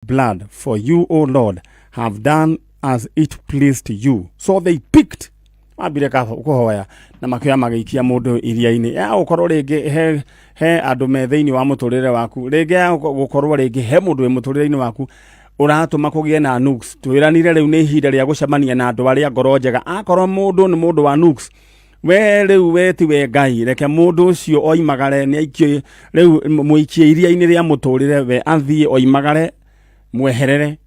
blood, for you, O Lord, have done as it pleased you. So they picked abireka kuhoya na makya magikia mundu iria-ini ya gukorwo ringi he andu me thiini wa muturire waku ringi gukorwo ringi he mundu we muturire-ini waku uratuma kugie na nukes twiranire riu ni ihinda ria gucemania na andu aria ngoro njega akorwo mundu ni mundu wa nukes we riu we ti we Ngai reke mundu ucio oimagare ni aikio riu muikie iria-ini ria muturire we athie oimagare mweherere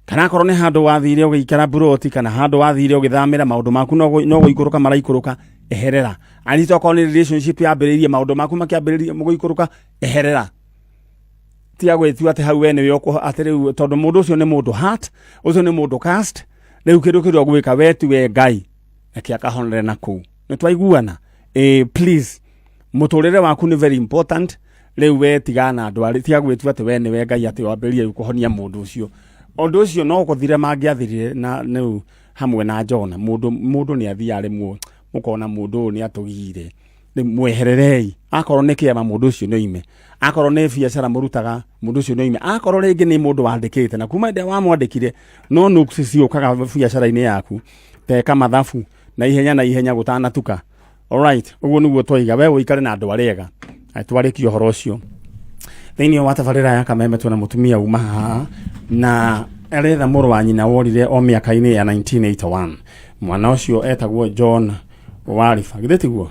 kana korwo ni handu wathire ugikara buroti kana handu wathire ugithamira maundu maku no guikuruka maraikuruka eherera ani to korwo ni relationship yambiririe maundu maku makiambiririe muguikuruka eherera tia gwitu ati hau wene yoko atiriu tondu mundu ucio ni mundu heart ucio ni mundu cast riu kiru gwika wetu we Ngai akiaka honere na ku ni twaiguana please muturire waku ni very important riu we tigana andu ari tia gwitu ati wene we Ngai ati wambirie kuhonia mundu ucio ondu ucio no kuthire mangiathirire na nu hamwe na Jona mundu ni athiare mukona mundu ni atugire mwehererei akorwo ni kiema mundu ucio no ime akorwo ni biacara murutaga mundu ucio no ime akorwo ringi ni mundu wandikite na kuma ndia wa mwandikire no nuksi ukaga biacara-ini yaku teka mathafu na ihenya gutanatuka. Alright, uguo niguo twiga we uikare na andu ariega atwarikio horo ucio thiini wa tabarira ya Kameme tuna mutumia uma na eretha muru wa nyina worire o miaka-ini ya 1981 mwana ucio etagwo John Warifa githitiguo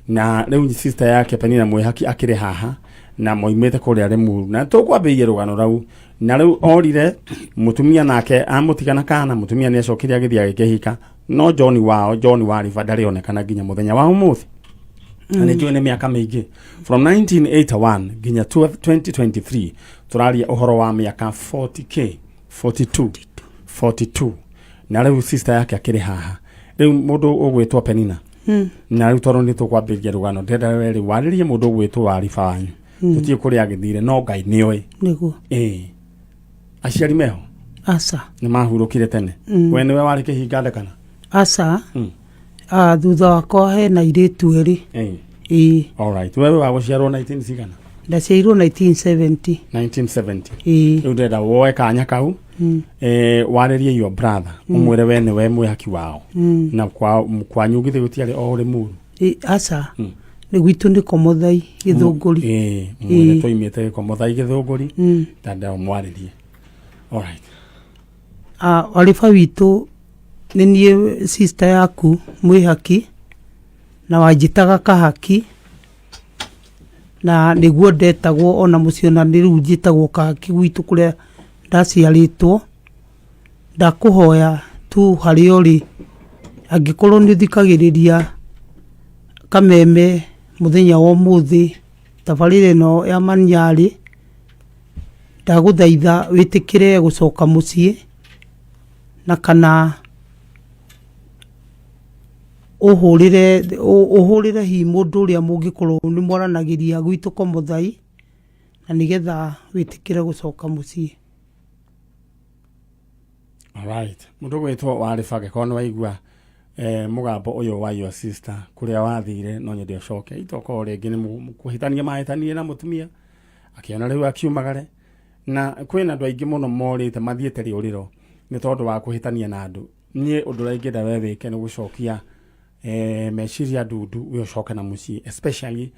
na riu sister yake Penina Mwihaki akire haha na moimete kuria Limuru na tukwambirie rugano rau na riu orire mutumia nake amutigana kana mutumia ni acokiria githia gikihika no John Warifa ndarionekana nginya muthenya wa umuthi and join miaka mingi from 1981 ginya 2023 turaria uhoro wa miaka 42 na riu sister yake akiri haha riu mundu ugwitwo Penina na riu toro ni tukwambiria rugano ndenda weri waririe mundu ugwitwo Warifa wanyu tutie kuria githire no Ngai niwe niguo aciari meho asa ni mahurukire tene we niwe wari kihinga ndekana asa thutha wakwa he na iritu eri alright wewe wa guciarwo 1960 ndaciarwo 1970 riu ndenda woe kanya kau waririe your brother umwire we niwe mwihaki wao na kwa nyugithe gutiari o Limuru asa ni gwitu ndi Komothai Githunguri mwire toimete Komothai Githunguri ndenda mwaririe. Alright, Warifa witu ni nie sister yaku mwihaki na wajitaga Kahaki na niguo ndetagwo ona muciona ni riu njitagwo Kahaki gwitu kuria ndaciaritwo ndakuhoya tu hari ori angikorwo ni thikagiriria Kameme muthenya wa muthi tabarire no ya Maniari ndaguthaitha witikire gucoka mucii na kana uhurire hi mundu uria mungikorwo ni mwaranagiria gwitu Komothai na nigetha witikire gucoka mucii. Alright, mundu gwitwo Warifa gekono waigua mugambo uyu wa your sister kuria wathire no nyende ucoke itoko ringi ni kuhitania mahitanie na mutumia akiona riu akiumagare na kwina andu aingi muno morite mathiete riuriro ni tondu wa kuhitania na andu nie undu raingida we wike ni gucokia meciria ndundu we ucoke na mucii especially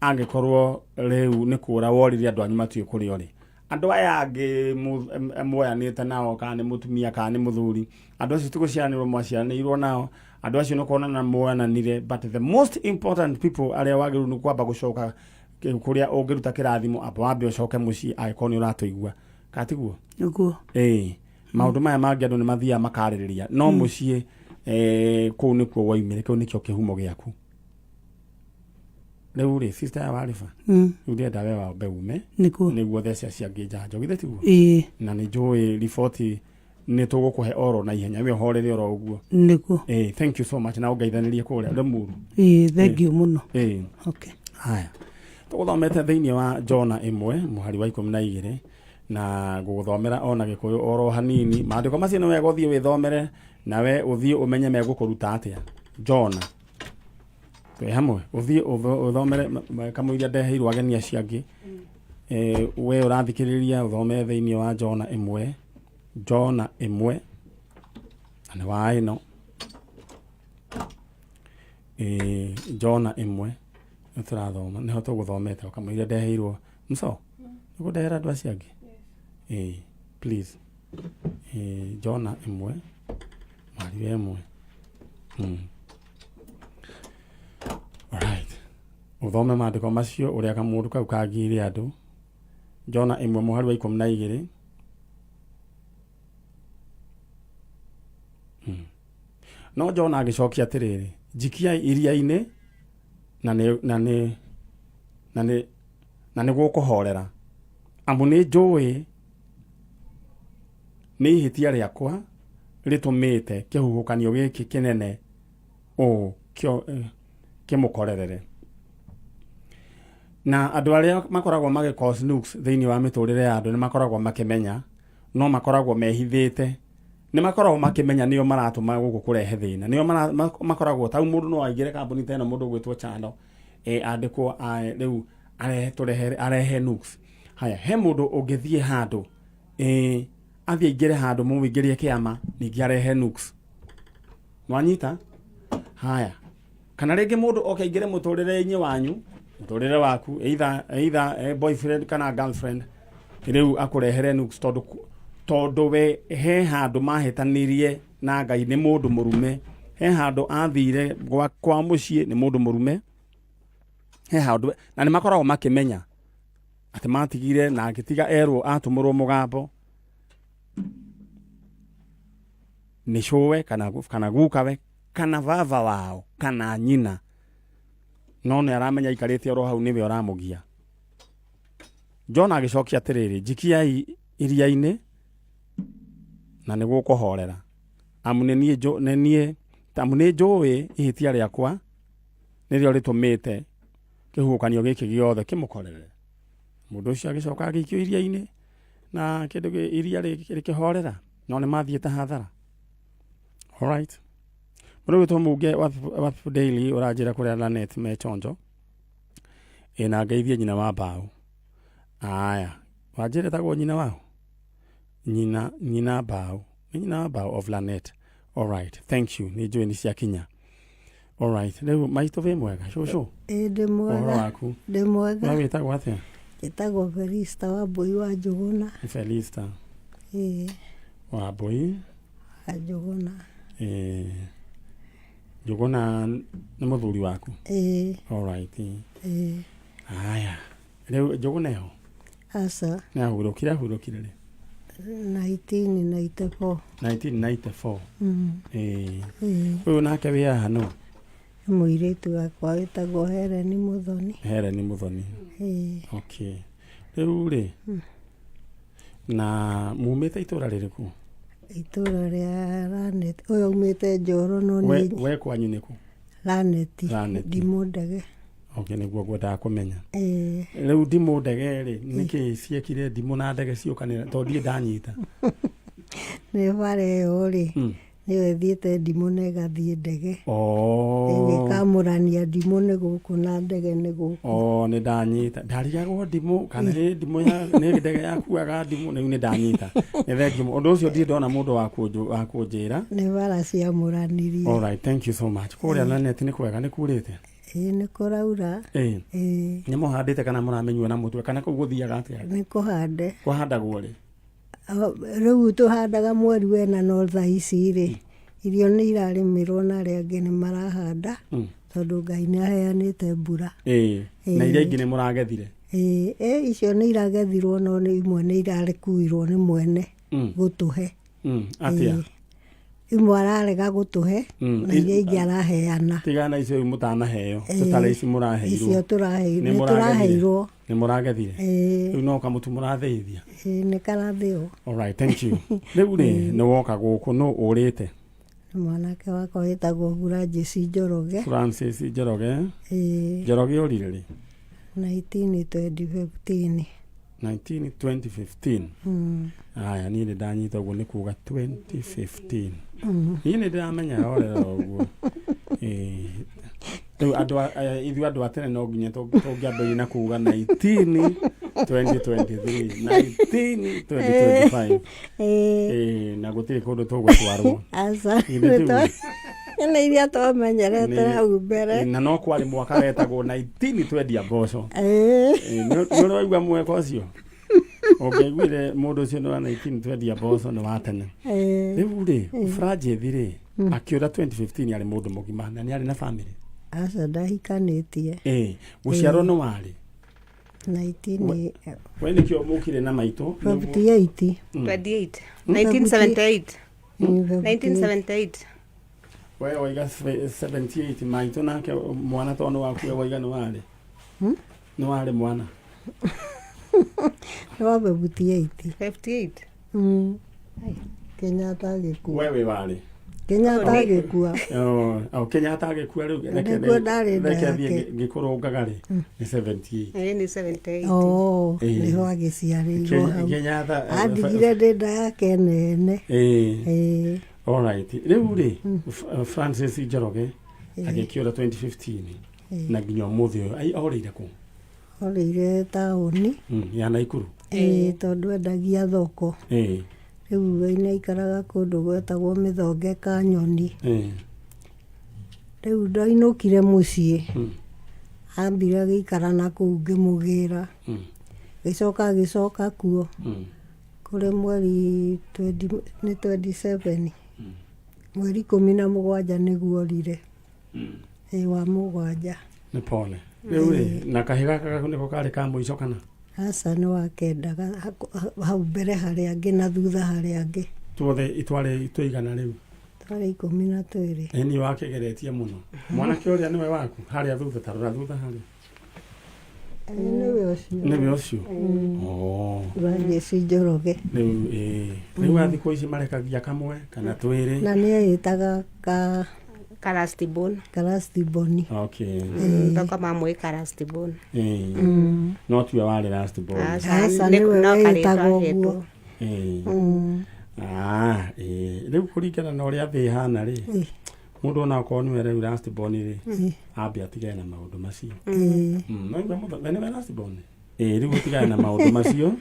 angikorwo riu ni kura woririe andu anyu matue kuri ori andu aya angi mwoyanite nao kana ni mutumia kana ni muthuri andu acio tiguciaranirwo mwaciaranirwo nao andu acio no kuona na mwoyananire but the most important people aria wagiru ni kwamba gucoka kuria ungiruta kirathimo aba wambe ucoke mucii agiko ni uratuigua katiguo niguo maundu maya mangi andu ni mathia makaririria no mucii kuu ni kuo waimire kuu nikio kihumo giaku riu ri sister ya Warifa ndio ndawe wa beume niguo theci ciangi Njanjo githitiguo na ni njui riboti ni tugukuhe oro na ihenya we horere oro uguo niguo thank you so much na ungeithanirie kuria Limuru thank you muno okay haya tuguthomete thiini wa Jona imwe muhari wa 12 na guguthomera ona gikuyu oro hanini maandiko macio no wega uthie withomere nawe uthie umenye megukuruta atia Jona hamwe uthie uthomere kamuiria ndeheirwo ageni aciangi we urathikiriria uthome thiini wa Jona 1 Jona 1 ana wa ino Jona 1 turathoma niho tuguthomete kamwire ndeheirwo mso nigundehera andu acio angi please Jona 1 Maria 1 alright uthome maandiko macio uria kamundu kau kagire andu Jona 1 muhari wa 12 no Jona agicokia atiriri jikia iria-ini na ni gukuhorera amu ni njui ni ihitia riakwa ritumite kihuhukanio giki kinene kio kimukorerere na andu aria makoragwo magi cause nukes thiini wa miturire ya andu ni makoragwo makimenya no makoragwo mehithite ni makoragwo makimenya niyo maratuma guku kurehe thina niyo makoragwo tau mundu no aigire kambuni tena mundu gwitwo chano andikwo riu arehe nukes haya he mundu ungithie handu athie igire handu muingirie kiama ningi arehe nukes nwanyita haya kana ringi mundu okaingire muturire-ini wanyu muturire waku either boyfriend kana girlfriend riu akurehere nukes tondu we he handu mahitanirie na Ngai ni mundu murume he handu athire kwa mucii ni mundu murume he handu na ni makoragwo makimenya ati matigire na agitiga erwo atumurwo mugambo ni showe kana gukawe kana baba wao kana nyina no ni aramenya ikarite oro hau niwe oramugia Jona agicokia atiriri jikia iria-ini na ni gukuhorera amu ni njui ihitia riakwa nirio ritumite kihuhukanio giki giothe kimukorere mundu ucio agicoka agikio iria-ini na kindu iria rikihorera no ni mathiete hathara alright mundu witwo muge wa daily uranjira kuria Lanet me chonjo na ngeithie nyina wa mbao aya wanjire tagwo nyina wao nyina mbao of Lanet alright thank you ni njui ni cia kinya alright riu maito ve mwega shushu ndi mwega na witagwo atia itagwo Felista wa Mbui wa Njuguna Felista wa Mbui wa Njuguna Njuguna ni muthuri waku alright aya riu Njuguna yo asa na hurukire ri 1994 uyu nake wia hano muiritu wakwa witagwo Hereni Muthoni okay riu ri na mumite itura ririku itura ria Lanet uyu umite Njoro no ni we kwanyu niku Lanet Ndimo Ndege okay niguo ngwendaga kumenya riu Ndimo Ndege ri niki ciekire Ndimo na Ndege ciukanira tondie ndanyita ni bare yo ri niwe thiete Ndimo na igathie Ndege kamurania Ndimo ni guku na Ndege ni guku ni ndanyita ndarigagwo Ndimo kana ni Ndimo ya ni Ndege yakuaga Ndimo ni ndanyita ni thengio undu ucio ndi ndona mundu wa kunjira ni bara cia muranirie alright thank you so much kuria Lanet ni kwega ni kurite ni kuraura ni muhandite kana muramenywa na mutwe kana kuguthiaga atia ni kuhande kuhandagwo ri riu tuhandaga mweri wena no tha ici ri irio ni irarimirwo na aria angi ni marahanda tondu Ngai ni aheanite mbura na iria ingi ni muragethire icio ni iragethirwo no ni imwe ni irarikuirwo ni mwene gutuhe atia imwe ararega gutuhe na iria ingi araheana tigana icio mutanaheo tutare ici muraheirwo icio turaheirwo ni muragethire riu no kamutu muratheithia ni karathio alright thank you riu ni woka guku no urite mwanake wakwa witagwo Francis Njoroge Njoroge urire ri 1915 aya ni ndanyita uguo ni kuga 2015 ni ndiramenya orera uguo riu ithu andu atene no nginya tungiambia na kuga 19 2023 1925 na gutiri kundu tugutwarwo Asa. Ina iria twamenyerete hau mbere. na no kwari mwaka wetagwo 1920 mboco Ĩĩ. nä raigua mweka å cio ångäiguire må ndå å cio nä wa 1920 mboco nä wa tene rä u rä Franjith rä akä å ra 2015 arä må ndå må gima na nä arä na bamä Aca ndahikanĩtie. gå ciarwo nä warä 19 we nä kä o må kä rä na maitå 58. 28. 1978. 1978. we waiga 78 maitå nake mwana to nä wakue waiga nä warä nä warä mwana Nĩ wa 58. 58. Kenyatta agĩkua. we wä warä Kenyatta agĩkua. Kenyatta agĩkua rĩu Nĩguo ndarĩ nda reke yake. thiĩ ngĩkũrũngaga rĩ nĩ 78 Ni 78. Nĩho agĩciarĩirwo hau. Kenyatta Andigire ndĩ nda yake nene. alright rĩu rĩ Francis Njoroge agĩkĩũra 2015 na nginya ũmũthĩ ũyũ orĩire kũ Orĩire taũni. ya Naikuru Tondũ endagia thoko. Rĩu we nĩaikaraga kũndũ gwetagwo Mĩthonge Kanyoni. Rĩu ndainũkire mũciĩ. Ambire agĩikara na kũu ngĩmũgĩra. Gĩcoka kuo. Kũrĩ mweri 27. Mweri 17 nĩguo orire. Wa mũgwanja. nĩ pole rĩu rĩ na kahĩ gaka nĩko karĩ ka mũico kana Aca nĩ wa kendaga hau mbere harĩa angĩ na thutha harĩa angĩ. tuothe itwarĩ tũigana rĩu Twarĩ 12. nĩ wakĩgeretie mũno mwanake ũrĩa nĩwe waku harĩa thutha tarora thutha harĩa Nĩwe ũcio. nĩwe ũcio Franjith Njoroge. rĩu a thikũ ici marekagia kamwe kana twĩrĩ Na nĩeyĩtaga Karastibon. Karastiboni. okay Toka mamwe Karastibon. no tiwe warĩ last born Aca nĩwe wĩtagwo ũguo. rĩu kũringana na ũrĩa thĩ ĩhana rĩ mũndũ ona okorwo nĩwe rĩu last born rĩ ambe atigane na maũndũ macio nĩwe last born rĩu gũtigane na maũndũ macio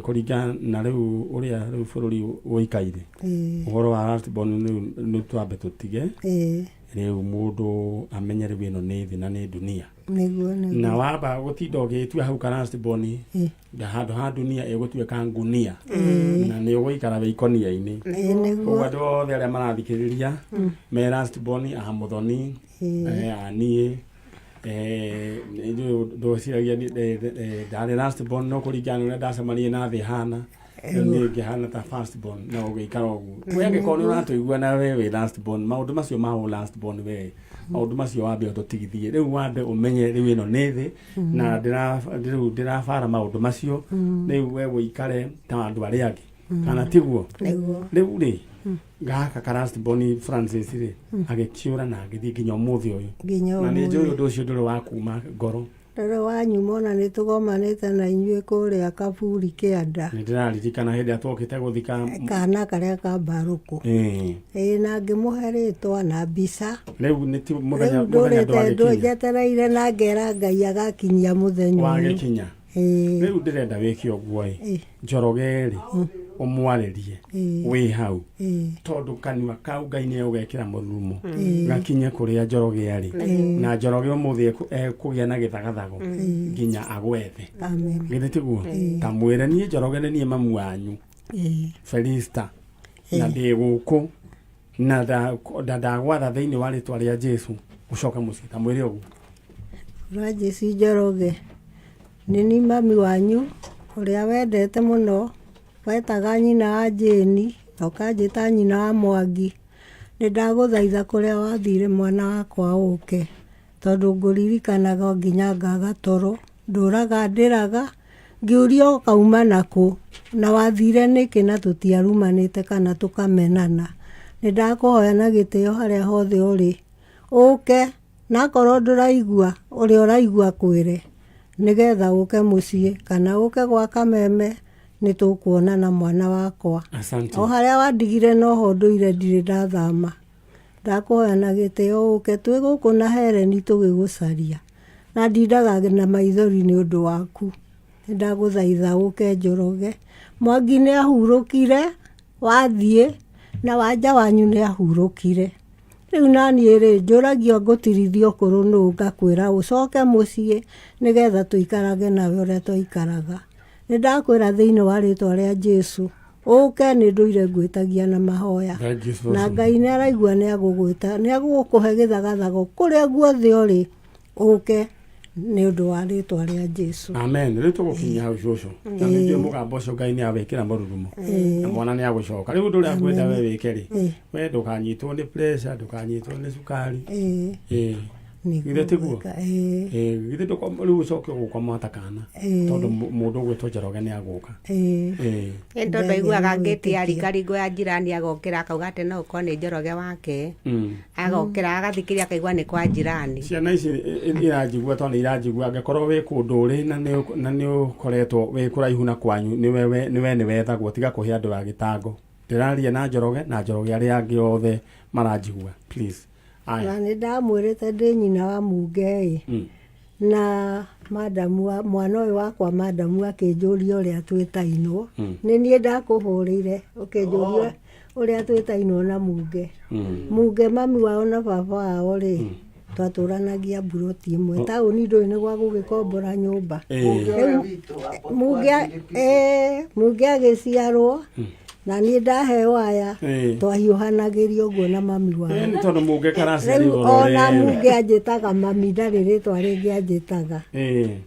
kũringana na rĩu ũrĩa rĩu bũrũri ũikaire ũhoro wa last born nĩ twambe tũtige rĩu mũndũ amenye rĩu ĩno nĩ thĩ na nĩ dunia na wamba gũtinda ũgĩtua hau ka last born handũ ha dunia ĩgũtuĩka ngunia na nĩ ũgũikara wĩ ikonia-inĩ koguo andũ othe arĩa marathikĩrĩria me last born a Mũthoni aniĩ ndũciragia ndarĩ last born no kũringana ũrĩa ndacemanirie na thĩ hana nĩ ngĩhana ta first born na ũgĩikara ũguo we angĩkorwo nĩ ũratũigua na we wĩ last born maũndũ macio ma last born we maũndũ macio wambe ũtũtigithie rĩu wambe ũmenye rĩu ĩno nĩ thĩ na rĩu ndĩrabara maũndũ macio rĩu we wĩikare ta andũ arĩa angĩ kana tiguo rĩu rĩ gaka ka last born Francis rĩ agĩkĩũra na agĩthiĩ nginya ũmũthĩ ũyũ na nĩ njũĩ ũndũ ũcio ndũrĩ wa kuma ngoro rĩrĩa wanyuma ona nĩ tũgomanĩte na inyuĩ kũrĩa Kaburi kĩanda nĩ ndĩraririkana hĩndĩ ĩrĩa twokĩte gũthika kana karĩa ka Mbarũkũ na ngĩmũhe rĩtwa na mbica rĩu nĩ mũthenya ndũnjetereire na ngera Ngai agakinyia mũthenya wagĩkinya rĩu ndĩrenda wĩke ũguo Njoroge rĩ ũmwarĩrie wĩ hau tondũ kanua kau Ngai nĩ ũgekĩra mũrurumo gakinye kũrĩa Njoroge arĩ na Njoroge ũmũthĩ ekũgĩa na gĩthagathago nginya agwethe githĩ tiguo ta mwĩre niĩ Njoroge nĩ niĩ mamu wanyu Felista na ndĩ gũkũ na ndagwatha thĩinĩ wa rĩtwa rĩa Jesũ ũcoka mũciĩ ta mwĩre ũguo Franjith Njoroge nĩ ni mami wanyu ũrĩa wendete mũno wetaga nyina wa Jane ũkanjĩta nyina wa Mwangi nĩ ndagũthaitha kũrĩa wathire mwana wakwa ũke tondũ ngũririkanaga nginya ngaga toro ndũraga ndĩraga ngĩũria ũkauma nakũ na wathire nĩkĩ na tũtiarumanĩte kana tũkamenana nĩ ndakũhoya na gĩtĩo harĩa hothe ũrĩ ũke na korwo ndũraigua ũrĩa ũraigua kwĩre nĩgetha ũke mũciĩ kana ũke gwa Kameme nĩ tũkuonana mwana wakwa o harĩa wandigire noho ndũire ndirĩ ndathama ndakũhoya na gĩtĩo ũke twĩ gũkũ na Hereni tũgĩgũcaria na ndindaga na maithori nĩ ũndũ waku ndaguthaitha uke Njoroge. Mwangi nĩ ahurũkire wathiĩ na wanja wanyu nĩ ahurũkire. Rĩu naniĩ rĩ njũragio ngũtirithio kũrũ nũ ngakwĩra ũcoke mũciĩ nĩgetha tũikarage nawe ũrĩa twaikaraga. Nĩ ndakwĩra thĩinĩ wa rĩtwa rĩa Jesu ũke nĩ ndũire ngwĩtagia na mahoya na Ngai nĩ araigua nĩ agũgwĩta nĩ agũkũhe gĩthagathago kũrĩa guothe ũrĩ ũke nĩ ũndũ wa rĩtwa rĩa Jesu. Amen. Rĩu tũgũkinya hau cũcũ na nĩ mũgambo ũcio Ngai nĩ awĩkĩra mũrurumo na mwana nĩ agũcoka. Rĩu ũndũ ũrĩa ngwenda we wĩke rĩ we ndũkanyitwo nĩ pressure ndũkanyitwo nĩ cukari. Githĩ tiguo githĩ rĩu ũcoke gũkoma atakana tondũ mũndũ ũgwĩtwo Njoroge nĩ agũka. Tondũ aiguaga ngĩtia ringaringo ya njirani agokĩra akauga atĩ no ũkorwo nĩ Njoroge wake agokĩra agathikĩria akaigua nĩ kwa njirani. Ciana ici iranjigua tondũ nĩ iranjigua angĩkorwo wĩ kũndũ ũrĩ na nĩ ũkoretwo wĩ kũraihu na kwanyu nĩ wethagwo tiga kũhe andũ a gĩtango. Ndĩraria na Njoroge arĩa angĩ othe maranjigua please. Na nĩ ndamwĩrĩte ndĩ nyina wa Munge na madamu mwana ũyũ wakwa madamu akĩnjũria ũrĩa twĩtainwo nĩ niĩ ndakũhũrĩire ũkĩnjũria ũrĩa twĩtainwo na Munge. Munge mami wao na baba wao rĩ twatũranagia mburoti ĩmwe taũni ndũĩ nĩ gwa gũgĩkombora nyũmba. Munge agĩciarwo na niĩ ndaheo aya twahiũhanagĩria ũguo na mami wao. Tondũ Munge karaciarirwo ona Munge anjĩtaga mami ndarĩ rĩtwa rĩngĩ anjĩtaga.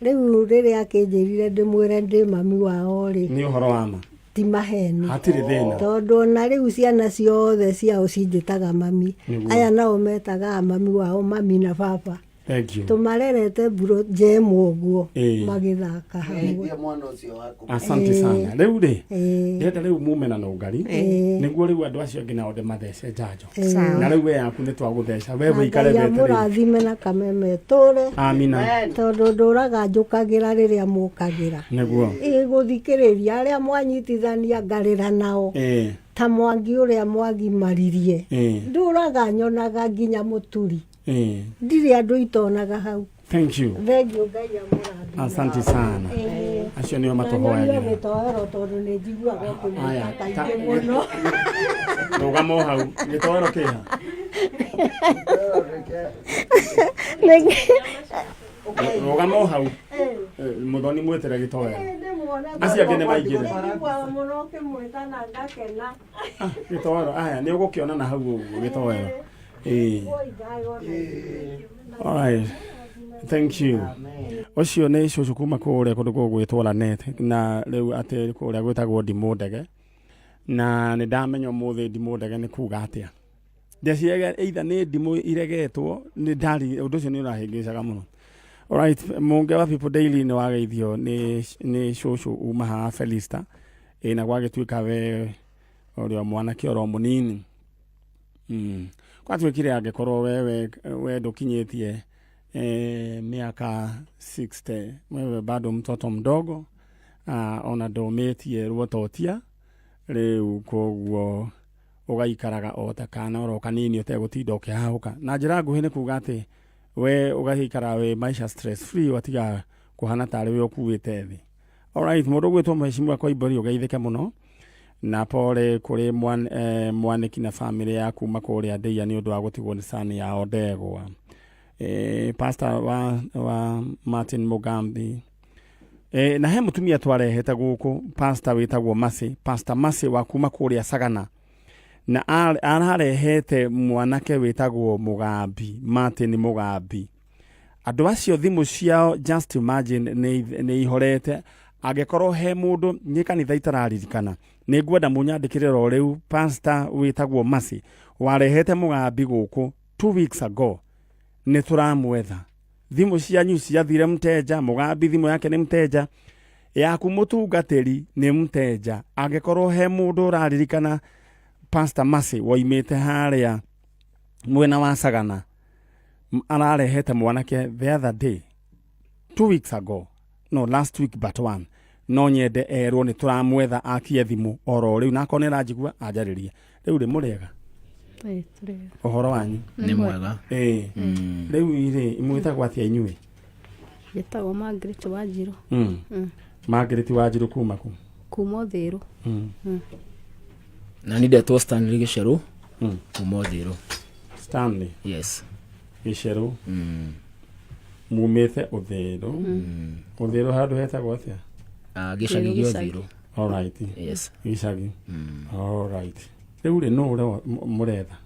Rĩu rĩrĩa akĩnjĩrire ndĩmwĩre ndĩ mami wao rĩ nĩ ũhoro wa ma ti maheni hatirĩ thĩna tondũ ona rĩu ciana ciothe ciao cinjĩtaga mami aya nao metaga mami wao mami na baba. Tumarerete buro jemu ũguo magĩthaka hamwe. Asante sana. Rĩu rĩ ndĩrenda rĩu mumena na ũngari nĩguo rĩu andũ acio angĩ nao ndĩmathece njanjo na rĩu we yaku nĩ twagũtheca we wĩikare weterere. Mũrathime na Kameme tũre. Amina. Tondũ ndũraga njũkagĩra rĩrĩa mũkagĩra nĩguo gũthikĩrĩria arĩa mwanyitithania ngarĩra nao ta Mwangi ũrĩa Mwangi maririe ndũraga nyonaga nginya mũturi ndiri andũ itonaga hau. Thank you. Thank you Ngai amũrathime. Asante sana. Acio nĩo matũhoyagĩra. Gĩtoero tondũ nĩ njiguaga kũnyita kaingĩ mũno. Rũgama hau gĩtoero kĩha. Rũgama hau mũthoni mwĩtĩre gĩtoero. Acio angĩ nĩ maingĩre. Mũno kĩmwĩta na ngakena. Gĩtoero aya nĩ ũgũkĩona na hau ũguo gĩtoero. All right. Thank you. Ocio nĩ cũcũ kuma kũrĩa kũndũ gũgwĩtwo Lanet na rĩu atĩ kũrĩa gwĩtagwo Ndimũ Ndege na nĩ ndamenya ũmũthĩ Ndimũ Ndege nĩ kuga atĩa. Ndeciaga either nĩ ndimũ iregetwo nĩ ndari ũndũ ũcio nĩ ũrahĩngĩcaga mũno. All right, Munge wa People Daily nĩ wageithio nĩ cũcũ uma haha Felista na gwagĩtuĩka we ũrĩa mwanake oro mũnini kwa twĩkire angĩkorwo we ndũkinyĩtie miaka 60 wewe bado mtoto mdogo ona ndũmĩtie ruototia rĩu koguo ũgaikaraga o ta kana oro kanini ũtegũtinda ũkĩhahũka na njĩra nguhĩ nĩ kuga atĩ we ũgaikara we maisha stress free watiga kũhana tarĩ we ũkuĩte thĩ. Alright, mũndũ gwĩtwo mheshimiwa kwa ibori ũgeithĩke mũno na pole kũrĩ mwaniki na family yaku makũrĩa Ndeia nĩ ũndũ wa gũtigwo nĩ sani yao Ndegwa. Pastor wa Martin Mugambi na he mũtumia twarehete gũkũ pastor wĩtagwo Masi, Pastor Masi wa kuma kũrĩa Sagana na ararehete mwanake wĩtagwo Mugambi, Martin Mugambi. Andũ acio thimũ ciao just imagine nĩ ihorete. Angĩkorwo he mũndũ nĩ kanitha itararirikana nĩ ngwenda mũnyandĩkĩre ro rĩu pastor wĩtagwo Masi warehete Mugambi gũkũ 2 weeks ago nĩ tũramwetha. Thimũ cianyu ciathire mteja, Mugambi thimũ yake nĩ mteja, yaku mũtungatĩri nĩ mteja. Angĩkorwo he mũndũ ũraririkana Pastor Masi woimĩte harĩa mwena wa Sagana ararehete mwanake the other day 2 weeks ago, no last week but one, no nyende erwo nĩ tũramwetha akie thimũ oro rĩu na akone ranjigua anjarĩrie rĩu rĩ mũrĩega ũhoro wanyu nĩ mwega rĩu irĩ imwĩtagwo atĩa inyuĩ? Gĩtagwo Margaret Wanjiru. Margaret Wanjiru kuma ku? Kuma Thiru. Na ni ndetwo Stanley Gicheru kuma Thiru. Stanley? Yes. Gicheru? Mumite Uthiru? Uthiru handu hetagwo atia? Gicagi gĩa Uthiru. Alright. Yes. Gicagi. Alright. Riu ri no ure muretha?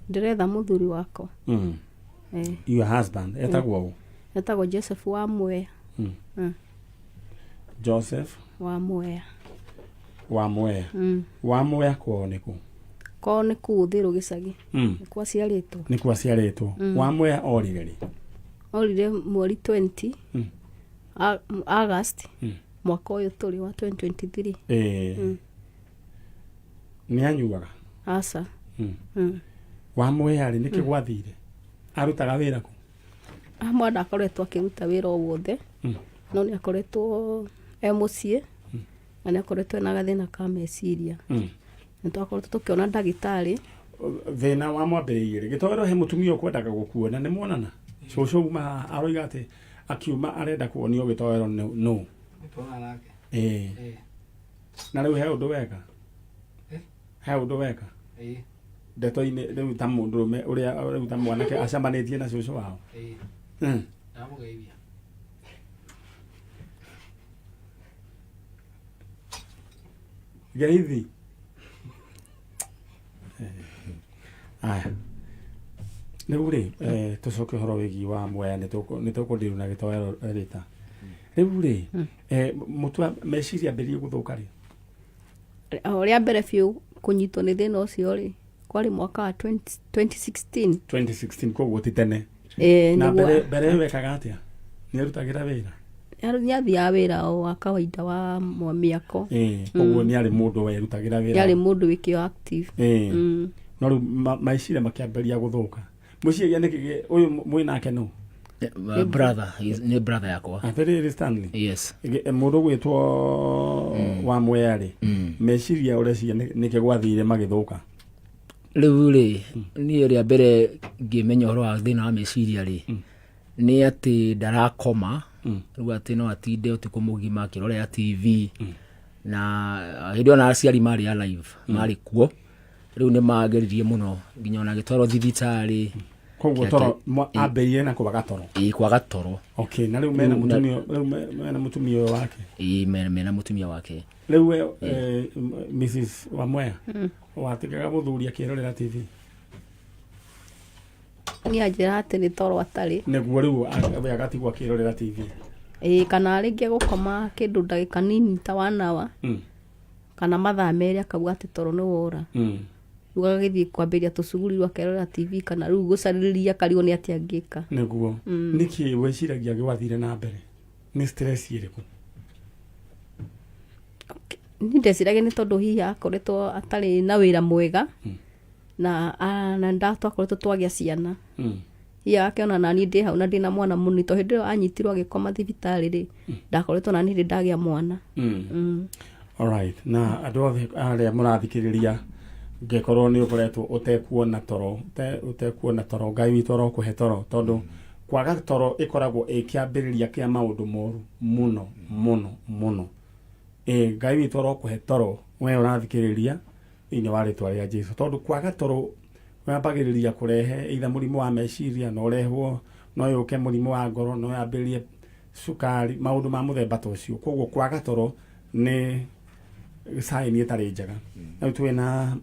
Ndiretha muthuri wakwa. Your husband etagwo u? Etagwo Joseph wa Mwea. Joseph wa Mwea. Wa Mwea. Wa Mwea kwao ni ku? Kwao ni ku Uthiru Gicagi. Nikuo aciaritwo. Nikuo aciaritwo. Wa Mwea orire ri? Orire mweri 20 August mwaka uyu turi wa 2023. Ni anyuaga? Asa. Wa Mwea ri niki gwathire? Arutaga wira ku? Mwana akoretwo akiruta wira o wothe. No ni akoretwo mucie na ni akoretwo na gathina ka meciria. Ni twakoretwo tukiona ndagitari. Thina wa mwambiriire gitoro he mutumia ukwendaga gukuona ni mwonana? Coco uma aroiga ati akiuma arenda kuonio gitoro no. Na riu he undu weka? He undu weka? Ndeto-ini riu ta mundurume uria riu ta mwanake acambanitie na coco wao? Ndamugeithia. Geithi. Aya. Riu ri tucoke horo wigi wa Mwea nitukundiru na gitowero rita. Riu ri mutua meciria mbere guthuka ri? Oria mbere biu kunyitwo ni thina ucio ri kwari mwaka wa 2016. 2016 koguo ti tene. Na mbere wekaga atia? Ni arutagira wira? Ni athia wira o wa kawaida wa miako. Koguo ni ari mundu werutagira wira? Ni ari mundu wikio active. No riu maiciria makiamberia guthuka. Muciria niki uyu mwinake no? Brother, ni brother yakwa. Atiri Stanley? Yes. Mundu gwitwo Wa Mwea ri meciria ureciria niki gwathire magithuka? Riu ri ni ria mbere ngimenya horo wa thina wa meciria ri ni ati ndarakoma riu ati no atinde utuku mugima akirorera TV na hindi ona aciari mari alive mari kuo riu ni mageririe muno nginya ona gitoro thibitari. Koguo toro ambeire na kubaga toro? Kwaga toro. Okay, na riu mena mutumia wake? Mena mutumia wake. Riu Mrs. Wa Mwea watikaga muthuri akirorera TV? Ni ajira ati ni toro atari. Neguo riu agatigwo akirorera TV? Kana aringia gukoma kindu ndagika nini ta 1 hour. Kana mathaa meri akauga ati toro ni wora. Riu agithii kwambiria tucuguri akerorera TV kana riu gucaririria karigo ni ati angika. Neguo niki weciragia gwathire na mbere? Ni stress iriku? Ni ndeciragia ni tondu hihi akoretwo atari na wira mwega na ndatwa akoretwo twagia ciana. Hihi akiona nani ndi hau na ndina mwana munito hindi anyitirwo agikoma thibitari ri ndakoretwo nani ndi ndagia mwana. Alright. Na andu othe aria murathikiriria ngekorwo ni ukoretwo utekuona toro Ngai witu arokuhe toro tondu kwaga toro ikoragwo ikiambiriria kia maundu moru muno. Ngai witu arokuhe toro we urathikiriria ini wa ritwa ria Jesu tondu kwaga toro wambagiriria kurehe itha murimu wa meciria no rehwo no yuke murimu wa ngoro no yambirie sukari maundu ma muthemba tocio. Koguo kwaga toro ni sign itari njega. Na twina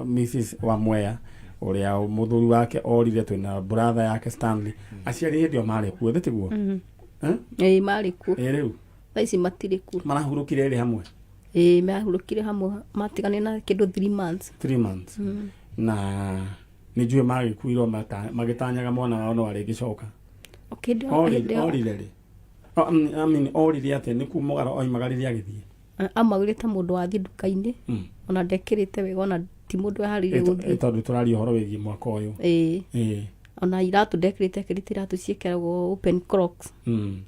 Mrs. Wa Mwea uria muthuri wake orire, twina brother yake Stanley aciari hindi o mari kuo thitiguo? Mari kuo riu thaici matiri kuo, marahurukire ri hamwe? Marahurukire hamwe, matigane na kindu 3 months. 3 months. Na nijue magikuirwo magitanyaga mwana wao no arigicoka? Okay, orire ri orire ati ni kumugara oimagariria githie? Amagirite mundu wathi nduka-ini ona ndekirite wega ona ti mundu aharire guthie tondu turari horo wigi mwaka uyu. Ona iratu ndekirite kirite iratu ciekeragwo open crocs.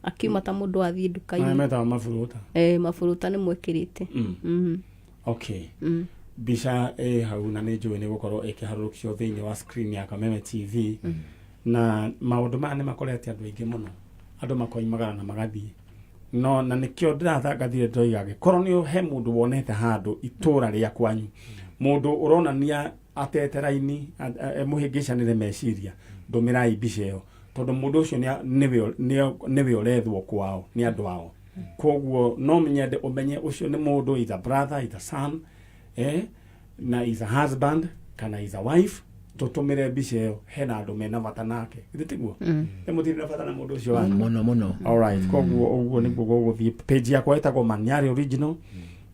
Akiuma ta mundu wathi nduka-ini meta mafuruta. Mafuruta ni mwekirite. Okay. Bisha hau na ni njui ni gukorwo ikiharurukio thiini wa screen ya Kameme TV. Na maundu mane makorete andu aingi muno, andu makoimagara na magathie no na nikio ndirathangathire ndoigage korwo ni he mundu wonete handu itura ria kwanyu mundu uronania atete raini muhingicanire meciria ndumirai mbica iyo tondu mundu ucio niwe urethwo kwao ni andu ao koguo no menyende umenye ucio ni mundu is a brother is a son na is a husband kana is a wife tutumire mbica iyo hena andu mena bata nake gitiguo mutire na bata na mundu ucio wanyu muno alright koguo uguo niguo guguthie page yakwa etagwo Maniari original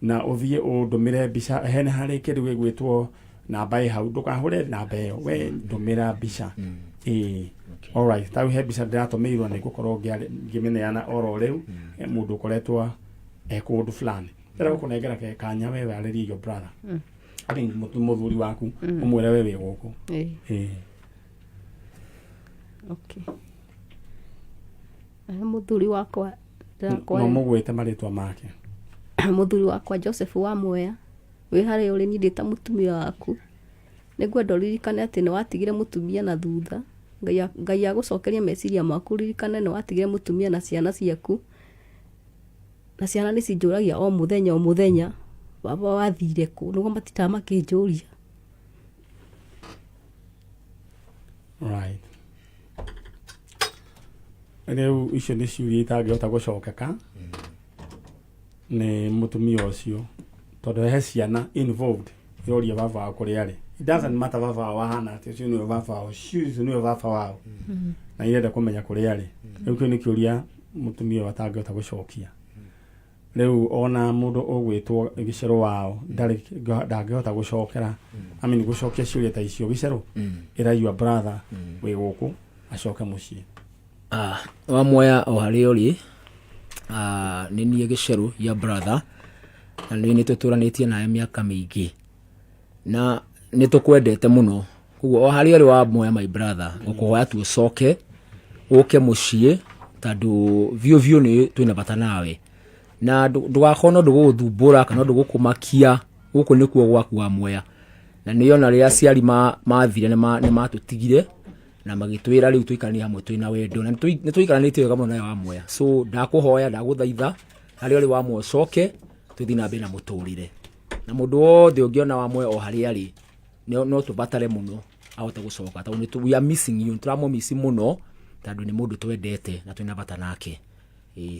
na uthie undumire mbica hene hari kindu gigwitwo namba ĩ hau ndukahure namba ĩyo we ndumira mbica alright tau he mbica ndĩratũmĩirwo nĩ ngũkorwo ngĩmeneana oro rĩu mũndũ ũkoretwo kũndũ fulani ndĩra gũkũnengera kanya we warĩrie your brother ari mũthuri waku ũmwĩre we wĩ gũkũ okay mũthuri wakwa no mũgwĩte marĩtwa make mũthuri wakwa Joseph wa Mwea we harĩ uri ni ndita mutumia waku nĩngwenda ririkane atĩ nĩ watigire mutumia na thutha Ngai agũcokeria meciria maku ririkane nĩ watigire mutumia na ciana ciaku na ciana nĩ cinjũragia o mũthenya baba wathire kũ nĩguo matitaga makĩnjũria right rĩu icio nĩ ciũria itangĩhota gũcokeka nĩ mutumia ũcio tondu he ciana involved yoria baba wao kuri ari it doesn't matter baba wao hana ati ucio ni baba wao shoes ni baba wao na irenda kumenya kuri ari riu kio ni kiuria mutumia watangihota gucokia riu ona mundu ugwitwo gicero wao ndangihota gucokera amini gucokia ciuria ta icio gicero ira your brother we guku acoke mucii wa Mwea o hari uri ni nie gicero ya brother na nĩ tũtũranĩtie nawe mĩaka mĩingĩ na nĩ tũkwendete mũno koguo o harĩa ũrĩ wa Mwea my brother ũkũhoya tu ũcoke ũke mũciĩ tondũ biũ nĩ twĩna bata nawe na ndũgakorwo ndũgũthumbũra kana ndũgũkũmakia gũkũ nĩkuo gwaku wa Mwea na nĩona rĩrĩa aciari mathire nĩ matũtigire na magĩtwĩra rĩu tũikaranie hamwe twĩna wendo na nĩ tũikaranĩtie wega mũno nawe wa Mwea so ndakũhoya ndagũthaitha harĩa ũrĩ wa Mwea ũcoke tuthi na bena muturire na mundu wothe ungiona wa Mwea o hari ari no tubatare muno ahota gucoka tondu we are missing you turamo misi muno tondu ni mundu twendete na twina bata nake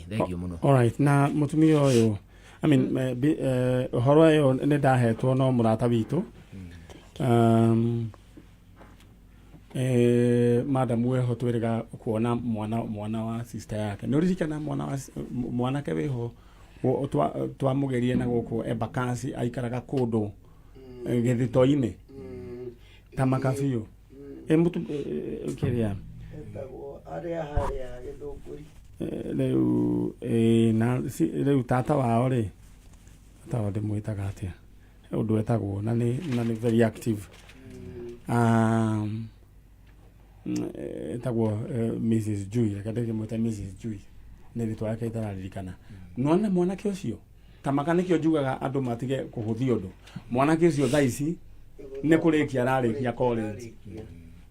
thank you muno alright na mutumia uyu I mean horo yo ne ndahetwo no murata witu madam weho twiriga kuona mwana wa sister yake no ririkana mwana ke weho twamugerie na guku ebakasi aikaraga kundu githito-ini tamakabiu mutu kiria rĩu tata wao rĩ tao ndĩmwĩtaga atĩa ũndũ etagwo na nĩ very active etagwo Mrs. Jui reke ndĩmwĩte Mrs. Jui nĩ rĩtwa rĩake itararirikana nona mwanake ũcio tamaka nĩkĩo njugaga andũ matige kũhũthia ũndũ mwanake ũcio thaa ici nĩ kũrĩkia ararĩkia college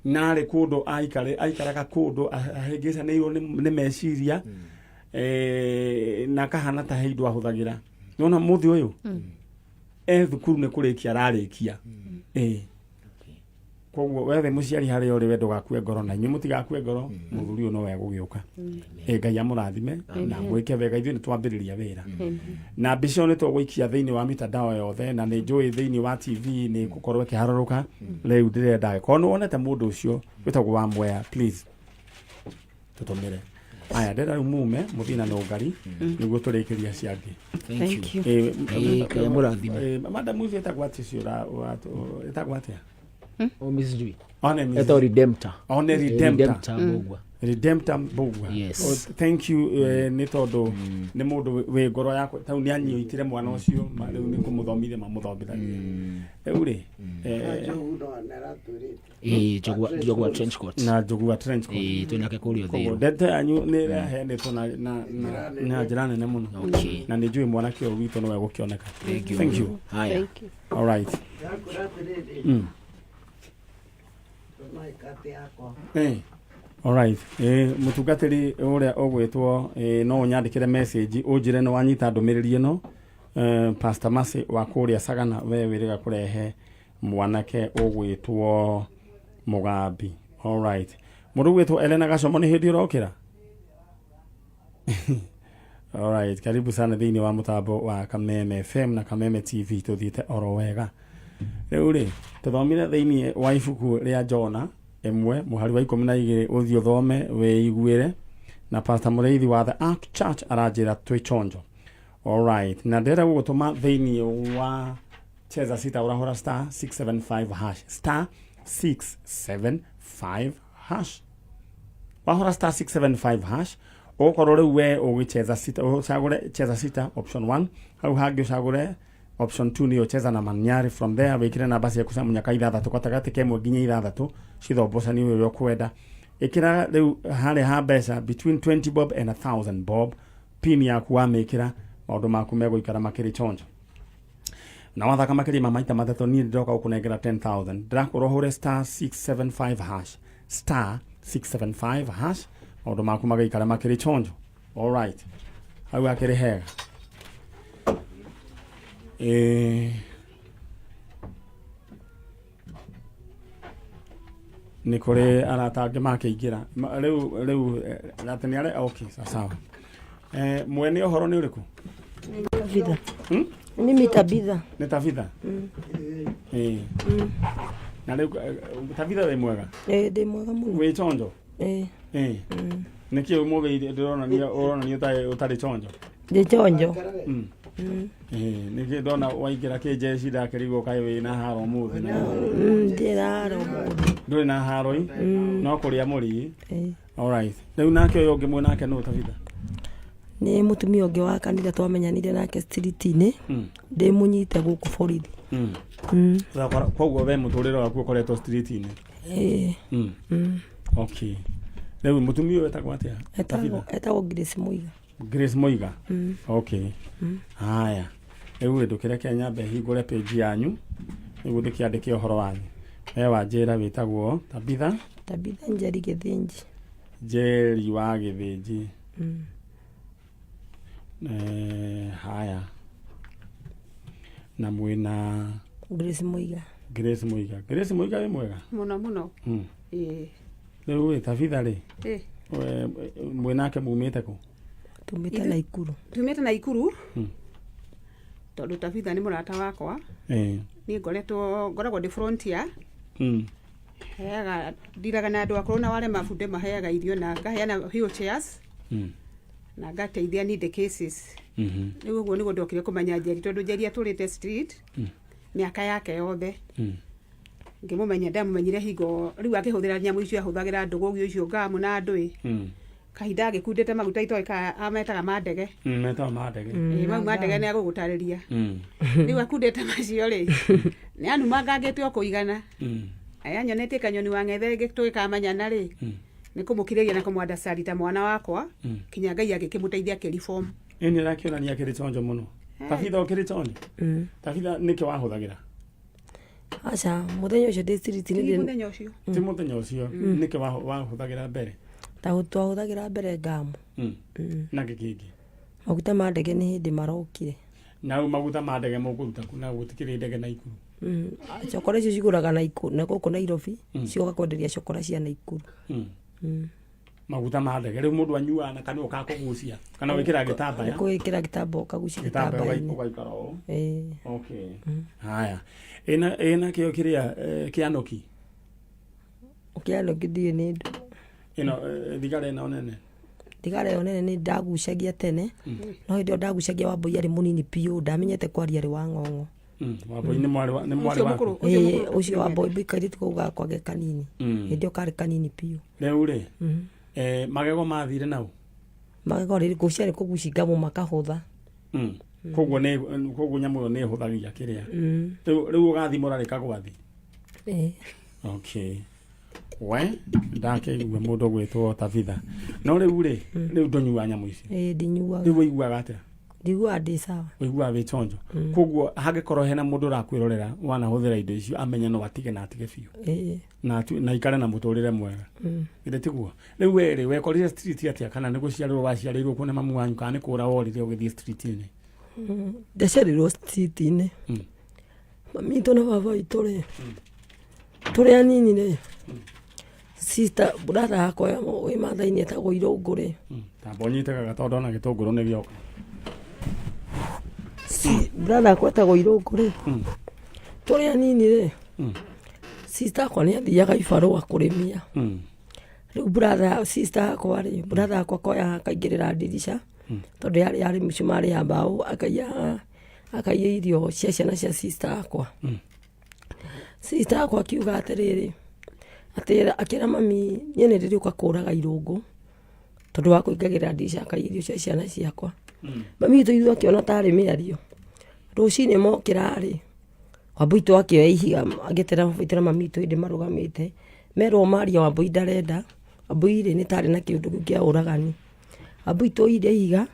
narĩ kũndũ aikaraga kũndũ ahĩngĩcanĩirwo nĩ meciria na kahana ta he indo ahũthagĩra nona mũthĩ ũyũ thukuru nĩ kũrĩkia ararĩkia koguo wethe mũciari harĩa ũrĩ we ndũgakue ngoro na inyuĩ mũtigakue ngoro mũthuri ũyũ no we gũgĩũka Ngai amũrathime na mwĩke wega ithuĩ nĩ twambĩrĩria wĩra na mbica ĩyo nĩ tũgũikia thĩinĩ wa mitandao yothe na nĩ njũĩ thĩinĩ wa TV nĩ gũkorwo ĩkĩharũrũka rĩu ndĩrenda korwo nĩ wonete mũndũ ũcio wĩtagwo wa Mwea please tũtũmĩre aya ndĩra rĩu mume mũthiĩ na nũngari nĩguo tũrĩkĩria ciangĩ thank you madam ũcio ĩtagwo atĩa ũcio ĩtagwo atĩa Miss Jui eto redemptor redemptor Mbugua yes thank you nĩ tondũ nĩ mũndũ wĩ ngoro yakwa tau nĩ anyitire mwana ũcio rĩu nĩ kũmũthomithia mamũthomithanie rĩu rĩ Jogua trench coat na Jogua trench coat twĩnake kũrĩa thĩinĩ ndete anyu nĩ ĩraheanĩtwo na njĩra nene mũno na nĩ njũĩ mwanake ũyũ witũ nĩwe gũkĩoneka thank you all right Alright, mutungatiri uria ugwitwo no unyandikire message unjire no wanyita ndumiriri no Pastor Masi wa kuria Sagana we wiriga kurehe mwanake ugwitwo Mugambi. Alright, mundu ugwitwo Elena Gacomo ni hindi urokira. Alright, karibu sana thiini wa mutambo wa Kameme FM na Kameme TV tuthiite oro wega. Riu ri tuthomire thiini wa ibuku ria Jona emwe muhari wa 12 uthio thome we igwire na Pastor Mureithi wa the Ark Church arajira twichonjo. Alright, na ndera gutuma thiini wa cheza sita urahora star 675 hash star 675 hash wahora star 675 hash okorore we ugicheza sita uchagure cheza sita option 1 hau hangi uchagure option 2 ni ucheza na manyari from there wikire na basi ya kusamunya kaitha thatu katagati kemwe nginya ithathatu cithomboca ni uyo kwenda ikira riu hare ha mbeca between 20 bob and 1000 bob pin yaku wa mekira maundu maku meguikara makiri chonjo na wathaka makiri mamaita matatu ni ndoka ukunengera 10000 ndirakurohure star 675 hash star 675 hash maundu maku magaikara makiri chonjo. Alright, hau akiri hega ni kuri aratange makiingira riu ratani are okay sawa. Mwene uhoro ni uriku? Tabitha. Mimi Tabitha. Ni Tabitha? Na riu Tabitha we mwega? Ndi mwega muno. We chonjo? Niki umuthi ndirona ni utari chonjo? Ndi chonjo. Niki ndona waingira kijeshi ndakirigo kai we na haro umuthi na. Ndira haro umuthi. Nduri na haro no kuria muri. Alright. Riu nake uyo ngi mwanake no Tabitha? Ni mutumia ungi wa kanitha twamenyanire nake street-ini ndi munyite guku borithi. Koguo we muturire waku ukoretwo street-ini? Okay. Riu mutumia uyu etagwo atia? Etagwo Grace Muiga. Grace Muiga? Okay. Haya. Riu ndukire Kenya be hingure page yanyu niguo ndikiandike uhoro wanyu. We wanjira witagwo Tabitha? Tabitha Njeri Githinji. Njeri wa Githinji. Haya. Na mwina Grace Muiga. Grace Muiga. Grace Muiga we mwega? Muno. Riu we Tabitha ri? We mwenake mumite ku? Tumite na Ikuru. Tumite na Ikuru. Tondu Tabitha ni murata wakwa. Ni ngoragwo ndi frontier. Heaga ndiraga na andu akuru na wale mafunde maheaga irio na ngaheana wheelchairs. Na ngateithia ni the cases. Riu uguo niguo ndokire kumenya Njeri tondu Njeri aturite street miaka yake yothe. Ngimumenya ndamumenyire hingo riu akihuthira nyamu icio ahuthagira ndugu icio ngamu na ndui. Kahinda agikundite maguta itoika ametaga mandege. Metaga mandege. Mau mandege ni agugutariria. Riu akundite macio ri. Ni anu mangangite o kuigana. Aya nyonete kanyoni wa ngethe gituikamanyana ri. Ni kumukiriria na kumwanda sarita mwana wakwa kinya Ngai agikimuteithia kiriform. Ini rakionania kirichonjo muno. Tabitha ukirichonjo? Tabitha niki wahuthagira? Acha muthenya ucio ndi street ni muthenya ucio. Ti muthenya ucio niki wahuthagira mbere? Twahuthagira mbere ngamu. Na gikingi. Maguta ma ndege ni hindi marokire. Na maguta ma ndege mukuruta kuna gutikire ndege na Ikuru. Chokora icio ciguraga na Ikuru na guku Nairobi cioka kwenderia chokora cia na Ikuru. Maguta ma ndege riu mundu anyua na kana ukakugucia kana wikira gitambaya kuikira gitamba ukagucia gitambaya ugaikara o. Okay. Haya. Ena kio kiria kianoki. Kianoki ndi ni ndu. Thigara ina onene. Thigara ina onene ni ndagucagia tene. No hindi ndagucagia Wambui ari munini piu ndamenyete kwaria ri wa ng'ong'o. Wambui ni mwari wa. Ucio Wambui bikari tukuga kwage kanini. Hindi okari kanini piu. Riu ri. Magego mathire nau. Magego ri gucia ri kugucinga mu makahutha. Koguo nyamu ni huthagia kiria. Riu ugathimura ri kagwathi. Okay. We ndakigua mundu gwitwo Tabitha. No riu ri riu ndonyua nyamu ici. Ndinyua. Riu iguaga atia? ndigua ndĩ sawa wĩiguaga wĩ chonjo koguo hangĩkorwo hena mũndũ ũrakwĩrorera wanahũthĩra indo icio amenye no atige na atige biũ na ikare na mũtũrĩre mwega ĩrĩ tiguo rĩu wĩrĩ wekorire street atĩa kana nĩ gũciarĩrwo waciarĩirwo kuona mamu wanyu kana nĩ kũra worire ũgĩthiĩ street-inĩ ndaciarĩirwo street-inĩ mami witũ na baba witũ rĩ tũrĩ anini rĩ sister brother yakwa wĩ Maathai-inĩ etagwo Irũngũ rĩ tambo nyitĩkaga tondũ ona gĩtũngũrũ nĩ gĩoka brother yakwa etagwo Irũngũ rĩ tũrĩ anini rĩ sister yakwa nĩ athiaga ibarũa kũrĩmia rĩu sister yakwa rĩ brother yakwa koya akaingĩrĩra ndirisha tondũ yarĩ mĩcumarĩ ya mbaũ akaiya irio cia ciana cia sister yakwa sister yakwa akiuga atĩrĩrĩ akĩra mami niĩ nĩ ndĩrĩũka kũraga Irũngũ tondũ wa kũingagĩrĩra ndirisha akaiya irio cia ciana ciakwa mami witũ ithuĩ akĩona tarĩ mĩario rũcinĩ mokĩra rĩ Wambui witũ akĩoya ihiga agĩtera baba na mami witũ hĩndĩ marũgamĩte merwo maria Wambui ndarenda Wambui rĩ nĩ tarĩ na kĩũndũ kĩu kĩa ũragani Wambui witũ oire ihiga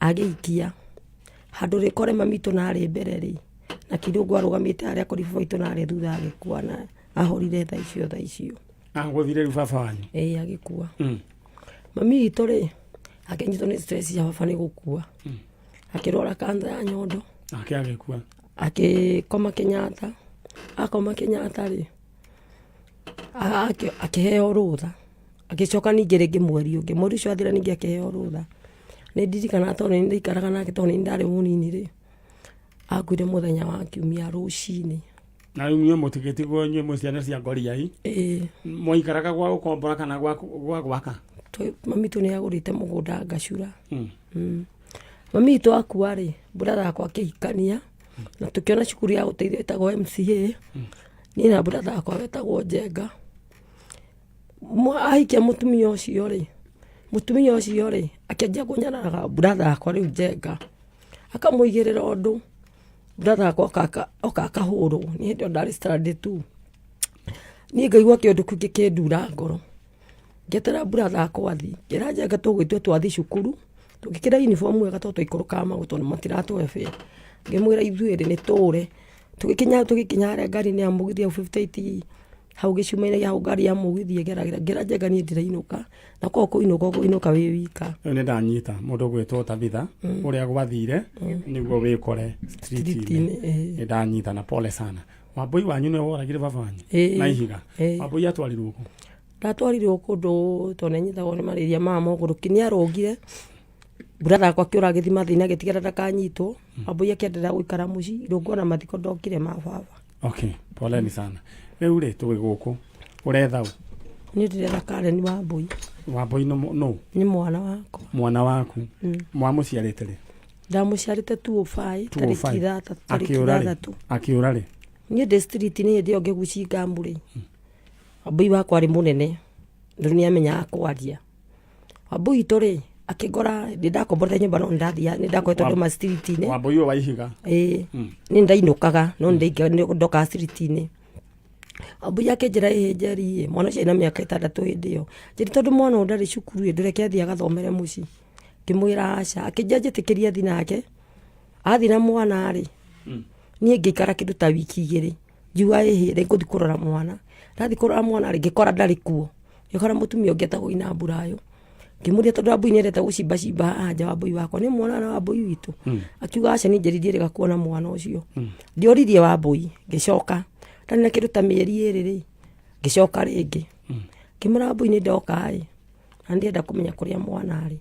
agĩikia handũ rĩkore mami witũ narĩ mbere rĩ na Kirũngũ arũgamĩte harĩa kũrĩ baba witũ narĩ thutha agĩkua na ahorire tha icio gũthire rĩu baba wanyu agĩkua mami witũ rĩ akĩnyitwo nĩ stress ya baba nĩ gũkua akĩrwara kanca ya nyondo agĩkua akĩkoma Kenyatta rĩ akĩheo rũtha agĩcoka ningĩ rĩngĩ mweri ũcio athira ningĩ akĩheo rũtha nĩ ndirikana tondũ nĩ ndaikaraga nake tondũ nĩ ndarĩ mũnini rĩ akuire mũthenya wa Kiumia rũcinĩ na rĩu nyuĩ mũtigĩtigwo nyuĩ mwĩ ciana cia ngoriai mwaikaraga gwa gũkombora kana gwa gwaka mami witũ nĩ agũrĩte mũgũnda Ngacura mami witũ akua rĩ brother yakwa akĩhikania na tũkĩona cukuru ya gũteithio ĩtagwo MCA niĩ na brother yakwa wetagwo Njenga ahikia mũtumia ũcio rĩ akĩanjia kũnyararaga brother yakwa rĩu Njenga akamũigĩrĩra ũndũ brother yakwa oka akahũrwo nĩ hĩndĩ ndarĩ standard 2 niĩ ngaigua kĩũndũ kĩu gĩkĩndura ngoro ngetera brother yakwa athi ngĩra Njenga tũgwĩtwo twathi cukuru tũgĩkĩra uniform wega tondũ twaikũrũkaga magũtũ na matiratũhe fare ngĩmwĩra ithuĩ rĩ nĩ tũũre tũgĩkinya harĩa ngari-inĩ ya mũgithi ya 58 hau gĩcuma-inĩ hau ngari ya mũgithi ĩgeragĩra ngĩra Njenga niĩ ndĩrainũka na kũinũka wĩ wika rĩu nĩ ndanyita mũndũ gwĩtwo Tabitha ũrĩa gwathire nĩguo wĩkore street-inĩ nĩ ndanyita na pole sana Wambui wanyu nĩ woragire baba wanyu na ihiga Wambui atwarirwo kũ ndatwarirwo kũndũ tondũ nĩnyitagwo nĩ marĩria ma magũrũ nĩ arũngire brother yakwa akĩũra agĩthiĩ mathĩna agĩtigĩra ndakanyitwo Wambui akĩenderea gũikara mũciĩ Irũngũ na mathiko ndokire ma baba poleni sana rĩu rĩ tũgĩ gũkũ ũretha ũ niĩ ndĩretha Karen Wambui no nĩ mwana waku mwamũciarĩte rĩ ndamũciarĩte 205 tarĩki 6 akĩũra rĩ niĩ ndĩ street-inĩ hĩndĩ ĩyo ngĩguci ngambu rĩ Wambui wakwa arĩ mũnene rĩu nĩamenyaga kwaria Wambui witũ rĩ akĩngora ndakomborete nyũmba no nĩndakoretwo ndũma street-inĩ Wambui ũyũ wa ihiga nĩ ndainũkaga no ndoka street-inĩ Wambui akĩnjĩra njeri mwana ũcio na mĩaka 6 hĩndĩ ĩyo njĩri tondũ mwana ũyũ ndarĩ cukuru ndũreke athiĩ agathomere mũciĩ ngĩmwĩra aca akĩnjia njĩtĩkĩria athiĩ nake athiĩ na mwana rĩ niĩ ngĩikara kĩndũ ta wiki 2 ngiuga rĩ ngũthiĩ kũrora mwana ndathiĩ kũrora mwana rĩ ngĩkora ndarĩ kuo ngĩkora mũtumia ũngĩ etagwo Ina Mburayo ngĩmũria tondũ Wambui nĩendete gũcimba nja Wambui wakwa nĩ mwana na Wambui witũ akiuga aca niĩ njĩrithie rĩga kuona mwana ũcio ndioririe Wambui ngĩcoka ndarĩ na kĩndũ ta mĩeri 2 rĩ ngĩcoka rĩngĩ ngĩmwĩra Wambui nĩ ndoka na ndĩrenda kũmenya kũrĩa mwana arĩ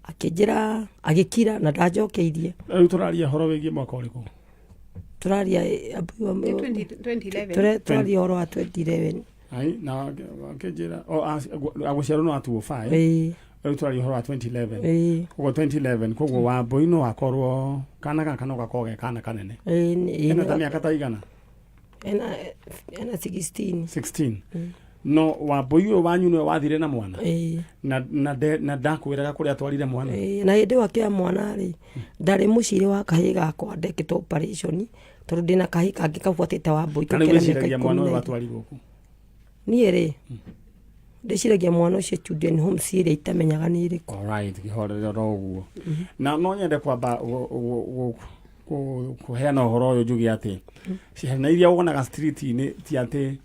akĩnjĩra agĩkira na ndanjokeirie rĩu tũraria horo wĩgiĩ mwaka ũrĩkũ tũraria 2011 tũraria horo wa 2011 na akĩnjĩra agũciarwo no wa 205 rĩu tũraria horo wa 2011 koguo 2011 koguo Wambui no akorwo kana gaka no gakorwo ge kana kanene ena ta mĩaka ta igana ena 16 no Wambui ũyũ wanyu nĩwe wathire na mwana na ndakwĩraga kũrĩa atwarire mwana na hĩndĩ ĩyo akĩoya mwana rĩ ndarĩ mũcirĩ wa kahĩĩ gakwa ndekĩtwo operation tondũ ndĩna kahĩĩ kangĩ kabuatĩte Wambui kana gwĩciragia mwana ũyũ watwarirwo kũ niĩ rĩ ndĩciragia mwana ũcio children homes ĩrĩa itamenyaga nĩ ĩrĩkũ. Alright, kĩhorere ro ũguo. Na no nyende kwamba kũheana ũhoro ũyũ njuge atĩ ciana iria wonaga street-inĩ ti atĩ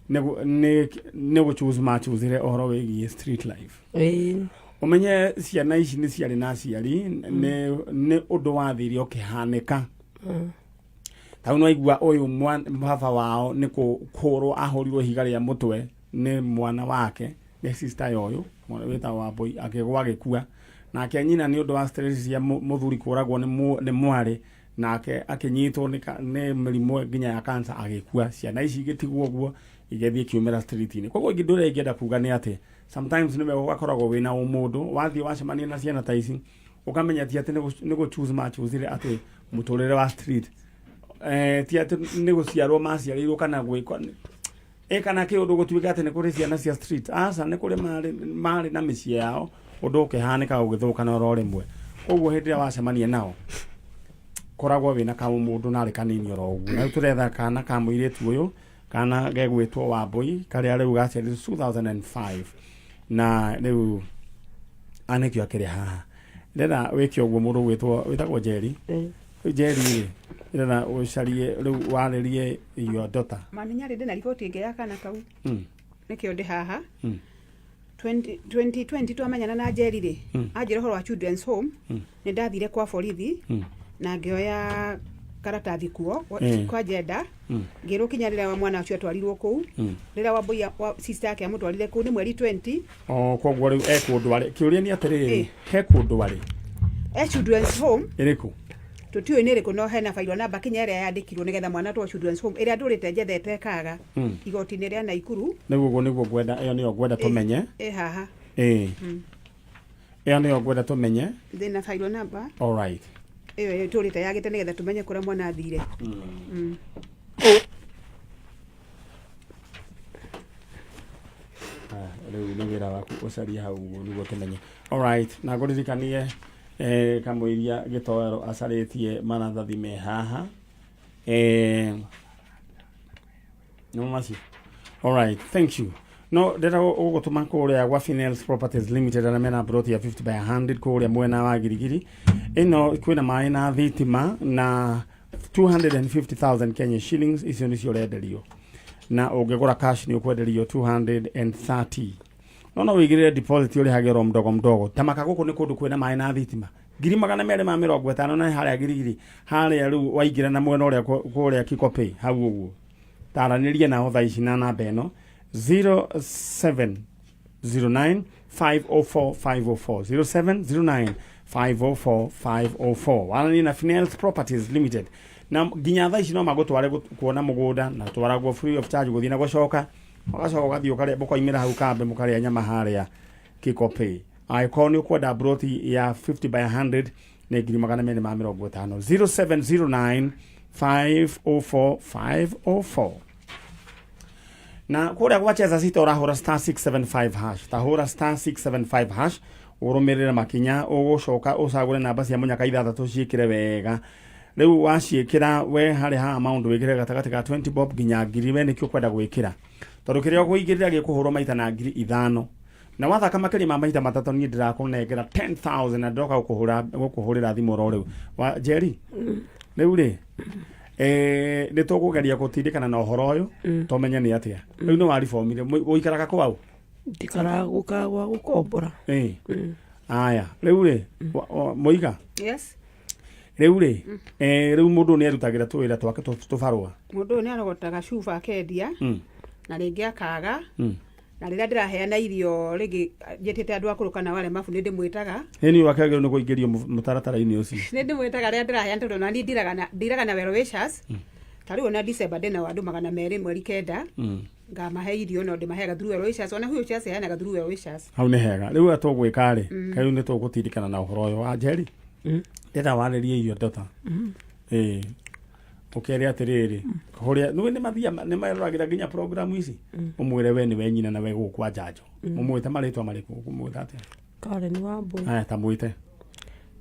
nĩ gũchoose machoosire ũhoro wĩgiĩ street life. Umenye ciana ici nĩ ciarĩ na aciari nĩ ũndũ wathiire ũkĩhanĩka. Tau no igua ũyũ baba wao nĩ kũhũrwo ahũrirwo higa rĩa mũtwe nĩ mwana wake nĩ sister yoyo mwana wĩtagwo Wambui akĩgwa agĩkua nake nyina nĩ ũndũ wa stress cia mũthuri kũragwo nĩ mwarĩ nake akĩnyitwo nĩ mĩrimũ nginya ya cancer agĩkua. Ciana ici igĩtigwo ũguo igĩthiĩ kiumĩra street-inĩ. Koguo ndũrĩa ingĩenda kuga nĩ atĩ sometimes nĩwe ũgakoragwo wĩna ũmũndũ wathiĩ wacemania na ciana ta ici ũkamenya ti atĩ nĩ gũchoose machoosire atĩ mũtũrĩre wa street ti atĩ nĩ gũciarwo maciarĩirwo kana gwĩkwo kana kĩũndũ gũtuĩka atĩ nĩ kũrĩ ciana cia street. Aca nĩ kũrĩ marĩ na mĩciĩ yao ũndũ ũkĩhanĩka ũgĩthũkana oro rĩmwe. Koguo hĩndĩ ĩrĩa wacemania nao koragwo wĩna kamũndũ narĩ kanini oro ũguo. Na tũretha kana ka mũirĩtu ũyũ kana gegwĩtwo Wambui karĩa rĩu gaciarirwo 2005 na rĩu anĩkĩo akĩrĩ haha. Ndĩrenda wĩke ũguo mũndũ wĩtagwo Njeri. Njeri ndĩrenda ũcarie rĩu warĩrie your daughter. Maminya rĩ ndĩna riboti ĩngĩ ya kana kau. Nĩkĩo ndĩ haha. 2020 twamenyana na Njeri rĩ anjĩra ũhoro wa children's home nĩ ndathire kwa borithi na ngĩoya karatathi kuo kwa jenda ngĩrwo kinya rĩrĩa wa mwana ũcio atwarirwo kũu rĩrĩa Wambui sister yake amũtwarire kũu nĩ mweri 20. Koguo rĩu kũndũ arĩ kĩũria nĩ atĩrĩrĩ he kũndũ arĩ children's home ĩrĩkũ tutiũĩ nĩ ĩrĩkũ no hena failo namba kinya ĩrĩa yandĩkirwo nĩgetha mwana atwarwo children's home ĩrĩa ndũrĩte njethete kaga igoti-inĩ rĩa Naikuru. Nĩguo ngwenda ĩyo nĩyo ngwenda tũmenye haha ĩyo nĩyo ngwenda tũmenye thĩna failo namba. Alright. Ĩyo tũrĩte yagĩte nĩgetha tũmenye kũrĩa mwana athire. Rĩu nĩ wĩra waku ũcaria hau ũguo nĩguo tũmenye. Alright, na ngũririkanie kamũiria gĩtoero acarĩtie maratathi me haha no macio. Alright, thank you. No ndĩra ũgũtũma kũrĩa gwa Finels Properties Limited arĩa mena broti ya 50 by 100 kũrĩa mwena wa Girigiri. Ĩno kwĩna maĩ na thitima na 250,000 Kenya shillings icio nĩcio ũrenderio na ũngĩgũra cash nĩ ũkwenderio 230. No wĩigĩrĩre deposit ũrĩhage oro mdogo tamaka gũkũ nĩ kũndũ kwĩna maĩ na thitima 250 na harĩa Girigiri harĩa rĩu waingĩra na mwena ũrĩa kũrĩa Kikopey hau ũguo taranĩria nao thaa ici na namba ĩno 0709 504 504 0709 504 504 wanani na Finels Properties Limited. Na nginya thaa ici no magũtware kuona mũgũnda na twaragwo free of charge gũthiĩ na gũcoka magacoka ũgathiĩ ũkarĩa mũkoimĩra hau kambe mũkarĩa nyama harĩa Kikopey. Angĩkorwo nĩ ũkwenda broti ya 50 by 100 nĩ 250 0709 504 504. Na kũrĩa gwacheza sita ũrahũra star 675 hash tahũra star 675 hash ũrũmĩrĩre makinya ũgũcoka ũcagũre namba cia mũnyaka ithathatũ ciĩkĩre wega. Rĩu waciĩkĩra we harĩ ha amount wĩkĩre gatagatĩ ka 20 bob nginya 1000 we nĩkĩo kwenda gwĩkĩra tondũ kĩrĩa ũkũigĩrĩra gĩkũhũrwo maita na 5,000 na wathaka makĩria ma maita matatũ niĩ ndĩrakũnengera 10,000 na ndoka gũkũhũrĩra thimũ ro rĩu wa Njeri rĩu rĩ nĩ tũkũgeria gũtindĩkana na ũhoro ũyũ tũmenye nĩ atĩa rĩu nĩ waribomire ũikaraga kwao ndikaraga gũka gwa gũkombora aya rĩu rĩ mũiga Yes. Rĩu rĩ rĩu mũndũ nĩ arutagĩra tũwĩra twake tũbarũa Mũndũ nĩ arogotaga cuba akendia na rĩngĩ akaga na rĩrĩa ndĩraheana irio rĩngĩ njetĩte andũ akũrũ kana wale mabu nĩ ndĩmwĩtaga nĩ wakĩagĩrĩirwo nĩ kũingĩrio mũtaratara-inĩ ũcio nĩ ndĩmwĩtaga rĩrĩa ndĩraheana tondũ na niĩ ndiraga na well wishers ta rĩu na December ndĩna andũ 200 mweri 9 ngamahe irio no ndĩmaheaga through well wishers ona huyo chance heanaga through well wishers hau nĩ hega rĩu atũgwĩka rĩ rĩu nĩ tũgũtindĩkana na ũhoro ũyũ wa Njeri ndĩra warĩrie irio ndota ũkĩrĩa atĩrĩrĩ kũrĩa nĩ maroragĩra nginya program ici ũmwĩre we nĩ wenyina na we gũkwa Njanjo ũmwĩte marĩtwa marĩkũ ũmwĩte atĩa Karen Wambui ta mwĩte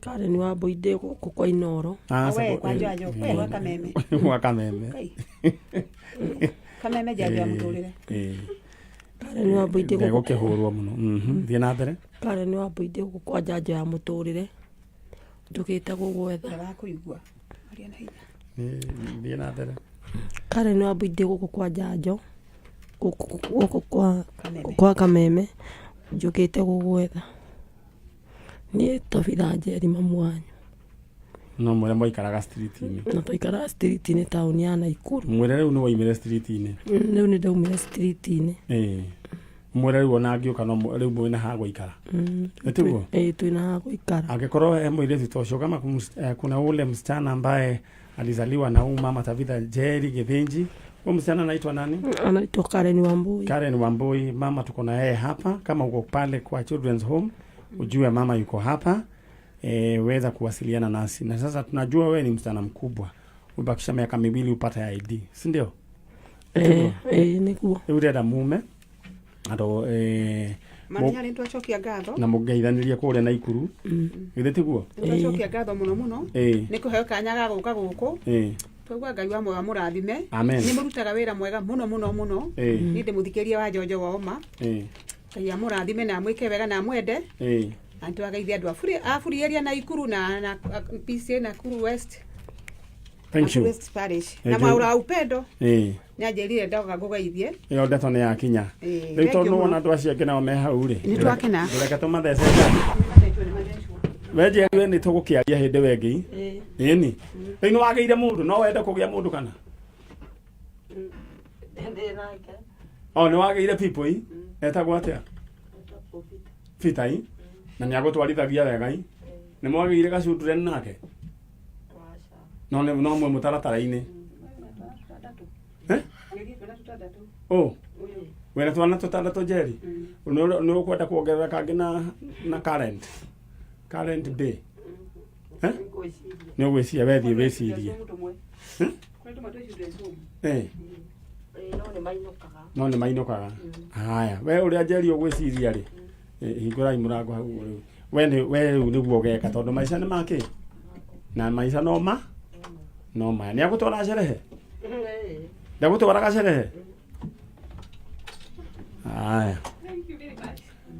Karen Wambui ndĩ gũkũ kwa Inoro we kwa Njanjo we wa Kameme wa Kameme Kameme Njanjo ya Muturire Karen Wambũithĩ Ndego kĩhũrwo mũno. Thiĩ na mbere. Karen Wambũithĩ gũkũ kwa Njanjo ya Muturire. Njũkĩte gũgwetha. Ndarakuigua. Aria na hinya. Thiĩ na mbere. Karen Wambũithĩ gũkũ kwa Njanjo. Gũkũ kwa Kameme. Njũkĩte gũgwetha. Niĩ tobitha njeri mamu wanyu. No mwĩre mwaikaraga street-inĩ. Na twaikaraga street-inĩ taũni ya Naikuru. Mwĩre rĩu nĩ woimire street-inĩ. Rĩu nĩ ndaumire street-inĩ. Mwĩre rĩu ona angĩũka no rĩu mwĩna ha gũikara. Nĩtiguo? Twĩna ha gũikara. Angĩkorwo mũirĩtu ta ũcio kama kuna ule msichana ambaye alizaliwa na huyu mama Tabitha Njeri Githinji. Huyu msichana anaitwa nani? Anaitwa Karen Wambũithĩ. Karen Wambũithĩ. Mama tuko na yeye hapa. Kama uko pale kwa Children's Home, ujue mama yuko hapa. Weza kuwasiliana nasi. Na sasa tunajua wewe ni msichana mkubwa. Ubakisha miaka 2 upate ID. Si ndio? Nikuo. Urenda mume. Ando Mani hari twacokia ngatho. Na mũgeithanirie kũrĩa Naikuru. Githĩ tiguo? Twacokia ngatho mũno mũno. Nĩ kũheo kanya ga gũka gũkũ. Twaigua Ngai wa mwega mũrathime. Nĩ mũrutaga wĩra mwega mũno mũno mũno. Nĩ ndĩmũthikĩria wa Njanjo wa Oma. Ngai amũrathime na amwĩke wega na amwende. Antu agaithia andu afurieria Naikuru na PC Nakuru West. Thank you. West Parish. Na maura upendo. Nyanjerire ndoga gugaithie. Iyo ndeto nĩ yakinya. Rĩu tondũ wona andũ acio angĩ nao me hau rĩ. Nĩ twakena. Reke tũmathece. Weje we nĩ tũgũkĩaria hĩndĩ wengĩ. Ĩni. Rĩu nĩ wagĩire mũndũ no wende kũgĩa mũndũ kana? Nĩ wagĩire people i. Etagwo atĩa? Peter i. Na nĩ agũtwarithagia wega i. Nĩ mwagĩire gacundure nake? No mwe mũtaratara-inĩ. Wena twana tũtandatũ Njeri. Nĩ ũkwenda kuongerera kangĩ na current day. Nĩ ũgwĩciria wethiĩ wĩcirie. No nĩ mainũkaga. Haya, we ũrĩa Njeri ũgwĩciria rĩ. Hingũrai mũrango hau rĩu. We rĩu nĩguo ũgeka tondũ maica nĩ makĩ? Na maica no ma? No ma. Nĩ agũtwara sherehe? Ndagũtwara sherehe? Haya.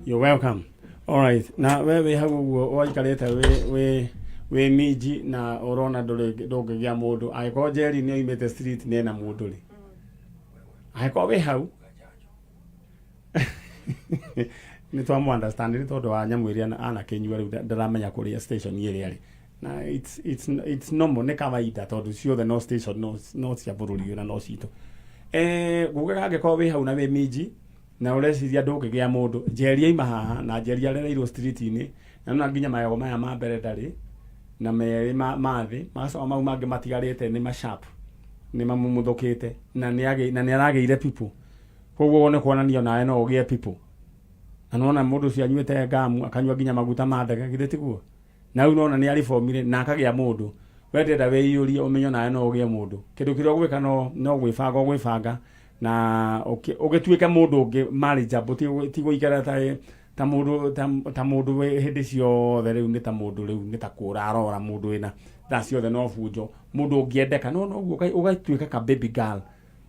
You're welcome. All right. Na wewe hau ũguo waikarĩte we miji na ũrona ndũngĩgĩa mũndũ. Angĩkorwo Njeri nĩ oimĩte street nĩ ena mũndũ rĩ. Angĩkorwo we hau. Nĩ twamu understand nĩ tondũ wa nyamũ iria anakĩnyua rĩu ndaramenya kũrĩa station ĩrĩa rĩ. Na it's normal nĩ kawaida tondũ ciothe no station no cia bũrũri na no citũ. Gugaga angĩkorwo we hau na we miji na ũreciria ndũngĩgĩa mũndũ. Njeri aima haha na Njeri arereirwo street-inĩ na no nginya magego maya ma mbere ndarĩ na merĩ mathĩ macoka mau mangĩ matigarĩte nĩ macap nĩ mamumuthũkĩte na nĩ aragĩire people. Koguo wone kuonanio nawe no ũgĩe people. Na nona mũndũ ũcio anyuĩte ngamu akanyua nginya maguta ma ndege githĩ tiguo. Na rĩu nona nĩ aribomire na akagĩa mũndũ. Wendenda weiyũrie ũmenyo nawe no ũgĩe mũndũ. Kĩndũ kĩrĩa ũgwĩka no gwĩbanga na ũgĩtuĩke mũndũ ũngĩ marriageable ti gũikara ta mũndũ hĩndĩ ciothe rĩu nĩ ta mũndũ rĩu nĩ ta kũra arora mũndũ wĩna thaa ciothe no bunjo mũndũ ũngĩendeka no ũguo ũgatuĩka ka baby girl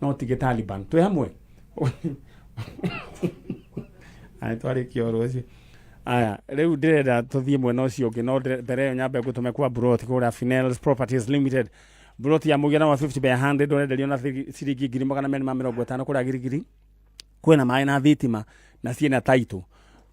no tige Taliban twĩ hamwe. Twarĩkia ũhoro ũcio. Aya, rĩu ndĩrenda tũthiĩ mwena ũcio ũngĩ no mbere ĩyo nyambe ngũtũme kwa Brot kũrĩa Finels Properties Limited. Brot ya mũigana wa 50 by 100 ũrenderio na ciringi 250 kũrĩa Girigiri. Kwĩna maĩ na thitima na ciĩna title.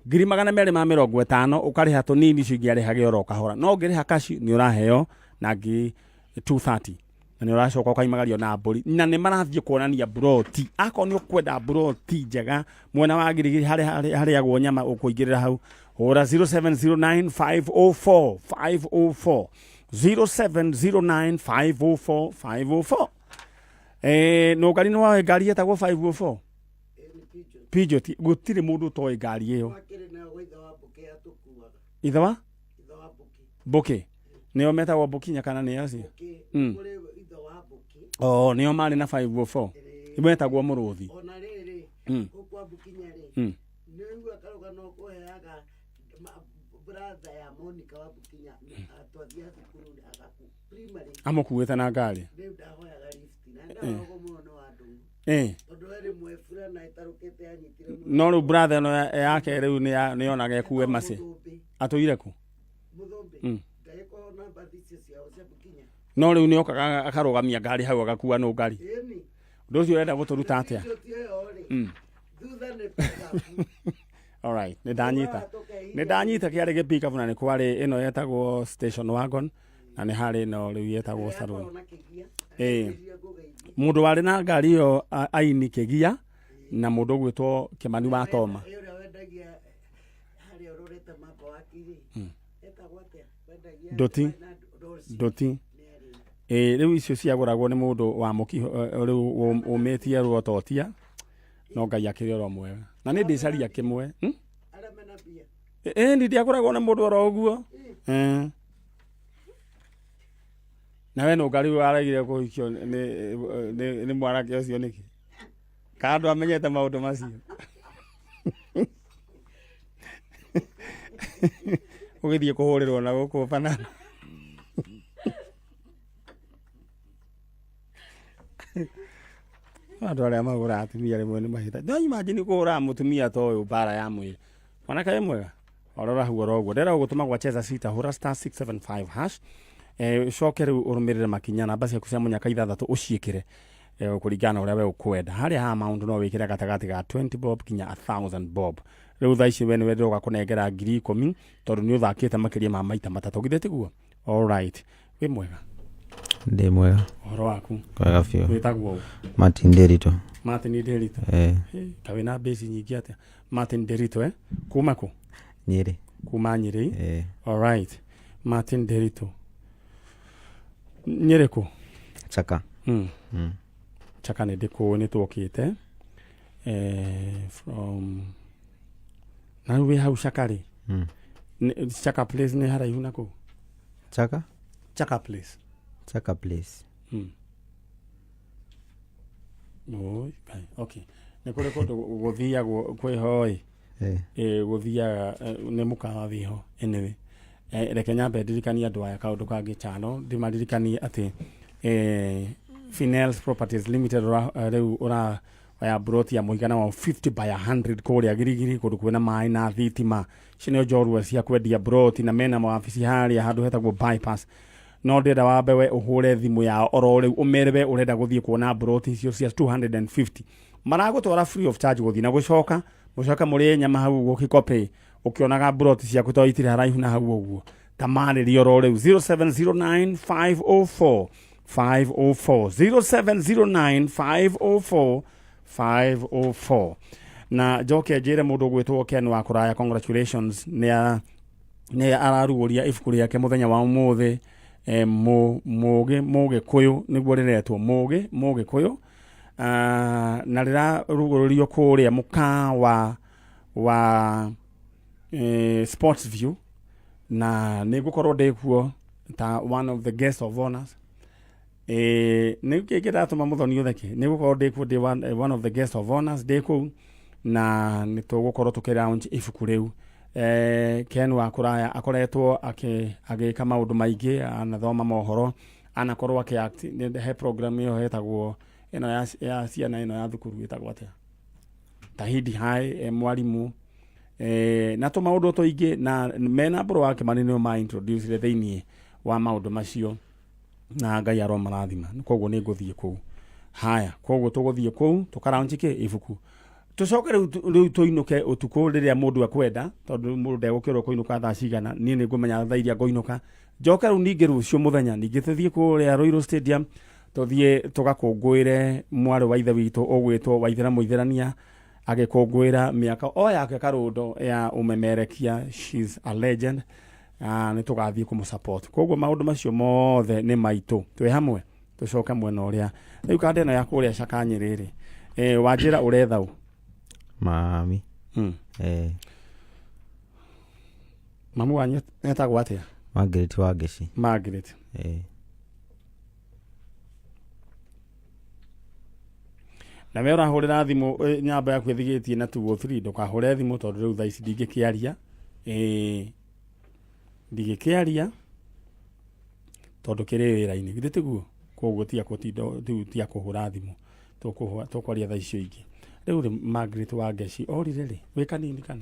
250 ũkarĩha tũnini ciringi arĩhage oro kahora. No ũngĩrĩha kashi nĩ ũraheo na 230. Na nĩ ũracoka ũkaimagario na mbũri. Na nĩ marathiĩ kuonania Brot. Akorwo nĩ ũkwenda Brot njega mwena wa Girigiri harĩa agwo nyama ũkũingĩrĩra hau. Hũra 0709 504 504 0709 504 504. No ngari nĩ ngari yetagwo 504. Pijot gũtirĩ mũndũ ũtoĩ ngari ĩyo. Ithe wa Boke nĩo metagwo Bokinya kana nĩ acio. Nĩo marĩ na 504. Metagwo Mũrũthi. Ona rĩrĩ kwa Bokinya rĩ. Nĩguo akaruga no kũheaga brother ya Monica wa Bokinya atwathia thukuru agaku primary. Amũkuĩte na ngari. Rĩu ndahoyaga lift na ndahogo mũno no andũ. Tondũ rĩ rĩmwe fulana ĩtarũkĩte yanyitire no rĩu brother no yake rĩu nĩ yonaga ekuwe maci atũire ku mũthũmbĩ ndagĩkorwo na mbathi icio ciao cia Bukinya no rĩu nĩ okaga akarũgamia ngari hau agakuwa no ngari ĩni ũndũ ũcio ũrenda gũtũruta atĩa thutha nĩ pikapu. Alright, nĩ ndanyita kĩarĩ gĩ pick up na nĩ kwarĩ ĩno yetagwo station wagon na nĩ harĩ ĩno rĩu yetagwo saloon. Mũndũ warĩ na ngari ĩyo aini Kĩgia na mũndũ ũgwĩtwo Kĩmani wa Toma. Ndoti rĩu icio ciagũragwo nĩ mũndũ wa mũkiho rĩu ũmĩtie ruototia no Ngai akĩrĩ oro mwega na nĩ ndĩcaria kĩmwe nĩ ndiagũragwo na mũndũ oro ũguo na we no ngari waragire kũhikio nĩ mwanake ũcio nĩkĩ kana andũ amenyete maũndũ macio ũgĩthiĩ kũhũrĩrwo na gũkũ banana andũ arĩa magũra atumia rĩmwe nĩ mahĩta no imagine kũhũra mũtumia ta ũyũ mbara ya mwĩrĩ mwanake wĩ mwega orora huo roguo ndera gũtũma gwa cheza sita hũra *675# coke rĩu ũrũmĩrĩre makinya namba ciaku cia mũnyaka 6 ũciĩkĩre kũringana ũrĩa we ũkwenda harĩa ha amount no wĩkĩre gatagatĩ ga 20 bob kinya 1000 bob rĩu thaa ici we nĩ wendirwo gakũnengera 10,000 tondũ nĩ ũthakĩte makĩria ma maita matatũ githĩ tiguo alright wĩ mwega ndĩ mwega ũhoro waku kwega biũ wĩtagwo Martin Derito kawe na base nyingĩ atĩa Martin Derito kuma kũ Nyĩrĩ kuma Nyĩrĩ alright Martin Derito Nyĩrĩ kũ Chaka Chaka nĩ ndĩkũ nĩ twokĩte from na rĩu wĩ hau Chaka rĩ Chaka place nĩ haraihu na kũ Chaka place okay nĩ kũrĩ kũndũ gũthiagwo kwĩho gũthiaga nĩ mũkawa wĩho anyway reke nyambe ndirikanie andũ aya kaũndũ kangĩ chano ndimaririkanie atĩ Finels Properties Limited rĩu ũraya broti ya mũigana wa 50 by 100 kũrĩa Girigiri kũndũ kwĩna maĩ na thitima cinio njorua cia kwendia broti na mena mawabici harĩa handũ hetagwo bypass no ndĩrenda wambe we ũhũre thimũ yao oro rĩu ũmerewe ũrenda gũthiĩ kuona broti icio cia 250 maragũtwara free of charge gũthiĩ na gũcoka mũcoka mũrĩ nyama hau gũkĩkope ũkĩonaga broti ciaku to itirĩ haraihu na hau ũguo tamarĩrio oro rĩu 0709 504 504 0709 na njoke njĩre mũndũ gwĩtwo Ken wa kũraya congratulations nĩ ararugũria ibuku rĩake mũthenya wa ũmũthĩ mũgĩ kũyũ nĩguo rĩretwo mũgĩ kũyũ na rĩrarugũrĩrio kũrĩa mũkawa wa Sports View na nĩ gũkorwo ndĩkuo ta one of the guests of honors nĩ kĩratũma mũthoni ũtheke nĩ gũkorwo ndĩkuo ndĩ one of the guests of honors ndĩkuo na nĩ tũgũkorwo tũkĩlaunch ibuku rĩu Ken wa kũraya akoretwo agĩka maũndũ maingĩ anathoma mohoro anakorwo akĩact he program ĩyo hetagwo ĩno ya ciana ĩno ya thukuru ĩtagwo atĩa Tahidi High mwarimũ na tũmaũndũ tũingĩ na mena mbũrũ wake manene ma introduce thĩinĩ wa maũndũ macio na Ngai aromarathima koguo nĩ ngũthiĩ kũu haya koguo tũgũthiĩ kũu tũkaraunchike ibuku tucoke rĩu tũinũke ũtukũ rĩrĩa mũndũ akwenda tondũ mũndũ ndegũkĩrwo kũinũka thaa cigana niĩ nĩ ngũmenya thaa iria ngũinũka njoke rĩu ningĩ rũciũ mũthenya ningĩ tũthiĩ kũrĩa Royal Stadium tũthiĩ tũgakũngũĩre mwarĩ wa ithe witũ ũgwĩtwo Waithĩra Mũithĩrania agĩkũngũĩra mĩaka o yake karũndo ya ũmemerekia she's a legend nĩ tũgathiĩ kũmũsupport koguo maũndũ macio mothe nĩ maitũ twĩ hamwe tũcoke mwena ũrĩa rĩu kandi ĩno ya kũrĩa Chaka Nyĩrĩ wanjĩra ũretha ũ mami mamu wanyu etagwo atĩa Margaret Wangeci Margaret na we ũrahũrĩra thimũ nyamba yaku ĩthigĩtie na 203 ndũkahũre thimũ tondũ rĩu thaa ici ndingĩkĩaria tondũ kĩrĩ wĩra-inĩ githĩ tiguo koguo tia kũhũra thimũ tũkwaria thaa icio ingĩ Riu ri Margaret wa Geci orire ri wi kanini kana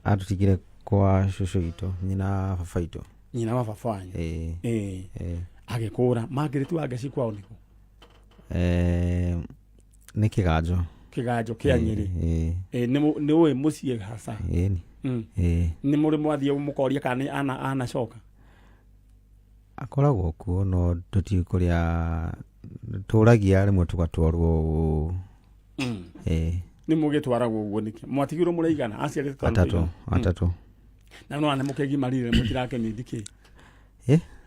atutigire kwa shushu gitu nyina baba itu nyina wa baba wanyu agikura Margaret wa Geci kwao niku ni kiganjo kia Nyeri ni we mucie hasa ni muri mwathie mukoria kana ana coka akoragwo kuo no tuti kuria turagia rimwe tugatwarwo ni mugitwaragwo uguo niki mwatigirwo muraigana aciari atatu na no ane mukegi marire mutirake ni ndiki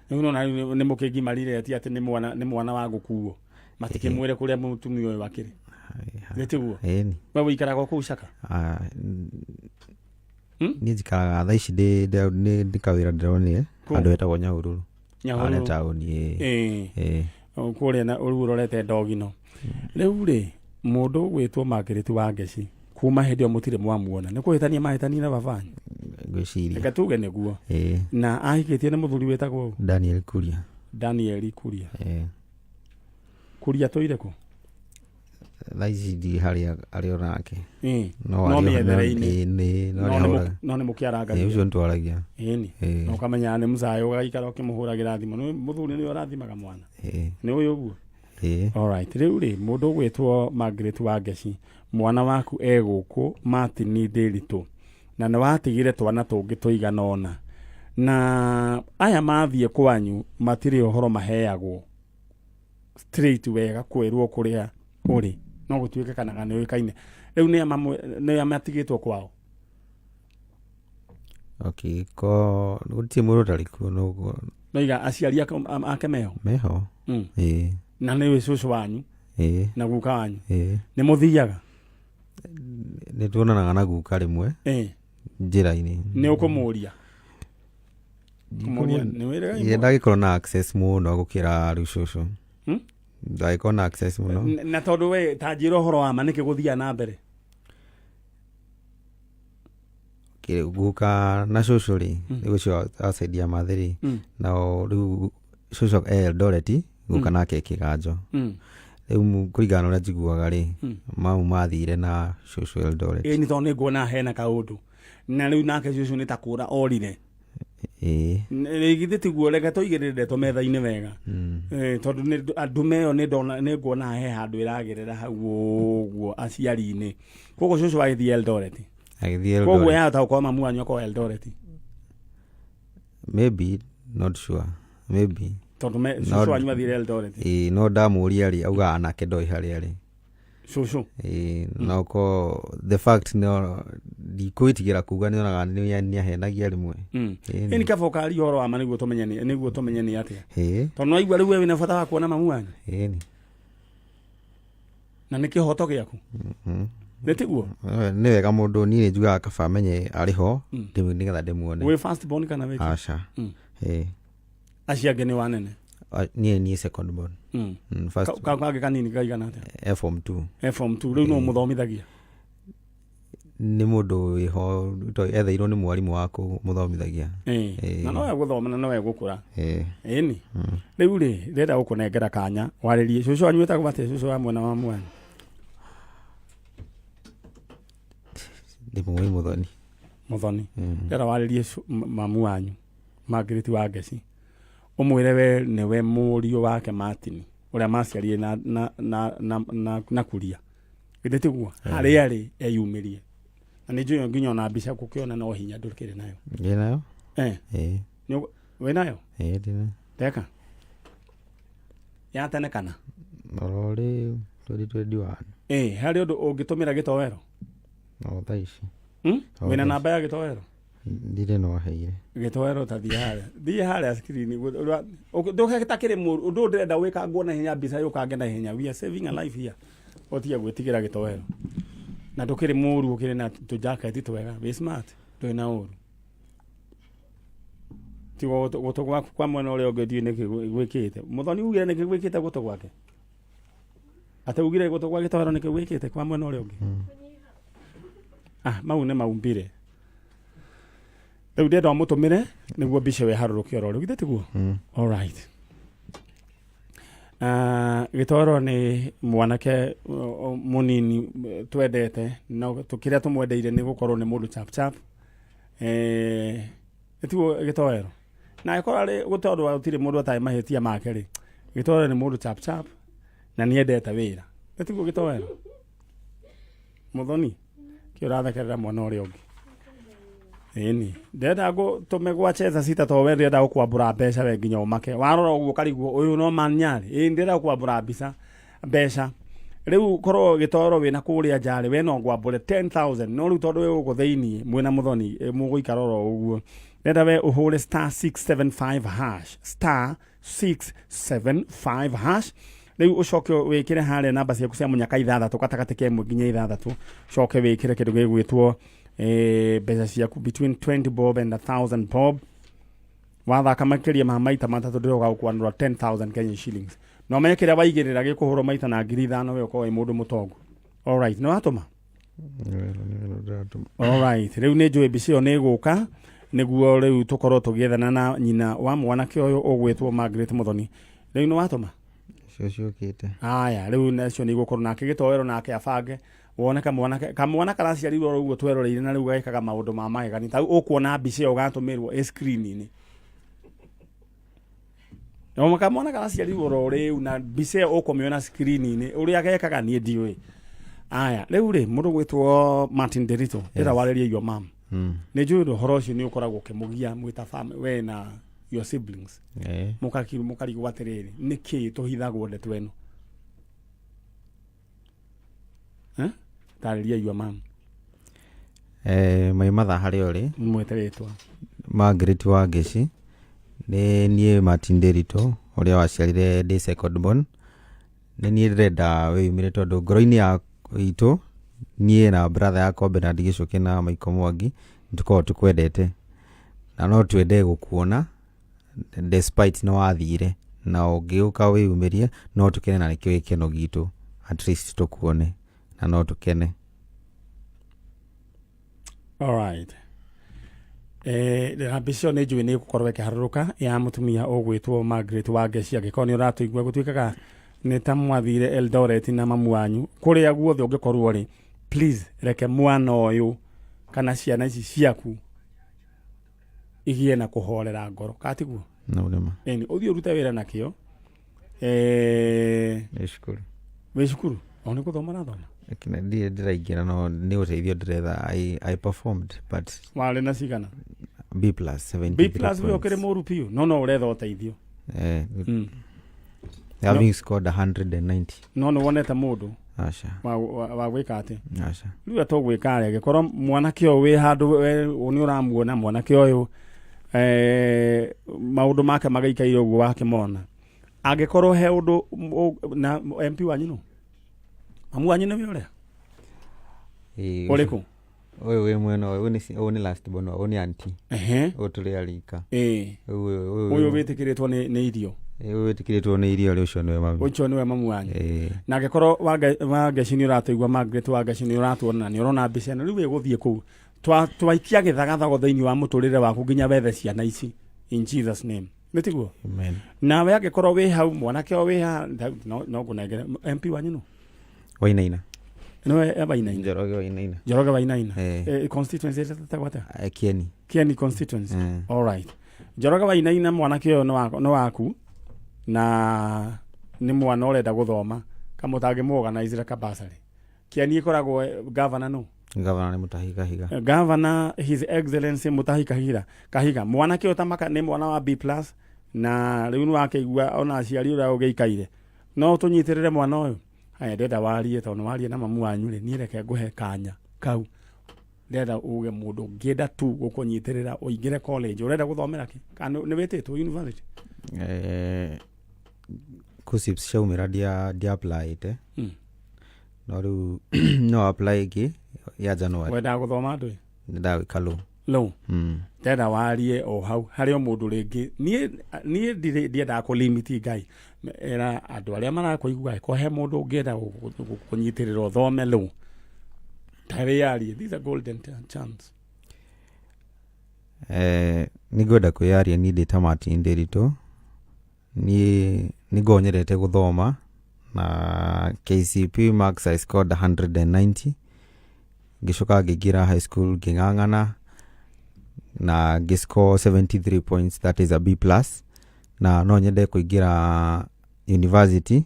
no na ni mukegi marire ati ni mwana wa gukuo matike mwire kuria mutumio uyu wakiri netiguo wewe ikaraga ku Caka ni njikaraga thaa ici ndi kawira ndironire andu etagwo Nyahururu ane tauni kuria na ururorete ndogino riu ri mundu gwitwo Margaret wa Geci kuma hindi mutire mwamuona ni kuhitania mahitania na babanyu gwiciria gatuge niguo na ahikitie ni muthuri wetagwo Daniel Kuria Kuria toire ku thaa ici ndi haria onake no ni mukiaranga ucio ntwaragia no kamenya ni muzayo gaikara ukimuhuragira thimo ni muthuri ni orathimaga mwana ni uyu uguo alright riu ri mundu gwitwo Margaret wa Geci mwana waku guku Martin Ndiritu na ni watigire twana tungi tuiganona na aya mathie kwanyu matire uhoro maheagwo straight wega kwirwo kuria uri no gutuike kana ni wikaine riu ni amatigitwo kwao ko gutie muru tariku no iga aciari ake meho na ni we cucu wanyu na guka wanyu ni muthiaga ni tuonanaga na guka rimwe njira-ini ni ukumuria ni wira ndagikorwo na access muno gukira riu cucu ndagikorwo na access muno na tondu we tanjira uhoro wa ma niki guthia na mbere guka na cucu ri gucio asaidia mathiri na riu cucu Eldoret guka nake kiganjo riu kuringana uria njiguaga ri mamu mathire na cucu Eldoret ni tondu nguona hena kaundu na riu nake cucu ni takura orire githiti guo reke tuigirire tumetha-ini wega tondu ni andume yo ni ndona ni nguona he handu iragirira hau uguo aciari-ini koguo cucu agithie Eldoret koguo yahota gukorwo mamu wanyu akorwo Eldoret maybe not sure maybe tondu cucu wanyu athire Eldoret no ndamuria ri auga anake ndoi haria ri cucu no ko the fact no ndikwitigera kuga ni onaga ni ahenagia rimwe ni kaboka ri horo wa ma niguo tumenye ni atia tondu no igua riu we wina bata wa kuona mamu wanyu na ni kihoto giaku netiguo ni wega mundu ni njugaga kaba menye ariho nigetha ndimuone we first born kana we aca aciange ni wanene ni second born first kage kanini kaigana atia form 2 riu no muthomithagia ni mundu iho to etheirwo ni mwarimu waku muthomithagia na no we guthoma na no we gukura ni riu ri renda gukunengera kanya waririe cucu wanyu wetagwo bate cucu wa mwena wa mwanyu ndi muthoni renda waririe mamu wanyu Margaret wa Geci umwire we niwe murio wake Martin uria maciarie na Kuria githitiguo haria ri eyumirie na ni njuyo nginya na mbica gukiona no hinya ndurikire nayo ni we nayo ndina teka ya tene kana orori 2021 hari undu ungitumira gitowero no thaici wina namba ya gitowero ndire no heire gitowero thie haria screen ndugetakire muru undu ndirenda wika nguona hinya mbica yukange na hinya we are saving a life here otiga gwitigira gitowero na ndukiri muru ukiri na tujaketi twega we smart twina uru tigo goto gwaku kwa mwena uria ungethi niki gwikite muthoni ugire niki gwikite goto gwake ate ugire goto gwake tawaro niki gwikite kwa mwena uria ungi mau ne maumbire riu ndenda mutumire niguo mbica we haruruke oro riu githitiguo all right Gitoro ni mwanake munini twendete no tukiria tumwendeire ni gukorwo ni mundu chap chap etiwo Gitoro na ikora ri gutondo utire mundu atai mahetia make ri Gitoro ni mundu chap chap na ni endete wira etiwo Gitoro muthoni kiurathekerera mwana uri ungi eni ndenda go tumegwa cheza sita to we ndenda gukwambura mbeca we nginya umake warora uguo kariguo uyu no manyari ndenda gukwambura mbeca riu korwo Gitoro wina kuria njari we no ngwambure 10,000 no riu tondu we ugo theini mwina muthoni muguikara ro uguo ndenda we uhure *675# riu ucoke wikire hare namba ciaku cia munyaka 6 gatagati ke imwe nginya 6 coke wikire kindu gigwitwo mbeca ciaku between 20 bob and 1,000 bob wathaka makiria maita matatu ndio gagukwanura 10,000 Kenya shillings no menye kiria waigirira gikuhuro maita na 5,000 we uko mundu mutongo. All right no atuma all right riu ni njui bicio ni guka niguo riu tukorwo tugiethana na nyina wa mwanake uyu ugwitwo Margaret Muthoni riu no atuma cio kite aya riu nacio ni gukorwo nake Gitoro nake afange wona kamwana karaciarirwo ro uguo tweroreire na riu gaikaga maundu ma magegani ta ukuona mbica ugatumirwo screen-ini no kamwana karaciarirwo ro riu na mbica ukumiona screen-ini uria gekaga ni ndiwe aya riu ri mundu gwitwo Martin Derito ira waririe your mom ni judo horocio ni ukoragwo kimugia mwita family we na your siblings mukarigo atiriri niki tuhithagwo ndeto eno tariria your mom my mother hari ori mweteretwa Margaret wa Geci ni nie Martin Derito uria waciarire ndi second born ni nie renda we umire tondu ngoro-ini ya itu nie na brother yakwa Bernard Gicuki na Michael Mwangi tuko tukwendete na no twende gukuona despite no wathire na ungiuka we umirie no tukene na nikio gikeno gitu at least tukuone na no tukene. All right ambicio ni njui ni gukorwo ikiharuruka ya mutumia ugwitwo Margaret wa Geci agikoni uratuigua gutwikaga ni ta mwathire Eldoret na mamu wanyu kuria guothe ungikorwo ri please reke mwana uyu kana ciana ici ciaku igie na kuhorera ngoro katiguo no ndema eni uthio ruta wira nakio weshukuru oni kuthoma na thoma kina ndiye ndiraingira no ni uteithio ndiretha I performed but wale na cigana B+ 70 B+ we okere moru piu no uretha uteithio having scored 190 no wonete mundu asha wa gwika ati asha riu atogwika ari gikorwo mwanake o we handu ni uramuona mwanake oyu maundu make magaikaire uguo wake mona agikorwo he undu na MP wanyu no mamu wanyu ni uria uriku oyo we mwena oyo ni last born oyo ni auntie otule alika oyo witikiritwo ni irio witikiritwo ni irio ucio niwe mamu ucio niwe mamu wanyu na agikorwo wa Geci ni uratuigua Margaret wa Geci ni uratuona ni urona mbica ino riu iguthie ku twaikia githagathago thiini wa muturire waku nginya wethe ciana ici in Jesus name nitiguo amen na we agikorwo we hau mwanake o we ha no kunengere MP wanyu no Wainaina no Wainaina Njoroge Wainaina constituency tatagwata Kieni constituency all right Njoroge Wainaina mwanake o no waku na ni mwana urenda guthoma kamutange mu organize kabasari Kieni ikoragwo governor no governor ni Mutahi Kahiga governor his excellency Mutahi Kahiga mwanake utamaka ni mwana wa B+ na riu wake igua ona aciari ura ugeikaire no tunyitirire mwana uyu aya ndenda warie tondu warie na mamu wanyu ri ni reke nguhe kanya kau ndenda uge mundu ngienda tu gukunyitirira uingire college urenda guthomera ki kana ni wititwo university kusips shaumira dia apply te no riu no apply ki ya January wenda guthoma ndu ndenda wikalu lo ndenda warie o hau hari o mundu ringi nie ndienda ku limit ngai era andu aria marakuigua ko he mundu ungienda kunyitirira thome lo tare yari these are golden chance ni goda kuyaria ni ndita Martin Derito ni ngonyerete guthoma na KCP marks I scored 190 ngicoka ngigira high school nging'ang'ana na ngiscore 73 points, that is a B+, na no nyende kuingira university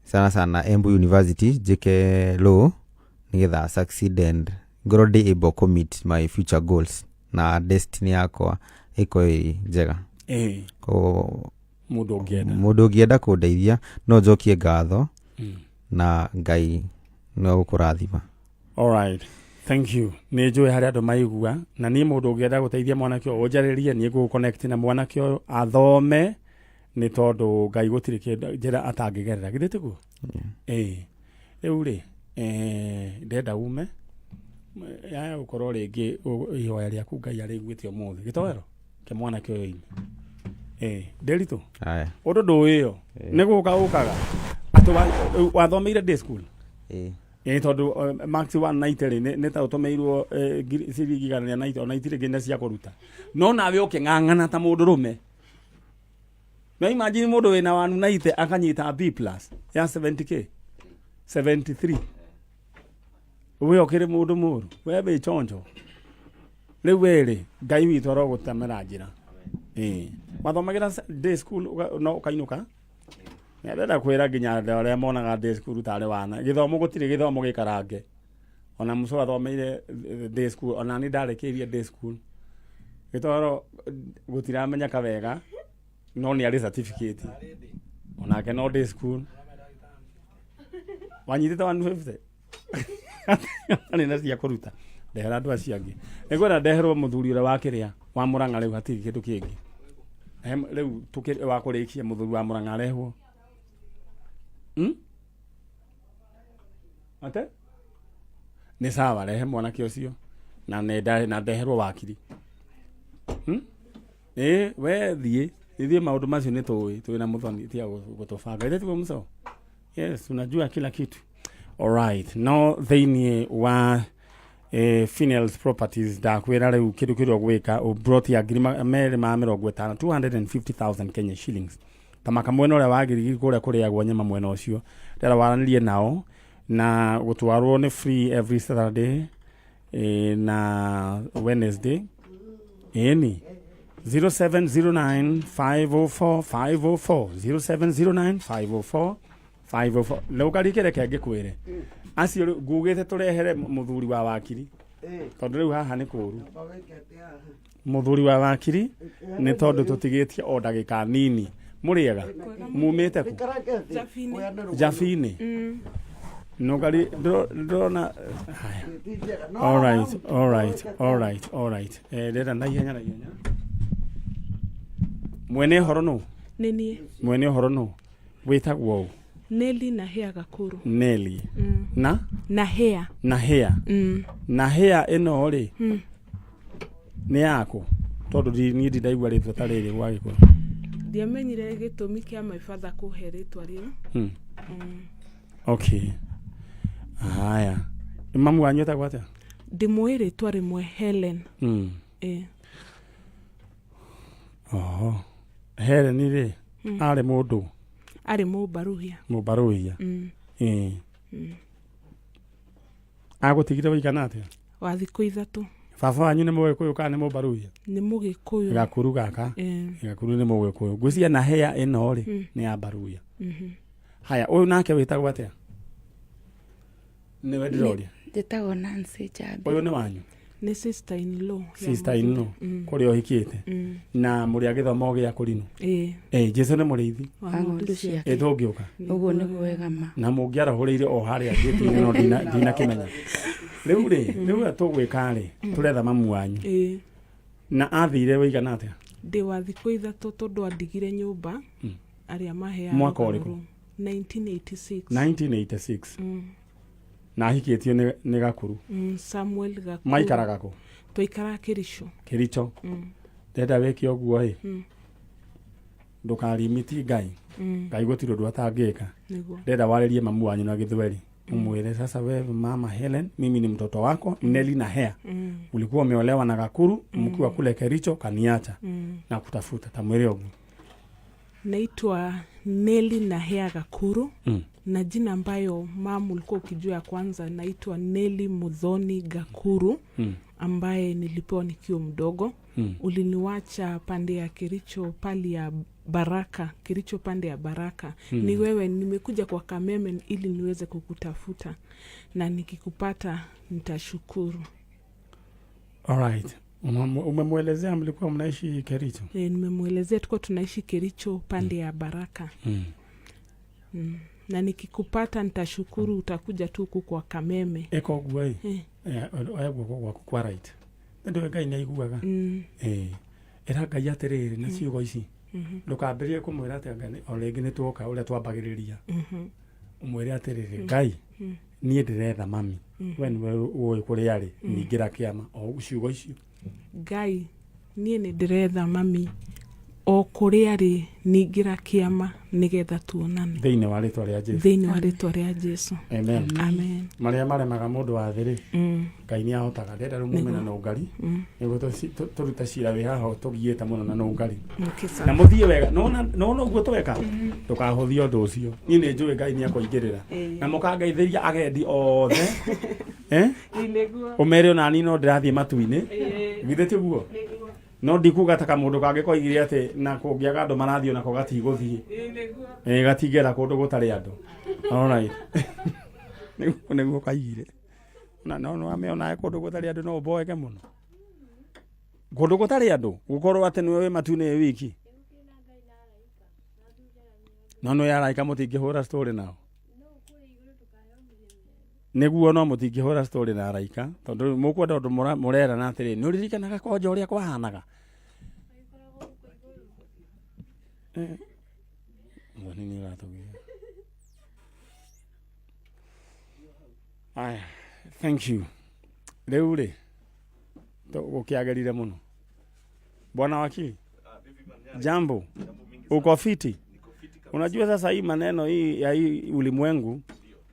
sana Embu University JK Law nigetha succeed and grow able commit my future goals na destiny yakwa iko njega ko mundu ngienda kundeithia no njokie ngatho na Ngai no gukurathima. All right, thank you. Nĩ njũĩ harĩa andũ maigua na niĩ mũndũ ũngĩenda gũteithia mwanake ũyũ ũnjarĩrie niĩ ngũconnect na mwanake ũyũ athome nĩ tondũ Ngai gũtirĩ kĩndũ njĩra atangĩgerera githĩ tiguo. Rĩu rĩ ndenda ume ya gũkorwo rĩngĩ ihoya rĩaku Ngai arĩiguĩte ũmũthĩ gĩtoero kĩa mwanake ũyũ Nderitu ũndũ ndũĩyo nĩ gũkaga atĩ wathomeire day school tondũ max 190 nĩ ta ũtũmĩirwo ciringi 190 ona itirĩ nginya cia kũruta no nawe ũkĩng'ang'ana ta mũndũ rũme. Na imagine mũndũ wĩna 190 akanyita B+ ya 70k 73 we okĩrĩ mũndũ mũru we wĩ chonjo. Rĩu wĩrĩ Ngai witũ arogũtemera njĩra wathomagira day school no ũkainũka ndenda kwĩra nginya arĩa monaga day school tarĩ wana gĩthomo gũtirĩ gĩthomo gĩkarange ona mũco athomeire day school ona nĩ ndarĩkĩirie day school gĩtoro gũtiramenyeka wega no nĩ arĩ certificate onake no day school wanyitĩte 150 nĩ na cia kũruta ndehera andũ acio angĩ nĩgwenda ndeherwo mũthuri ũrĩa wa kĩrĩa wa Mũrang'a rĩu hatirĩ kĩndũ kĩngĩ rĩu wa kũrĩkia mũthuri wa Mũrang'a arehwo ate nĩ sawa rehe mwanake ũcio na ndeherwo wakiri we thiĩ maũndũ macio nĩ tũĩ na mũthoni tia gũtũbanga ĩrĩa tiguo mũco. Yes, unajua kila kitu. All right, no thĩinĩ wa Finals Properties ndakwĩra rĩu kĩndũ kĩrĩa gwĩka brought ya merĩ ma 50 250,000 Kenya shillings tamaka mwena ũrĩa wagĩrĩire kũrĩa kũrĩagwo nyama mwena ũcio ndĩra waranĩrie nao na gũtwarwo nĩ free every Saturday na Wednesday ni 0709 504 504 0709 504 504 leo karikere kenge kwire acio ngugite turehere muthuri wa wakiri tondu riu haha ni kuru muthuri wa wakiri ni tondu tutigitie o ndagika nini muriega mumite ku Jafini no gari ndona all right ndenda na ihenya mwene horo no nini mwene horo no witagwo Nelly na Hea Gakuru. Nelly. Na Hea. Na Hea ino ri. Ni yako. Tondu ni ndaigua ritwa ta riri gwa gikuru. Ndiamenyire gitumi kia my father kuhe ritwa riu. Okay. Haya. Mamu wanyu etagwo atia? Ndimwire ritwa rimwe Helen. Helen ri ari mundu ari Mubaruhia. Agũtigire wĩigana atĩa? Wa thikũ 3. Baba wanyu nĩ Mũgĩkũyũ kana nĩ Mũbaruhia? Nĩ Mũgĩkũyũ. Gakuru gaka. Gakuru nĩ Mũgĩkũyũ. Ngwĩciria na Hea ĩno rĩ nĩ ya Baruhia. Haya, ũyũ nake wĩtagwo atĩa? Nĩwe ndĩroria. Njĩtagwo Nancy Njambi. Ũyũ nĩ wanyu? Nĩ sister in law. Sister in law. Kũrĩa ũhikĩte. Na mũrĩa gĩthomo gĩa kũrinũ. Jesu nĩ mũrĩithi. Wa ng'ondu ciake. Ndũngĩũka. Ũguo nĩguo wega ma. Na mũngĩarahũrĩire o harĩa ngĩti-inĩ no ndina kĩmenya. Rĩu tũgwĩka rĩ tũretha mamu wanyu. Na athire wĩigana atĩa? Ndĩ wa thikũ 3 tondũ andigire nyũmba arĩa maheaga. Mwaka ũrĩkũ? 1986. 1986. Na ahikĩtio nĩ Gakuru. Samuel Gakuru. Maikaraga kũ? Twaikara Kericho. Kericho. Ndenda wĩke ũguo ĩ. Ndũkarimiti Ngai. Ngai gũtirĩ ũndũ atangĩka. Ndenda warĩrie mamu wanyu na Gĩthweri. Umwele sasa wewe mama Helen, mimi ni mtoto wako Nelly na Hea. Ulikuwa umeolewa na Gakuru, mkiwa kule Kericho kaniacha na kutafuta tamwele ogu. Naitwa Neli Nahea Gakuru. Na jina ambayo mamu ulikuwa ukijua ya kwanza naitwa Neli Muthoni Gakuru, ambaye nilipewa nikiwa mdogo. Uliniwacha pande ya Kericho pali ya Baraka, Kericho pande ya Baraka. Ni wewe, nimekuja kwa Kameme ili niweze kukutafuta, na nikikupata nitashukuru. Alright. Umemwelezea mlikuwa mnaishi Kericho? Nimemwelezea tulikuwa tunaishi Kericho pande ya Baraka. Na nikikupata nitashukuru, utakuja tu huku kwa Kameme. Eko gwai. Kwa right. Ndio Ngai naiguaga. Era Ngai atiriri na ciugo ici. Ndukambirie kumwira ati Ngai orengi ni tuoka uria twambagiriria. Umwire atiriri Ngai nie ndiretha mami. We ni uyu kuria ari ningira kiama o ciugo icio. Ngai nie ni ndiretha mami o kuria ari ningira kiama nigetha tuonane. Thiini wa ritwa ria Jesu. Thiini wa ritwa ria Jesu. Amen. Amen. Maria maremaga mundu wa thiri. Ngai ni ahotaga ndenda rumumena na ugari. Niguo turuta cira wi haha tugieta muno na ugari. Na muthie wega no uguo tweka. Tukahuthia undu ucio. Ni ni njui Ngai ni akoingirira. Na mukangeithiria agendi othe. Umere ona ni no ndirathie matu-ini. Githeti uguo. No ndikuga taka mundu kange koigire ati na kungiaga andu marathio nako gatigũthie. Gatigera kundu gutari andu. Alright. Niguo kaigire. No ameona kundu gutari andu no boeke muno. Kundu gutari andu gukorwo ati niwe wi matu-ini wiki. No ya raika mutingihura story nao. Niguo no mutingihura story na raika tondu mukwenda undu murera na atiri ni uririkanaga konjo uria kwahanaga. Ngoni ni ratugia. Aya, thank you. Riu ri ukiagerire muno. Bwana wakili. Jambo. Uko fiti? Unajua sasa hii maneno hii ya hii ulimwengu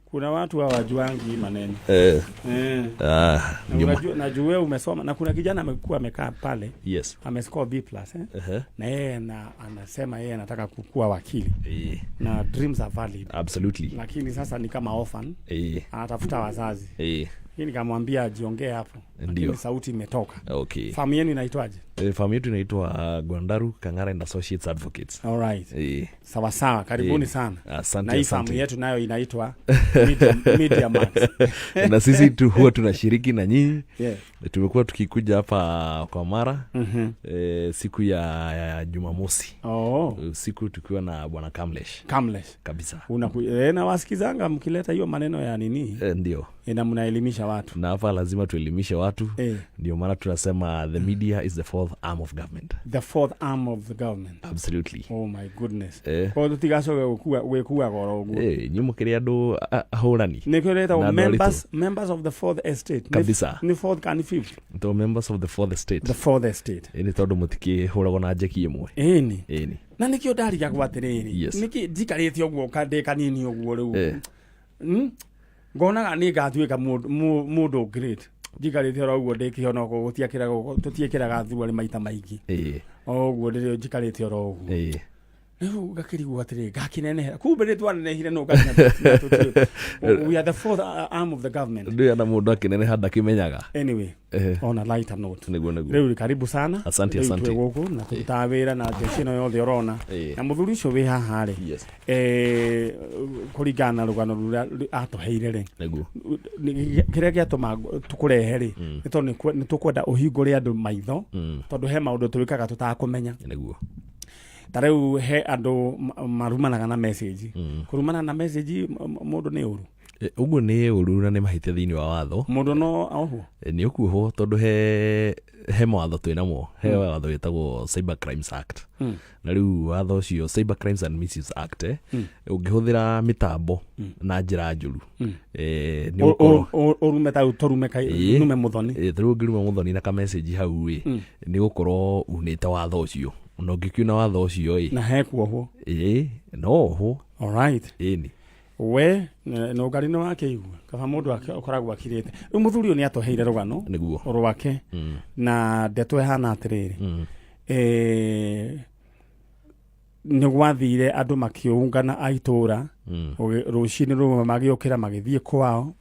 kuna watu hawajuangi maneno. Najua umesoma na kuna kijana amekuwa amekaa pale. Yes. Amescore B+, na yeye anasema yeye anataka kuwa wakili. Na dreams are valid. Absolutely. Lakini sasa ni kama orphan. Anatafuta wazazi. Hii nikamwambia ajiongee hapo. Lakini sauti imetoka. Okay. Famu yenu inaitwaje? Famu yetu inaitwa Gwandaru Kang'ara and Associates Advocates. All right. Sawa sawa, karibuni sana. Asante. Na hii famu yetu nayo inaitwa Media Max. Na sisi tu huwa tunashiriki na nyinyi. Tumekuwa tukikuja hapa kwa mara siku ya Jumamosi. Siku tukiwa na Bwana Kamlesh kabisa. Na wasikizanga mkileta hiyo maneno ya nini? Ndio. Na mnaelimisha watu. Na hapa lazima tuelimishe watu. Ndio maana tunasema the media is the fourth arm of government. The fourth arm of the government. Absolutely. Oh my goodness. Kwa tutigacoge gwikua goro uguo. Nyumukire andu ahurani. Nikureta members of the fourth estate. Kabisa. Ni fourth can fifth. To members of the fourth estate. The fourth estate. Ni tondu mutiki huragwo na njeki imwe. Eni. Na nikio ndariga gwatiriri. Yes. Niki njikarite uguo kande kanini uguo riu. Ngonaga ni ngatwika mundu great. Njikarite ora uguo ndikihona ko tutiekiraga thuari maita maingi. Oguo ndirio njikarite ora uguo. Niu gakirigwo atiri gakinenehera kumbe ni twanenehire no gakina. We are the fourth arm of the government. Ndio na mundu akinene hada kimenyaga. Anyway, on a lighter note. Niguo. Riu karibu sana. Asante. Guku na tutawira na jeshino yothe urona. Na muthuri ucio wi haha ri. Yes. Kurigana rugano rura atuheire ri. Niguo. Kiria giatuma tukurehe ri. Ni tukwenda uhingure andu maitho tondu he maundu twikaga tutakumenya. Niguo. Tareu he andu marumanaga na message. Kurumana na message mundu ni uru. Uguo ni uru na ni mahitia thiini wa watho. Mundu no oho. Ni ukuho tondu he mawatho twinamo. He watho wetagwo Cyber Crimes Act. Na riu watho ucio Cyber Crimes and Misuse Act ungihuthira mitambo na njira njuru. Ni urume ta utorume kai nume muthoni. Ngiruma muthoni na ka message hau ni gukorwo unite watho ucio. No ngikiuna watho ucio na hekuoho no ho. All right. We no ngari no wake igua kaba mundu akoragwo akirite muthuri ni atoheire rugano niguo rwake na ndetwe hana atiriri nä gwathire andå makiungana aitora rå rumwe magiokira magithie kwao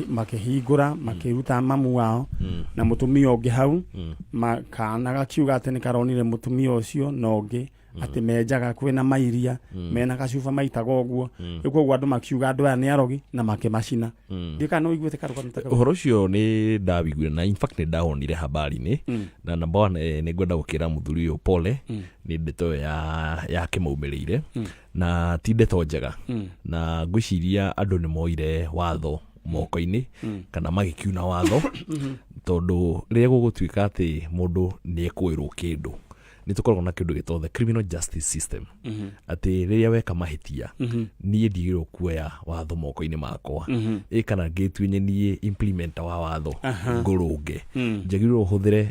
makihingura makiruta mamu wao na mutumia ũngĩ hau kana gakiuga atĩ nĩ karonire mutumia ũcio na ũngĩ atĩ menjaga kwĩna mairia mena gacuba maitaga ũguo koguo andũ makiuga andũ aya nĩ arogi na makĩmacina ndika no iguĩte karuka ũhoro ũcio nĩ ndawiguire na in fact nĩ ndahonire habari-inĩ na number one nĩ ngwenda gũkĩra mũthuri ũyũ pole nĩ ndeto ya kĩmaumĩrĩire na ti ndeto njega na ngwĩciria andũ nĩ moire watho moko-inĩ kana magĩkiuna watho tondũ rĩrĩa gũgũtuĩka atĩ mũndũ nĩ ekwĩrwo kĩndũ nĩ tũkoragwo na kĩndũ gĩtagwo the criminal justice system atĩ rĩrĩa weka mahĩtia niĩ ndigĩrĩirwo kuoya watho moko-inĩ makwa kana ngĩtuĩnye niĩ implementer wa watho ngũrũnge njagĩrĩirwo hũthĩre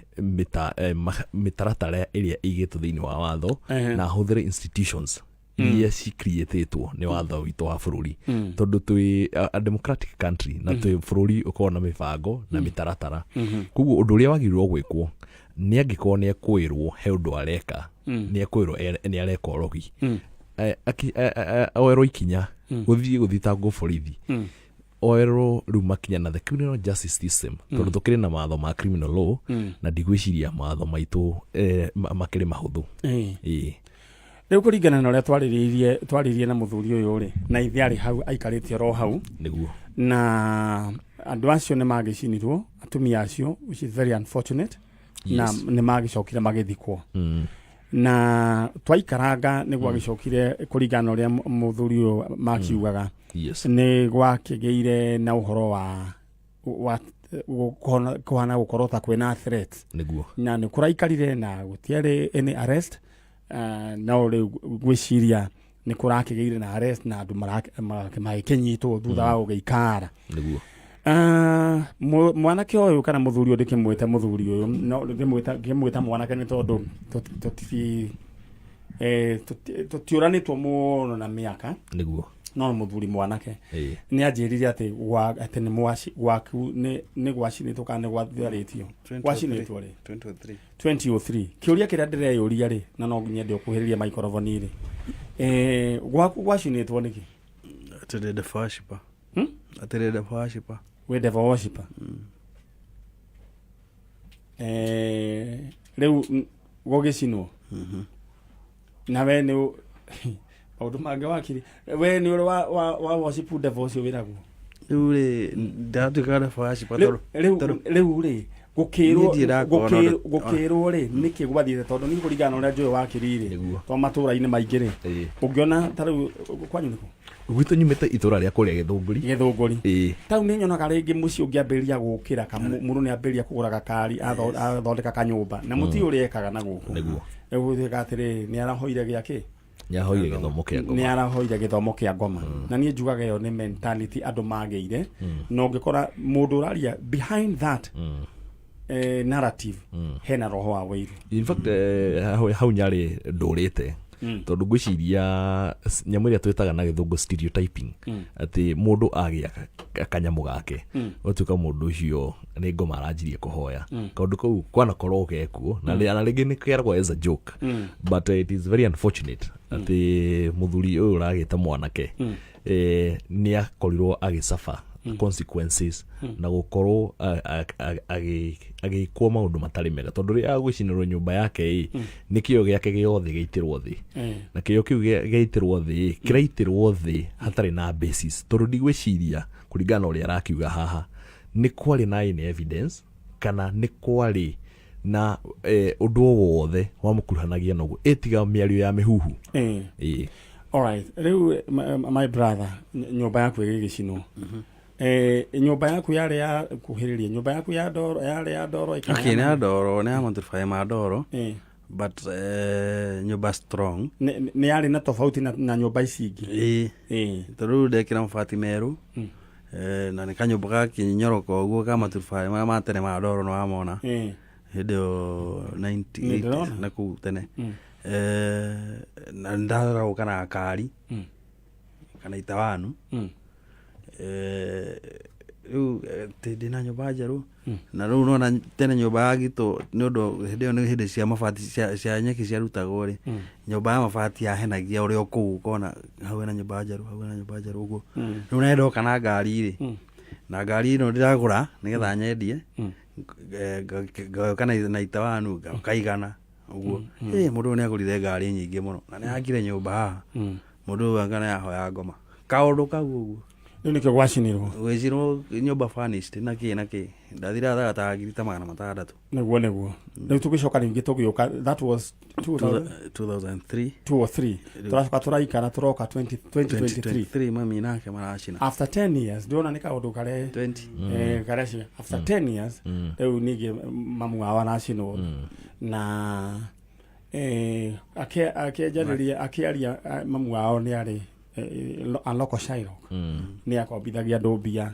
mĩtaratara ĩrĩa ĩigĩtwo thĩinĩ wa watho na hũthĩre institutions iria ci-createtwo nĩ watho witũ wa bũrũri tondũ twĩ a democratic country na twĩ bũrũri ũkorwo na mĩbango na mĩtaratara koguo ũndũ ũrĩa wagĩrĩirwo gwĩkwo nĩ angĩkorwo nĩ ekwĩrwo he ũndũ areka nĩ ekwĩrwo nĩ areka ũrogi oerwo ikinya gũthitangwo borithi oerwo rĩu makinya na the criminal justice system tondũ tũkĩrĩ na matho ma criminal law na ndigwĩciria matho maitũ makĩrĩ mahũthũ rĩu kũringana na ũrĩa twarĩrie na mũthuri ũyũ rĩ na ithe arĩ hau aikarĩte oro hau nĩguo na andũ acio nĩ magĩcinirwo atumia acio which is very unfortunate na nĩ magĩcokire magĩthikwo na twaikaranga nĩ gwagĩcokire kũringana na ũrĩa mũthuri ũyũ makiugaga nĩ gwakĩgĩire na ũhoro wa kũhana gũkorwo ta kwĩna threat nĩguo na nĩ kũraikarire na gũtiarĩ any arrest no rĩu gwĩciria nĩ kũrakĩgĩire na arrest na andũ magĩkĩnyitwo thutha wa gũgĩikara nĩguo mwanake ũyũ kana mũthuri ũyũ ndĩkĩmwĩte mũthuri ũyũ no ndĩmwĩta mwanake nĩ tondũ tũtiũranĩtwo mũno na mĩaka nĩguo no mũthuri mwanake nĩ anjĩrire atĩ nĩ gwaku nĩ gwacinĩtwo kana nĩ gwatharĩtio gwacinĩtwo rĩ 2003 kĩũria kĩrĩa ndĩreyũria rĩ na no nginya ndĩũkuhĩrĩria microphone rĩ gwaku gwacinĩtwo nĩkĩ atĩ devil worshiper we devil worshiper rĩu gũgĩcinwo na we nĩ maũndũ mangĩ wakiri we nĩ ũrĩ wa worship devil ũcio wĩragwo rĩu rĩ ndatuĩka devil worshiper rĩu rĩ gũkĩrwo rĩ nĩkĩ gwathiĩte tondũ nĩ kũringana na ũrĩa njũĩ wakĩrire to matũũra-inĩ maingĩ rĩ ũngĩona ta rĩu kwanyu nĩkũ gwitũ nyumĩte itũra rĩa kũrĩa Gĩthũngũri tau nĩ nyonaga rĩngĩ mũciĩ ũngĩambĩrĩria gũkĩra mũndũ nĩ ambĩrĩria kũgũra gakari athondeka kanyũmba na mũti ũrĩa ekaga na gũkũ rĩu gũtuĩka atĩrĩ nĩ arahoire gĩakĩ nĩ arahoire gĩthomo kĩa ngoma na niĩ njugaga ĩyo nĩ mentality andũ magĩire na ũngĩkora mũndũ ũraria behind that narrative hena roho wa wĩiru in fact hau nyarĩ ndũrĩte tondũ ngwĩciria nyamũ ĩrĩa twĩtaga na Gĩthũngũ stereotyping atĩ mũndũ agĩa kanyamũ gake ũtuĩka mũndũ ũcio nĩ ngoma aranjirie kũhoya kaũndũ kau kwanakorwo gekuo na rĩngĩ nĩ keragwo as a joke but it is very unfortunate atĩ mũthuri ũyũ ũragĩte mwanake nĩ akorirwo agĩcafa consequences na gũkorwo agĩkwo maũndũ matarĩ mega tondũ rĩrĩa agũcinĩrwo nyũmba yake nĩ kĩo gĩake gĩothe gĩitĩrwo thĩ na kĩo kĩu gĩaitĩrwo thĩ kĩraitĩrwo thĩ hatarĩ na basis tondũ ndigwĩciria kũringana na ũrĩa arakiuga haha nĩ kwarĩ na any evidence kana nĩ kwarĩ na ũndũ o wothe wamũkuruhanagia naguo ĩtiga mĩario ya mĩhuhu alright rĩu my brother nyũmba yaku ĩgĩgĩcinwo nyũmba yaku yarĩ ya kuhĩrĩria nyũmba yaku yarĩ ya ndoro nĩ ya ndoro nĩ ya matubaĩ ma ndoro but nyũmba strong nĩ yarĩ na tofauti na nyũmba ici ingĩ tondũ ndekĩra mabati merũ na nĩ kanyũmba gakinyoroka ũguo ka matubaĩ maya ma tene ma ndoro nĩ wamona hĩndĩ ĩyo 98 na kũu tene na ndaragũka na gakari kana itawanu riu ndina nyumba njeru na riu nona tene nyumba ya gitu ni undu hindi yo ni hindi cia mabati cia nyeki cia rutagwo ri nyumba ya mabati yahenagia uri okuu kona hau na nyumba njeru uguo riu nenda kana ngari ri na ngari ino ndiragura nigetha nyendie kana na itawanu kaigana uguo mundu ni agurire ngari nyingi muno na ni akire nyumba haha mundu angana yahoya ngoma kaundu kau uguo riu nikio gwacinirwo gwicirwo nyumba furnished na ki ndathira thagata ngiri 600 niguo riu tugicoka ringi tugiuka that was 2003 turacoka turaikara turoka 2023 mami nake maracina after 10 years ndiona ni kaundu kare 20 karecia after 10 years riu ningi mamu wao aracinwo na akiaria mamu wao ni ari aloko shairo ni akombithagia andu mbia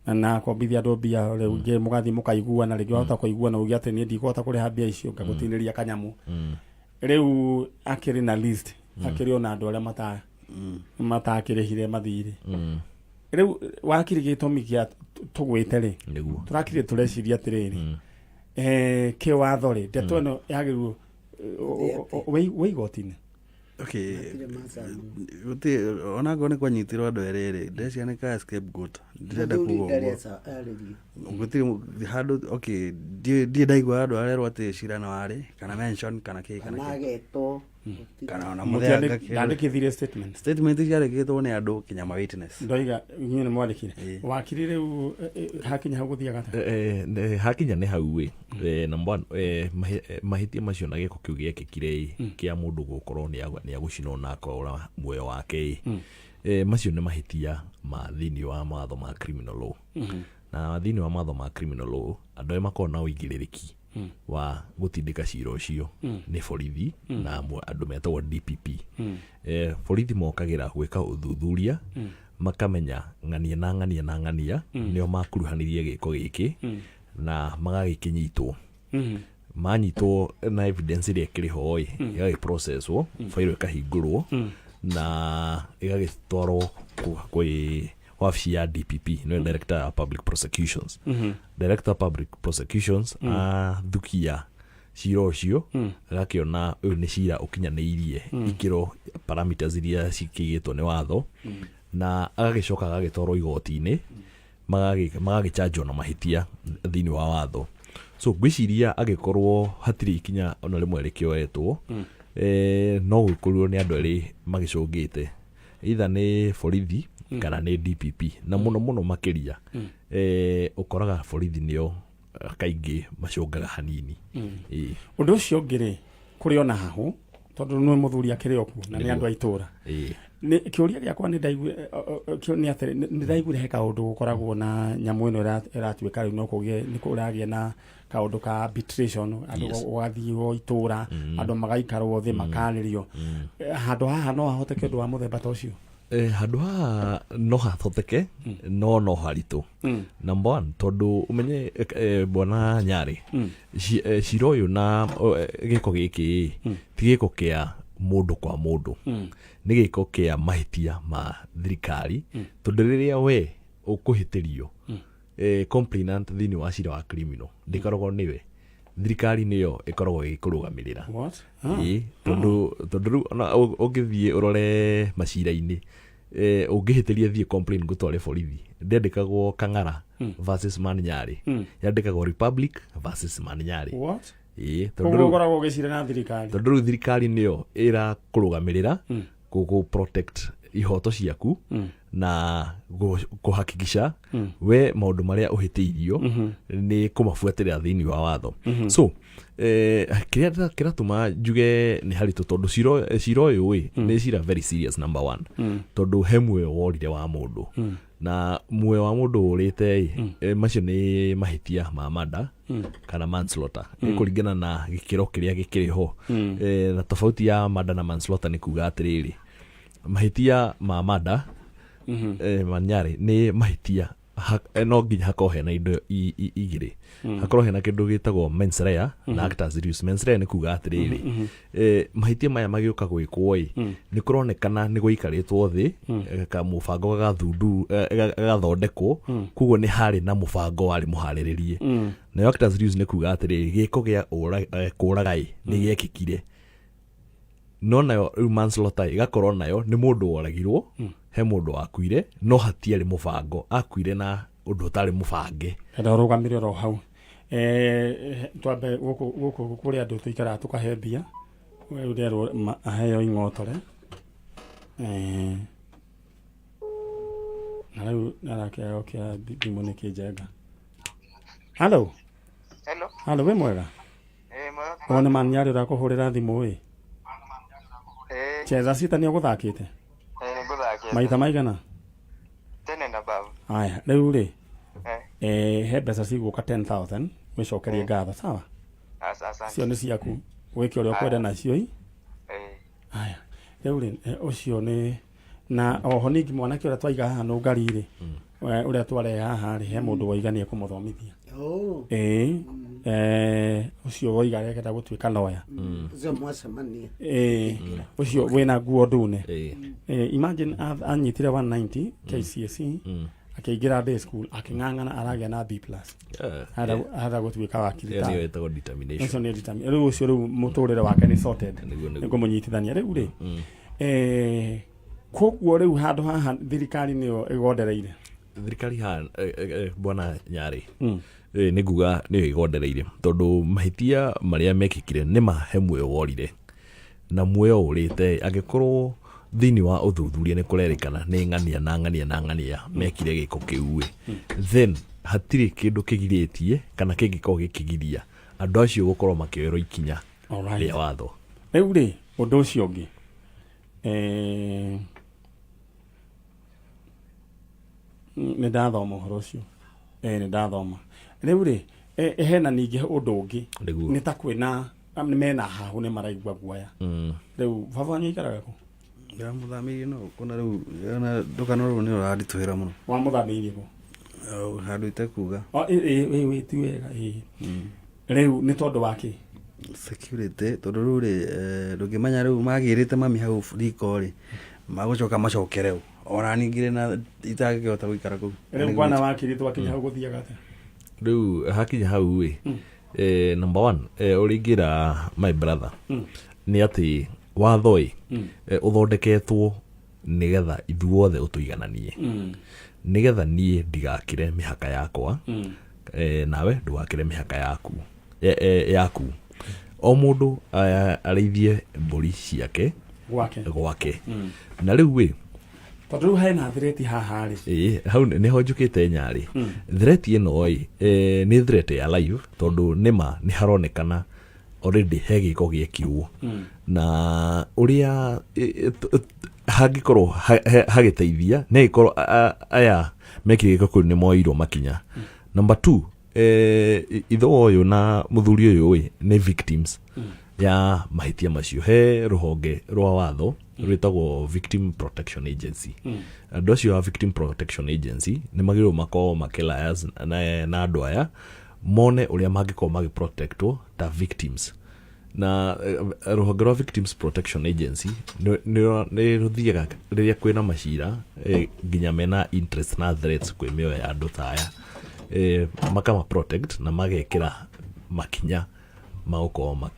na akombithia andu mbia riu nge mugathi mukaiguana ringi wahota kuiguana ugi ati ni ndigota kuriha mbia icio ngagutiniria kanyamu riu akiri na list akiri ona andu aria matakirihire mathiri riu wakiri gitumi kia tugwite ri turakire tureciria atiriri kiwatho ri ndeto ino yagirirwo weigotini okay guti ona ngone kwanyitirwo andu eriri ndecia ni ka scapegoat ndirenda kugo guti handu okay die ndaigua andu arerwo ati cirano wari kana mention kana ki kana geto kana ona muthia ndandikithire statement ciarikitwo ni andu kinyama witness ndoiga nyine ni mwandikire wakirire hakinya hau guthia gata hakinya ni hau we number 1 mahitia macio na giko kiu giekikire kia mundu gukorwo ni agucinwo na akora muoyo wake macio ni mahitia ma thini wa matho ma criminal law na thini wa matho ma criminal law andu makona na uigireriki wa gutindika cira ucio ni borithi na andu metagwo DPP borithi mokagira gwika uthuthuria makamenya ng'ania nio makuruhanirie giko giki na magagikinyitwo manyitwo na evidence iria kiriho ya processwo failo ikahingurwo na igagitwarwo kwi wabici ya DPP no Director of Public Prosecutions Director of Public Prosecutions thukia cira ucio agakiona uyu ni cira ukinyaniirie ikiro parameters iria cikigitwo ni watho na agagicoka agagitwarwo igoti-ini magagichanjwo na mahitia thini wa watho so gwiciria agikorwo hatiri ikinya ona rimwe rikioetwo no gukorwo ni andu eri magicungite either ni borithi kana ni DPP na muno makiria ukoraga borithi nio kaingi macungaga hanini undu ucio ngiri kuri ona hahu tondu nwe muthuri akiri oku na ni andu aitura ni kiuria giakwa ni ndaigu ni atiri ni ndaigure he kaundu gukoragwo na nyamu ino iratuika riu no kugie ni kuragia na kaundu ka arbitration andu wathio itura andu magaikarwo thi makanirio handu haha no hahoteke undu wa muthemba ta ucio handu haha no hathoteke no haritu number 1 tondu umenye bwana Nyari cira uyu na giko giki ti giko kia mundu kwa mundu ni giko kia mahitia ma thirikari tondu riria we ukuhitirio complainant thini wa cira wa criminal ndikoragwo niwe thirikari niyo ikoragwo ikurugamirira tondu ungithie urore macira-ini ungihitiria thie complain gutware borithi ndendikagwo Kang'ara versus Maninyari yandikagwo Republic versus Maninyari tondu koragwo gicira na thirikari tondu thirikari niyo ira kurugamirira ku protect ihoto ciaku na kuhakikisha we maundu maria uhitiirio ni kumafuatirira thini wa watho so kiria tuma njuge ni haritu tondu cira uyu ni cira very serious number 1 tondu he muoyo worire wa mundu na muoyo wa mundu urite macio ni mahitia ma murder kana manslaughter kuringana na gikiro kiria gikiriho na tofauti ya murder na manslaughter ni kuga atiriri mahitia ma murder Maninyari ni mahitia no nginya hakorwo hena indo igĩrĩ hakorwo hena kĩndũ gĩtagwo mens rea na actus reus. Mens rea nĩ kuga atĩrĩrĩ mahĩtia maya magĩũka gwĩkwo nĩ kũronekana nĩ gũikarĩtwo thĩ kamũbango gagathondekwo koguo nĩ harĩ na mũbango warĩ mũharĩrĩrie. Nayo actus reus nĩ kuga atĩrĩrĩ gĩko gĩa kũũraga nĩ gĩekĩkire. No nayo rĩu manslaughter ĩgakorwo nayo nĩ mũndũ woragirwo he mũndũ wakuire no hatiarĩ mũbango, akuire na ũndũ ũtarĩ mũbange. Henda ũrũgamire ro hau twambe gũkũ kũrĩa andũ tũikaraga tũkahe mbia ũrĩa aheo ing'otore na rĩu narakĩaga kĩa thimũ nĩ kĩnjenga. Halo halo wĩ mwega? One man nyarĩ ũrakũhũrĩra thimũ cheza sita nĩ ũgũthakĩte maita maigana? Tene na baba. Haya rĩu rĩ he mbeca cigũka 10,000 wĩcokerie ngatho sawa? Asante. Cio nĩ ciaku wĩke ũrĩa ũkwenda nacio haya rĩu rĩ ũcio nĩ na oho ningĩ mwanake ũrĩa twaiga haha no ngari rĩ ũrĩa twarehe haha rĩ he mũndũ waiganie kũmũthomithia ucio woiga rekenda gũtuĩka lawyer ucio mwacemania ucio wĩna nguo ndune imagine anyitire 190 KCSE akĩingĩra day school akĩng'ang'ana aragĩa na B+ hada gũtuĩka wakiri ta nĩyo ĩtagwo determination. Ucio nĩ determination. Rĩu ucio rĩu mũtũrĩre wake nĩ sorted nĩ kũmũnyitithania rĩu rĩ koguo rĩu handũ haha thirikari nĩyo ĩgondereire thirikari bwana Nyarĩ nĩ nguga nĩyo ĩgondereire tondũ mahĩtia marĩa mekĩkire nĩ mahe muoyo worire na muoyo ũrĩte angĩkorwo thĩinĩ wa ũthuthuria nĩ kũrerĩkana nĩ ng'ania mekire gĩko kĩu then hatirĩ kĩndũ kĩgirĩtie kana kĩngĩkorwo gĩkĩgiria andũ acio gũkorwo makĩoerwo ikinya rĩa watho. Rĩu rĩ ũndũ ũcio ũngĩ nĩ ndathoma ũhoro ũcio nĩ ndathoma rĩu rĩ hena ningĩ ũndũ ũngĩ nĩ ta kwĩna mena hahu nĩ maraigua guoya rĩu baba nĩaikaraga kũ? Ndamũthamirie no kuna rĩu ndũkano rũu nĩ ũranditũhĩra mũno. Wamũthamirie kũ? Handũ itekuga ti wega rĩu nĩ tondũ wa kĩ? Security tondũ rĩu rĩ ndũngĩmenya rĩu magĩrĩte mami hau riko rĩ magũcoka macokere u ona ningire na itagĩkĩhota gũikara kũu. Rĩu bwana wakĩrĩtwo akinya hau gũthiaga atĩa? Rĩu hakinya hau number one ũrĩngĩra my brother nĩ atĩ watho ũthondeketwo nĩgetha ithuothe ũtũigananie nĩgetha niĩ ndigakĩre mĩhaka yakwa nawe ndũgakĩre mĩhaka yaku o mũndũ arĩithie mbũri ciake gwake na rĩu tondũ hena threat haha rĩ hau nĩho njũkĩte Nyarĩ threat ĩno nĩ threat ya live tondũ nĩma nĩ haronekana already he gĩko gĩekirwo na ũrĩa hangĩkorwo hagĩteithia nĩ gĩkorwo aya mekire gĩko kĩu nĩ moirwo makinya. Number 2 itho ũyũ na mũthuri ũyũ nĩ victims ya mahĩtia macio he rũhonge rwa watho rwĩtagwo Victim Protection Agency. Andũ acio a Victim Protection Agency nĩ magĩrĩirwo makorwo makĩlias na andũ aya mone ũrĩa mangĩkorwo magĩprotectwo ta victims na rũhonge rwa Victims Protection Agency nĩ rũthiaga rĩrĩa kwĩna macira nginya mena interest na threats kwĩ mĩoyo ya andũ ta aya makama protect na magekĩra makinya magũkorwo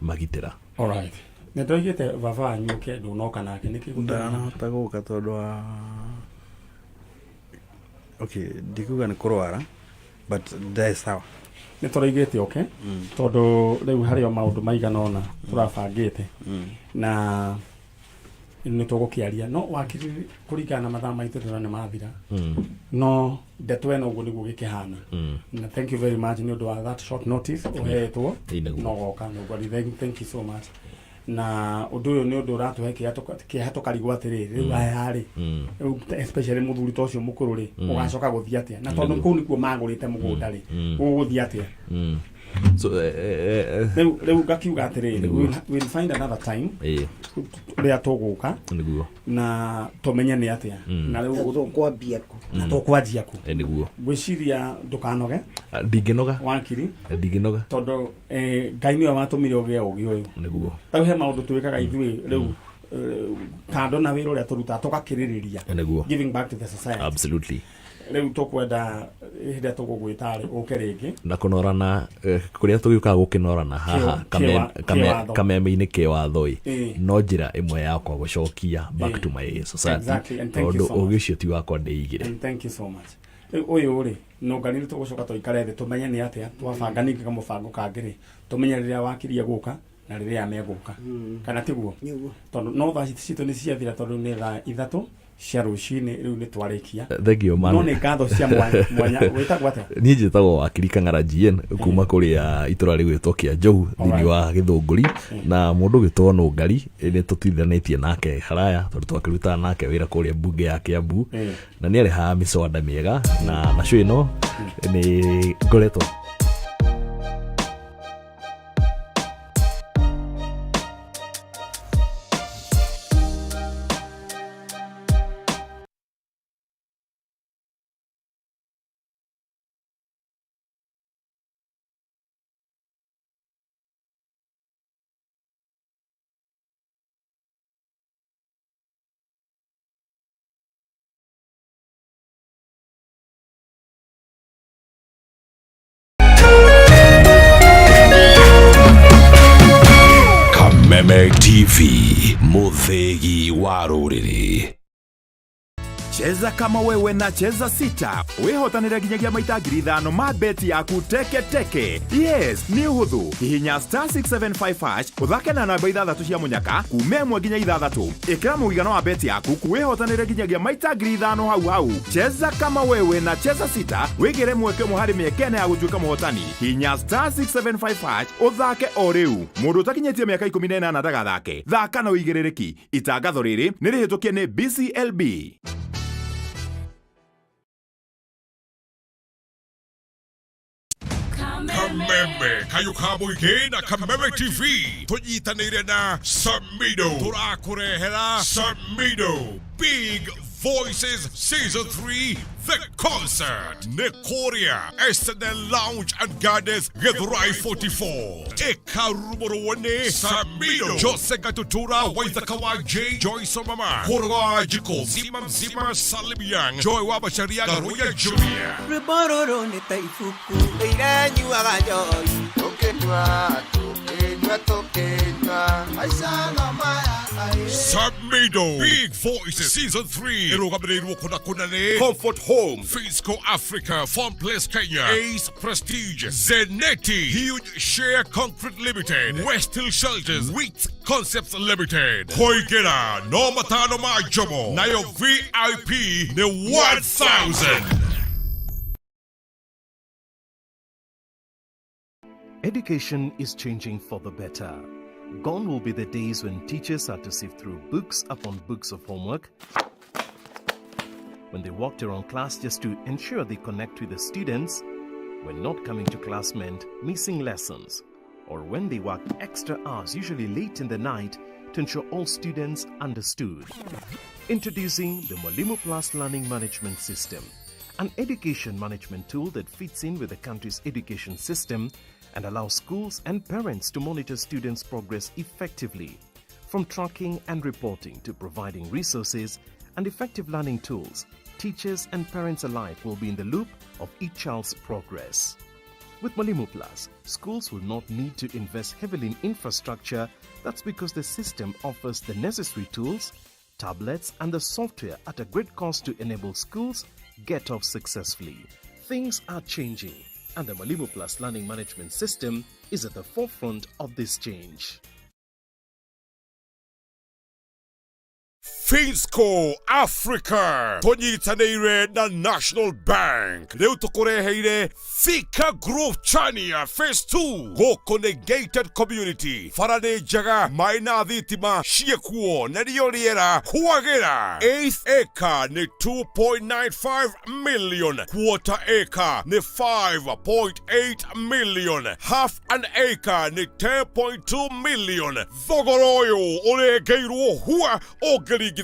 magitĩra. Alright. Nĩ ndoigĩte baba wanyu ndũnoka nake nĩkĩ ndanahota gũka tondũ wa ndikuga nĩ kũrwara but ndaĩ sawa nĩ tũraigĩte tondũ rĩu harĩ o maũndũ maigana ũna tũrabangĩte na nĩ tũgũkĩaria no wakiri kũringana na mathaa maitũ nĩ mathira no ndeto ĩno ũguo nĩguo gĩkĩhana na thank you very much nĩ ũndũ wa that short notice ũhetwo no goka thank you so much na ũndũ ũyũ nĩ ũndũ ũratũhe kĩeha tũkarigwo atĩrĩrĩ rĩu aya rĩ especially mũthuri ta ũcio mũkũrũ rĩ ũgacoka gũthiĩ atĩa na tondũ kũu nĩkuo magũrĩte mũgũnda rĩ ũgũthiĩ atĩa So rĩu ngakiuga atĩrĩrĩ, we'll find another time rĩrĩa tũgũka na tũmenye nĩ atĩa na rĩu tũkwanjia ku ngwĩciria ndũkanoge ndingĩnoga wakiri ndingĩnoga tondũ Ngai nĩwe watũmire ũgĩe ũgĩ ũyũ nĩguo rĩu he maũndũ twĩkaga ithuĩ rĩu kando na wĩra ũrĩa tũrutaga tũgakĩrĩrĩria giving back to the society. Absolutely. Rĩu tũkwenda hĩndĩ tũgũgwĩta rĩ ũke rĩngĩ na kũnorana kũrĩa tũgĩũkaga gũkĩnorana haha Kameme-inĩ kĩwatho no njĩra ĩmwe yakwa gũcokia back to my society tondũ ũgĩ ũcio ti wakwa ndĩigire. Thank you so much. Ũyũ rĩ no ngani nĩ tũgũcoka tũikare thĩ tũmenye nĩ atĩa twabanga ningĩ kamũbango kangĩ rĩ tũmenye rĩrĩa wakirie gũka na rĩrĩa megũka kana tiguo tondũ no thaa citũ nĩ ciathira tondũ nĩ thaa 3 cia rũcinĩ rĩu nĩ twarĩkia thegio man no nĩ ngatho cia mwanya wĩtagwo atĩa niĩ njĩtagwo wakiri Kang'ara GN kuma kũrĩa itũra rĩgwĩtwo Njanjo thĩinĩ wa Gĩthũngũri na mũndũ gĩtwo Nũngari nĩ tũtithanĩtie nake haraya tondũ twakĩrutaga nake wĩra kũrĩa mbunge ya Kiambu na nĩ arehaga mĩswanda mĩega na nacio ĩno nĩ ngoretwo Kameme TV muthegi wa rũrĩrĩ. Cheza kama wewe na cheza sita wihotanire nginyagia maita 5,000 ma beti yaku teke teke. Yes, ni uhuthu hihinya *675# uthake na namba 6 cia munyaka kume 1 nginya 6 ikira muigano wa beti yaku wihotanire nginyagia maita 5,000 hau. Cheza kama wewe na cheza sita wigire mweke muhari miekene ya gutuika muhotani hihinya *675# uthake o riu. Mundu utakinyetie miaka 18 ndagathake thaka na uigiririki. Itangatho riri ni rihitukie ni BCLB. Kameme kayuka muingi na Kameme TV tunyitanire na Samido turakurehera Samido Big Voices Season 3 The Concert Nekoria SNL Lounge and Gardens Githurai 44 Ekarumorone Samido Jose Gatutura Waithakawa J Joyce Mama Horwa Jiko Zima Mzima Salim Young Joy Wabasharia Garuya Junior Ribororo ni taifuku Irenyu agajoy Tokenwa Aisana maya Samido Big Voices Season 3 Comfort Home Fisco Africa Farm Place Kenya Ace Prestige Zeneti Huge Share Concrete Limited West Hill Shelters Wheat Concepts Limited Koigera No Matano Majomo Nayo VIP ne 1,000. Education is changing for the better. Gone will be the days when teachers had to sift through books upon books of homework, when they walked around class just to ensure they connect with the students, when not coming to class meant missing lessons, or when they worked extra hours, usually late in the night, to ensure all students understood. Introducing the Mwalimu Plus Learning Management System, an education management tool that fits in with the country's education system and allows schools and parents to monitor students' progress effectively. From tracking and reporting to providing resources and effective learning tools, teachers and parents alike will be in the loop of each child's progress. With Mwalimu Plus, schools will not need to invest heavily in infrastructure. That's because the system offers the necessary tools, tablets, and the software at a great cost to enable schools get off successfully. Things are changing, and the Mwalimu Plus Learning Management System is at the forefront of this change. Finsco Africa tonyitanĩire na National Bank rĩu tũkũreheire Thika Grove Chania Phase 2 gũkũ nĩ gated community bara nĩ njega maĩ na thitima ciekuo na rĩo rĩera kwagĩra. 8th acre nĩ 2.95 million, quarter acre nĩ 5.8 million, half an acre nĩ 10.2 million. Thogora ũyũ ũrengeirwo hua ũngĩringithania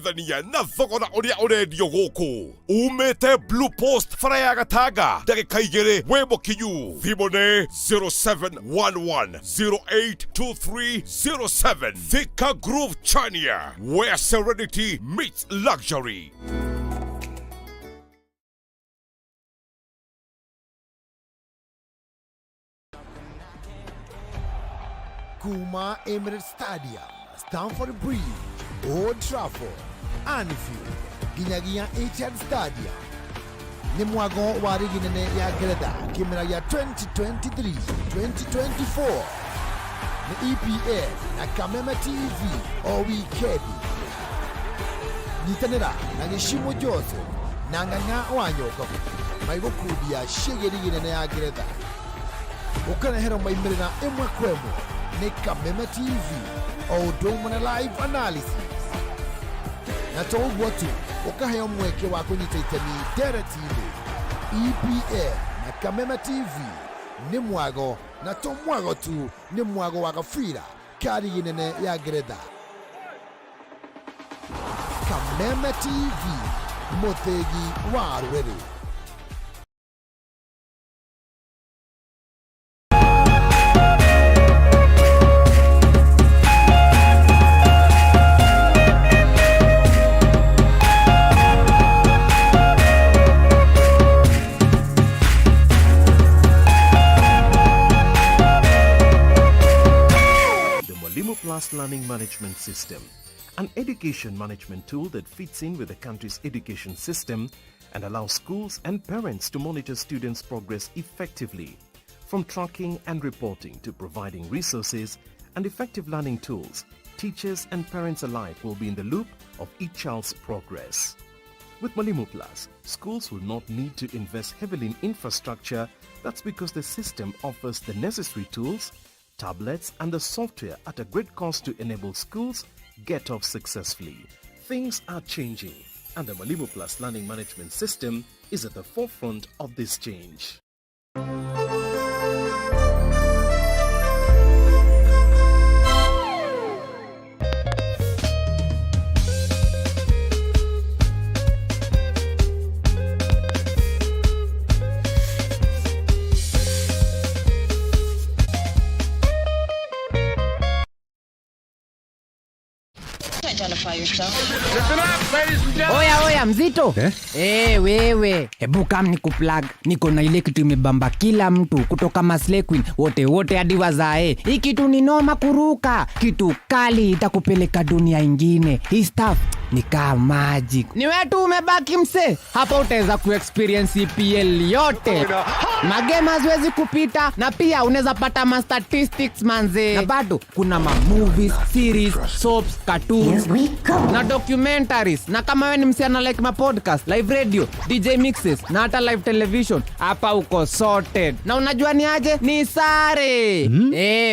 na thogora ũrĩa ũrendio gũkũ. Umĩte Blue Post bara ya Gatanga ndagĩka 2 wĩ mũkinyu. Thimũ nĩ 0711082307. Thika Grove Chania, where serenity meets luxury. Kuma Emirates Stadium, Stamford Bridge, Old Trafford, Anfield, Ginyagia Etihad Stadium. Ni mwago wa ligi nene ya Greda kimera ya 2023-2024 ni EPL na Kameme TV o weekend. Nitanera na Gishimo Jose na Nganga Wanyoka maigukudia shige ligi nene ya Greda. Ukana hero maimirina emwe kwemo ni Kameme TV o doimana live analysis. Na tougwa tu ukaheo mweke wa kunyita itemi deretini. EPL na Kameme TV ni mwago na to mwago tu ni mwago wa gafira kari ginene ya Greda. Kameme TV motegi wa rwere. Plus Learning Management System, an education management tool that fits in with the country's education system and allows schools and parents to monitor students' progress effectively. From tracking and reporting to providing resources and effective learning tools, teachers and parents alike will be in the loop of each child's progress. With Mwalimu Plus, schools will not need to invest heavily in infrastructure. That's because the system offers the necessary tools, tablets and the software at a great cost to enable schools get off successfully. Things are changing and the Mwalimu Plus Learning Management System is at the forefront of this change. Oya mzito wewe hebu kam nikuplug, niko na ile kitu imebamba kila mtu kutoka Maslay Queen wote hadi wazae. Hii kitu ni noma kuruka, kitu kali itakupeleka dunia ingine. Hii stuff ni kama magic. Ni wetu umebaki mse, hapa utaweza kuexperience EPL yote, magame haziwezi kupita, na pia unaweza pata ma statistics manze, na bado kuna ma movies, series, soaps, cartoons na documentaries. Na kama wewe ni msiana like ma podcast, live radio, DJ mixes na hata live television, hapa uko sorted. Na unajua ni aje? Ni sare.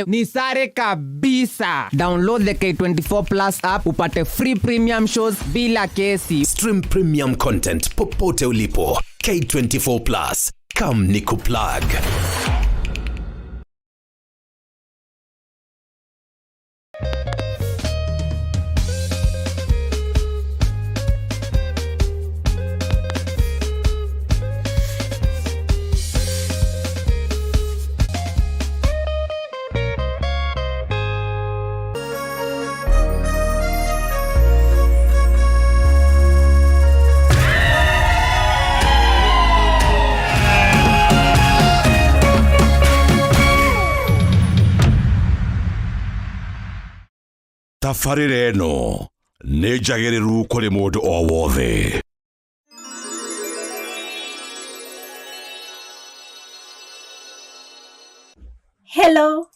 Ni sare kabisa. Download the K24 Plus app upate free premium shows bila kesi. Stream premium content popote ulipo. K24 Plus. Come nikuplug. Tafarĩra ĩno nĩ njagĩrĩru kũrĩ mũndũ o wothe. Hello,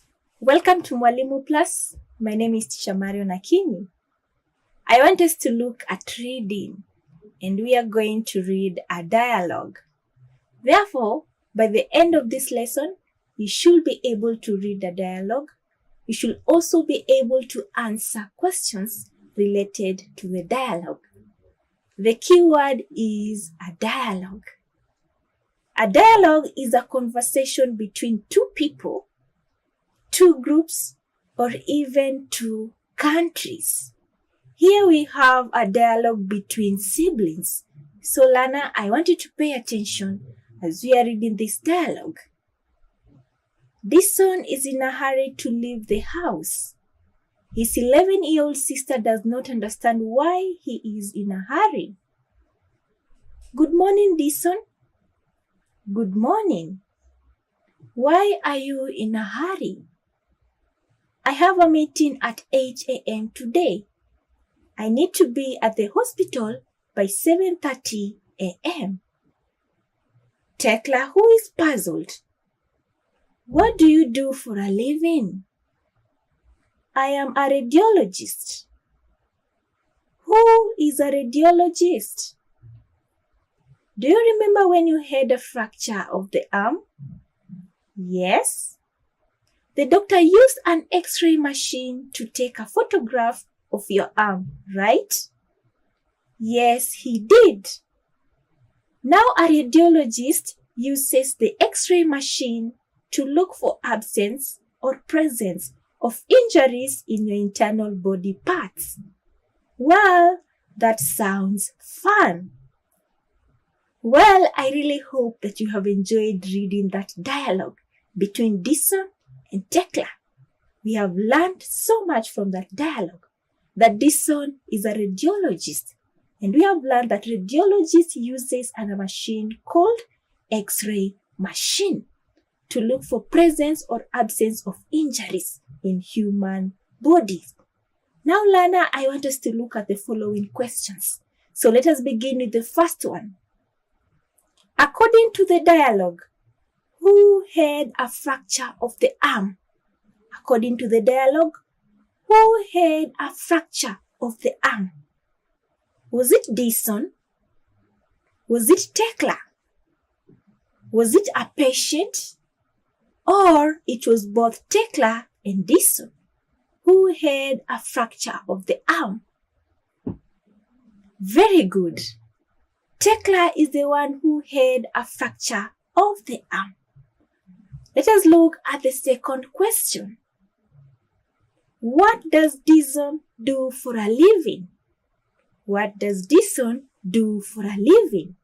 welcome to Mwalimu Plus. My name is Tisha Mario Nakini. I want us to look at reading, and we are going to read a dialogue. Therefore, by the end of this lesson, you should be able to read the dialogue. You should also be able to answer questions related to the dialogue. The key word is a dialogue. A dialogue is a conversation between two people, two groups, or even two countries. Here we have a dialogue between siblings. So Lana, I want you to pay attention as we are reading this dialogue. This son is in a hurry to leave the house. His 11-year-old sister does not understand why he is in a hurry. Good morning, Dison. Good morning. Why are you in a hurry? I have a meeting at 8 a.m. today. I need to be at the hospital by 7:30 a.m. Tekla, who is puzzled. What do you do for a living? I am a radiologist. Who is a radiologist? Do you remember when you had a fracture of the arm? Yes. The doctor used an X-ray machine to take a photograph of your arm, right? Yes, he did. Now a radiologist uses the X-ray machine to look for absence or presence of injuries in your internal body parts. Well, that sounds fun. Well, I really hope that you have enjoyed reading that dialogue between Dison and Tekla. We have learned so much from that dialogue. That Dison is a radiologist, and we have learned that radiologist uses a machine called X-ray machine to look for presence or absence of injuries in human bodies. Now, Lana, I want us to look at the following questions. So let us begin with the first one. According to the dialogue, who had a fracture of the arm? According to the dialogue, who had a fracture of the arm? Was it Dison? Was it Tekla? Was it a patient? Or it was both Tekla and Dison who had a fracture of the arm? Very good. Tekla is the one who had a fracture of the arm. Let us look at the second question. What does Dison do for a living? What does Dison do for a living?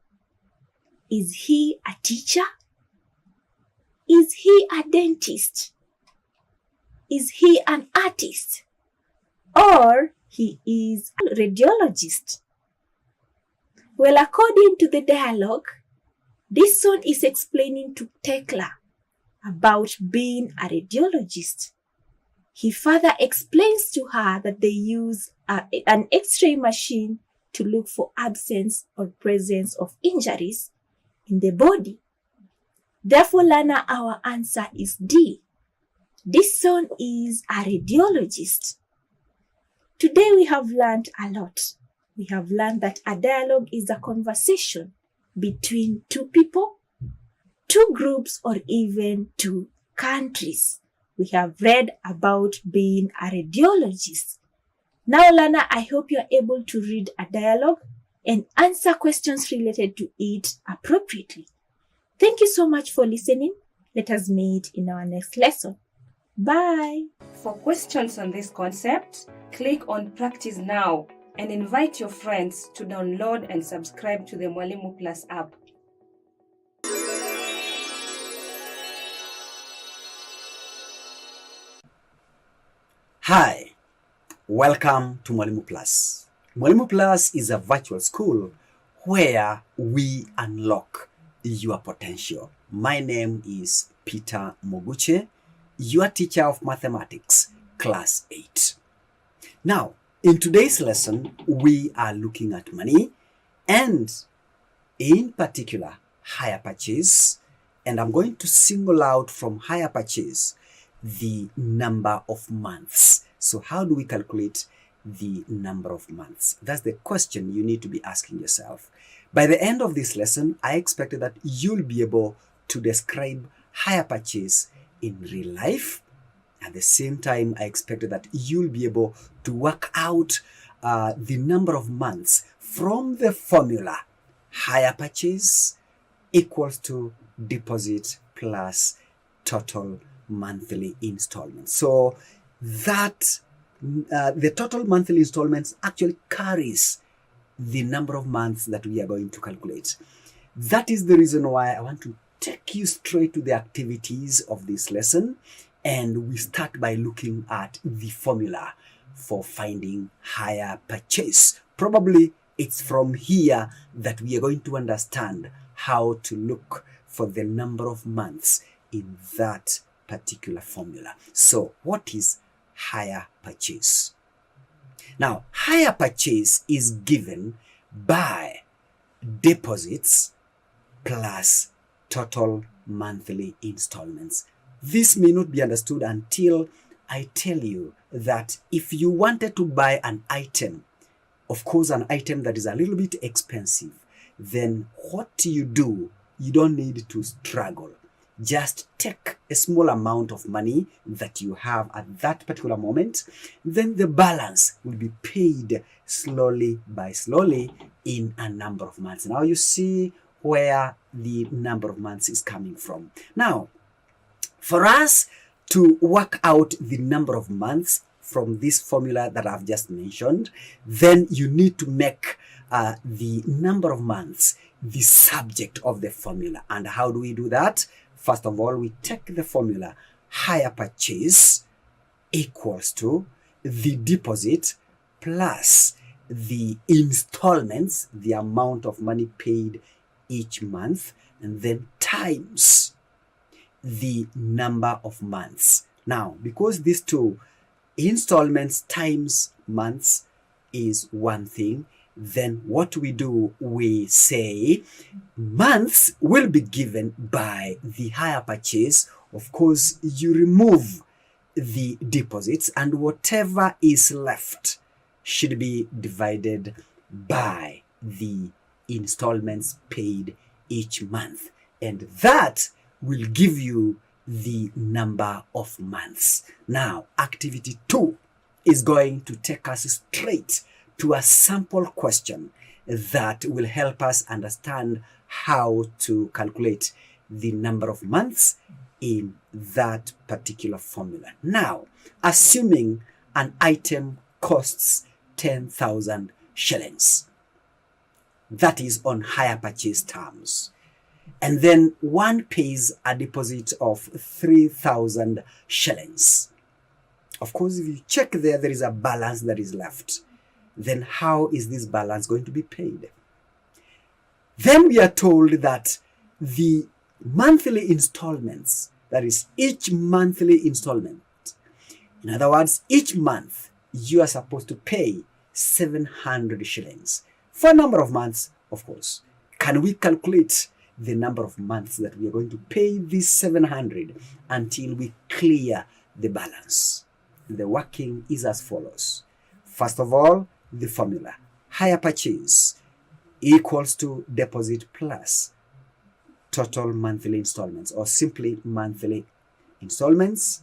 Is he a teacher? Is he a dentist? Is he an artist? Or he is a radiologist? Well, according to the dialogue, Dison is explaining to Tekla about being a radiologist. He further explains to her that they use an X-ray machine to look for absence or presence of injuries in the body. Therefore, Lana, our answer is D. Dison is a radiologist. Today we have learned a lot. We have learned that a dialogue is a conversation between two people, two groups, or even two countries. We have read about being a radiologist. Now, Lana, I hope you are able to read a dialogue and answer questions related to it appropriately. Thank you so much for listening. Let us meet in our next lesson. Bye. For questions on this concept, click on Practice Now and invite your friends to download and subscribe to the Mwalimu Plus app. Hi, welcome to Mwalimu Plus. Mwalimu Plus is a virtual school where we unlock your potential. My name is Peter Moguche, your teacher of mathematics, class 8. Now, in today's lesson, we are looking at money and in particular, hire purchase. And I'm going to single out from hire purchase the number of months. So how do we calculate the number of months? That's the question you need to be asking yourself. By the end of this lesson, I expect that you'll be able to describe hire purchase in real life. At the same time, I expect that you'll be able to work out the number of months from the formula hire purchase equals to deposit plus total monthly installments. So that the total monthly installments actually carries the number of months that we are going to calculate. That is the reason why I want to take you straight to the activities of this lesson, and we start by looking at the formula for finding hire purchase. Probably it's from here that we are going to understand how to look for the number of months in that particular formula. So what is hire purchase? Now, hire purchase is given by deposits plus total monthly installments. This may not be understood until I tell you that if you wanted to buy an item, of course an item that is a little bit expensive, then what do? You don't need to struggle. Just take a small amount of money that you have at that particular moment, then the balance will be paid slowly by slowly in a number of months. Now you see where the number of months is coming from. Now, for us to work out the number of months from this formula that I've just mentioned, then you need to make the number of months the subject of the formula. And how do we do that? First of all, we take the formula hire purchase equals to the deposit plus the installments, the amount of money paid each month, and then times the number of months. Now, because these two, installments times months, is one thing, then what we do, we say months will be given by the hire purchase. Of course, you remove the deposits and whatever is left should be divided by the installments paid each month. And that will give you the number of months. Now, activity 2 is going to take us straight to a sample question that will help us understand how to calculate the number of months in that particular formula. Now, assuming an item costs 10,000 shillings, that is on hire purchase terms, and then one pays a deposit of 3,000 shillings. Of course, if you check there is a balance that is left. Then how is this balance going to be paid? Then we are told that the monthly installments, that is each monthly installment, in other words, each month you are supposed to pay 700 shillings for a number of months, of course. Can we calculate the number of months that we are going to pay this 700 until we clear the balance? The working is as follows. First of all, the formula hire purchase equals to deposit plus total monthly installments, or simply monthly installments.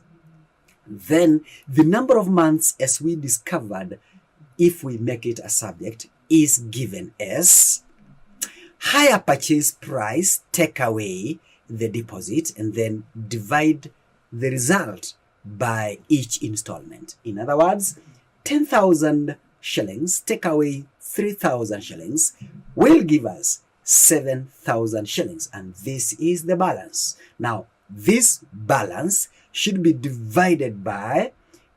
Then the number of months, as we discovered, if we make it a subject, is given as hire purchase price, take away the deposit, and then divide the result by each installment. In other words, 10,000 shillings take away 3,000 shillings will give us 7,000 shillings, and this is the balance. Now, this balance should be divided by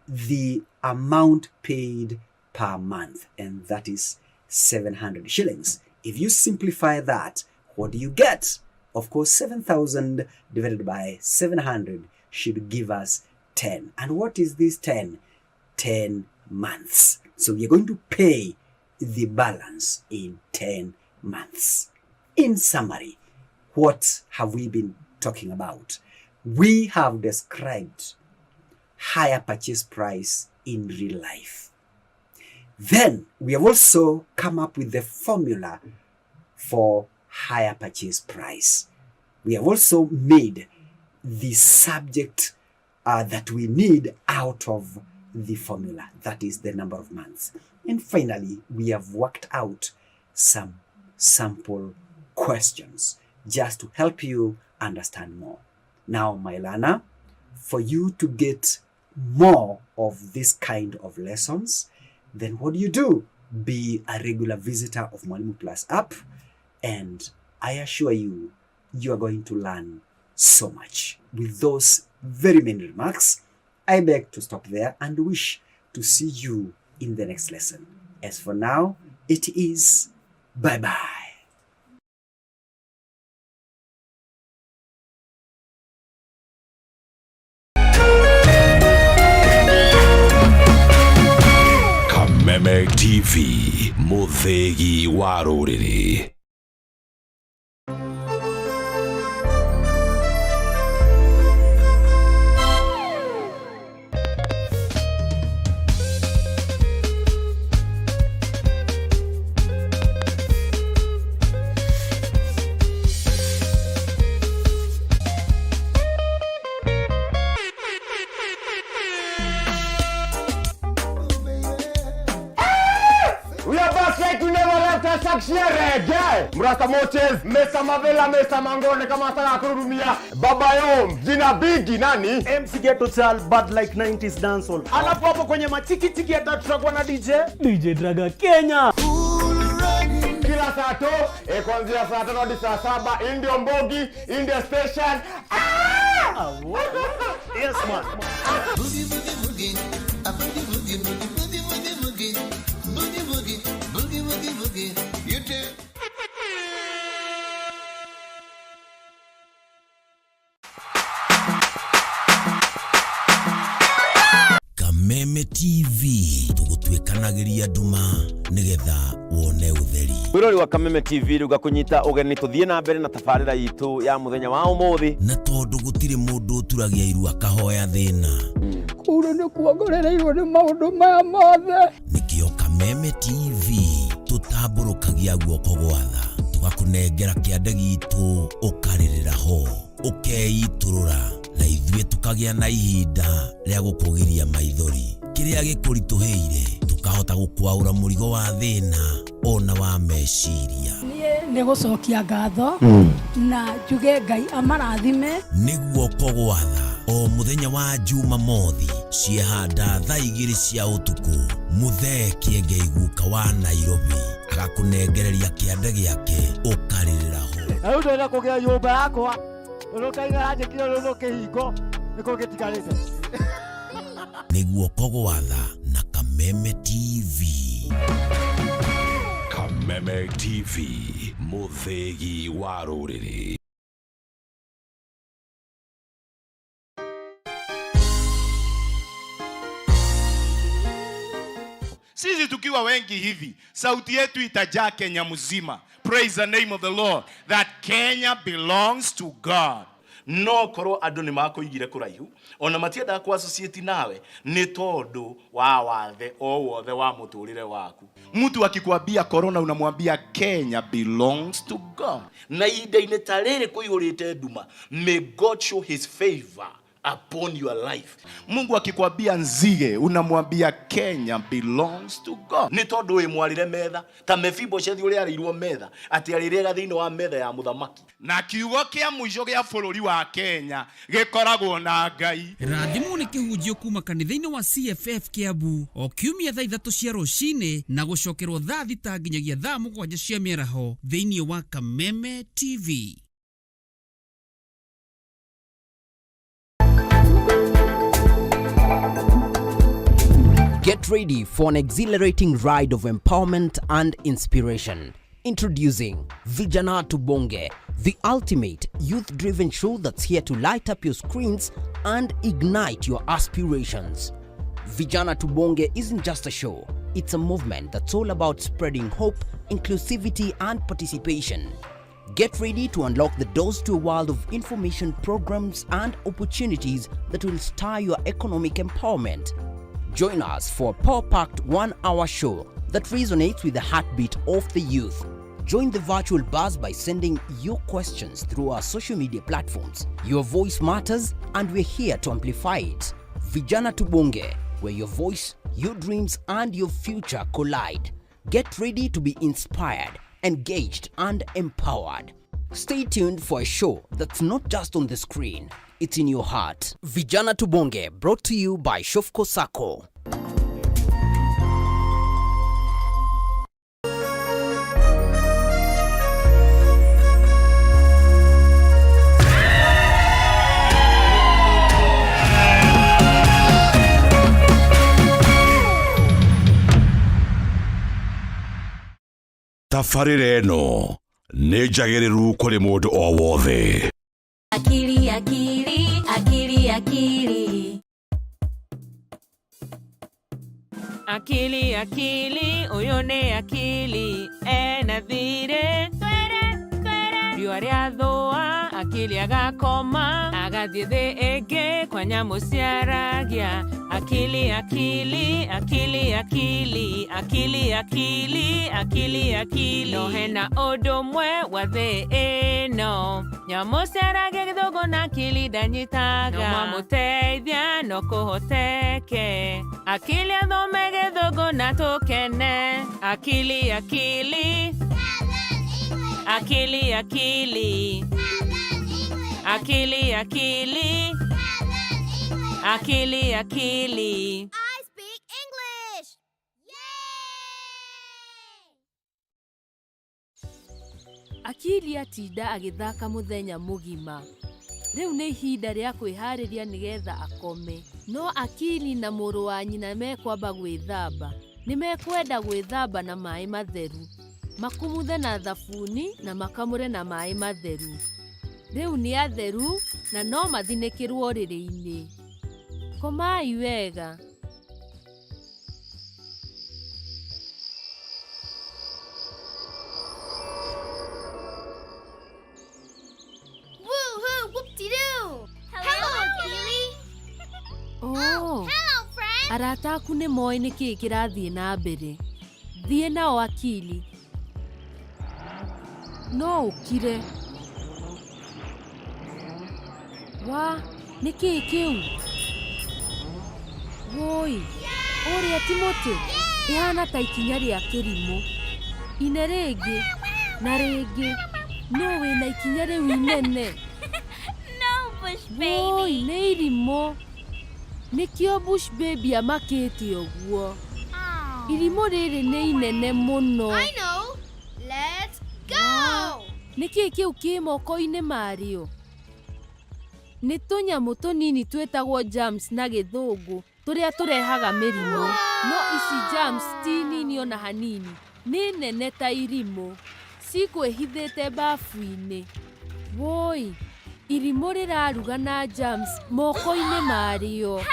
the amount paid per month, and that is 700 shillings. If you simplify that, what do you get? Of course, 7,000 divided by 700 should give us 10. And what is this 10? 10 months. So we are going to pay the balance in 10 months. In summary, what have we been talking about? We have described hire purchase price in real life. Then we have also come up with the formula for higher purchase price. We have also made the subject that we need out of the formula, that is the number of months. And finally, we have worked out some sample questions just to help you understand more. Now, my learner, for you to get more of this kind of lessons, then what do? Be a regular visitor of Mwalimu Plus app, and I assure you, you are going to learn so much. With those very many remarks, I beg to stop there and wish to see you in the next lesson. As for now, it is bye-bye. Kameme TV, muthegi wa rũrĩrĩ. Mrasta Moches, Mesa Mavela, Mesa Mangone, kama sana kurudumia. Baba Yom, jina bigi nani? MC Ghetto Chal, but like 90s dancehall. Alafu hapo kwenye machiki tiki atatrackwa na DJ Draga Kenya. Kila saa to, kuanzia saa 5 hadi saa 7, Indio Mbogi, India Station. Yes man. Boogie boogie boogie, a boogie boogie boogie boogie boogie boogie, boogie boogie boogie boogie boogie. You too. Kameme TV, tugutwikanagiria nduma nigetha wone utheri. Wirori wa Kameme TV ruga kunyita ugeni tuthie na mbere na tafarira yitu ya muthenya wa umuthi. Na tondu gutire mundu turagia iru akahoya thina. Kuro ni kuongorereirwo ni maundu maya mothe. Nikio Kameme TV tutamburukagia guoko gwatha tugakunengera kiande gitu ukaririra ho ukeiturura na ithuĩ tukagia na ihinda rĩa gũkũgiria maithori kĩrĩa gĩkũritũhĩire tukahota gũkwaũra mũrigo wa thĩna ona wa meciria. Niĩ nĩ gũcokia ngatho na njuge Ngai amarathime. Nĩguo kũgwatha o mũthenya wa Jumamothi ciehanda thaa 2 cia ũtukũ Muthee Kiengei guka wa Nairobi agakunengereria kĩande gĩake ũkarirĩra ho. Rĩu ndĩrenda kũgĩa nyũmba yakwa Unokaigara njĩkire rũno kĩhingo nĩkũ gĩtigarĩte. Nĩguo kũgwatha na Kameme TV. Kameme TV, muthegi wa rũrĩrĩ. Sisi tukiwa wengi hivi, sauti yetu itajaa Kenya mzima. Praise the name of the Lord. That Kenya belongs to God. No koro andu ni makoigire kuraihu ona matienda ku associate nawe ni tondu wa wathe o wothe wa muturire waku. Mtu akikwambia corona unamwambia Kenya belongs to God. Na ida-ini tarere kuihurite nduma, may God show his favor upon your life. Mungu akikwambia nzige unamwambia Kenya belongs to God. Ni tondu we mwarire metha ta Mephibosheth uri arirwo metha ati arirega thiini wa metha ya muthamaki. Na kiugo kia muico gia bururi wa Kenya gikoragwo na Ngai. Rathimu ni kihunjio kuma kanitha-ini wa CFF Kiambu o kiumia thaa 3 cia rucini na gucokerwo thaa 6 nginyagia thaa 7 cia mĩaraho thiini wa Kameme TV. Get ready for an exhilarating ride of empowerment and inspiration. Introducing Vijana Tubonge, the ultimate youth-driven show that's here to light up your screens and ignite your aspirations. Vijana Tubonge isn't just a show, it's a movement that's all about spreading hope, inclusivity and participation. Get ready to unlock the doors to a world of information programs and opportunities that will stir your economic empowerment. Join us for a power-packed 1-hour show that resonates with the heartbeat of the youth. Join the virtual buzz by sending your questions through our social media platforms. Your voice matters and we're here to amplify it. Vijana Tubonge, where your voice, your dreams and your future collide. Get ready to be inspired, engaged and empowered. Stay tuned for a show that's not just on the screen, it's in your heart. Vijana Tubonge, brought to you by Shofco Sacco. Tafarĩra ĩno nĩ njagĩrĩru kũrĩ mũndũ o wothe. Akili, akili, akili, akili. Akili, akili, uyu ni akili, ena thire. Riũa rĩathũa, akili agakoma, agathiĩ thĩ ĩngĩ kwa nyamũ ciaragia. Akili, akili, akili, akili, akili, akili, akili, akili. No hena ũndũ ũmwe wa thĩ ĩno, nyamũ ciaragia gĩthũngũ na akili ndanyitaga. No mamũteithia no kũhoteke, akili athome gĩthũngũ na tũkene. Akili, akili, akili, akili, akili, akili, akili, akili. I speak English. Akili atinda agĩthaka mũthenya mũgima. Rĩu nĩ ihinda rĩa kwĩharĩria nĩgetha akome. No akili na mũrũ wa nyina mekwamba gwĩthamba. Nĩ mekwenda gwĩthamba na maĩ matheru. Makumuthe na thabuni na makamũre na maĩ matheru. Rĩu nĩ atheru na no mathinĩkĩrwo ũrĩrĩ-inĩ. Komai wega. Woohoo! Whoop-de-doo! Hello, Akili. Oh, hello, friend. Arata aku nĩ moĩ nĩ kĩĩ kĩrathiĩ na mbere. Thiĩ nao Akili. No ũkire. Wa, nĩ kĩĩ kĩu? Woi, ũrĩa ti mũtĩ. Ĩhana ta ikinya rĩa kĩrimũ. Ine rĩngĩ, na rĩngĩ. No wĩna ikinya rĩu inene. No, Bush baby. Woi, nĩ irimũ. Nĩkĩo Bush baby amakĩte ũguo. Irimũ rĩrĩ nĩ inene mũno. I know. Let's go. Nĩkĩĩ kĩu kĩ moko-inĩ marĩo? Nĩ tũnyamũ tũnini twĩtagwo germs na gĩthũngũ tũrĩa tũrehaga mĩrimũ. No ici germs ti nini ona hanini. Nĩ nene ta irimũ. Cikwĩhithĩte bafu-inĩ. Woi, irimũ rĩraruga na germs moko-inĩ marĩo.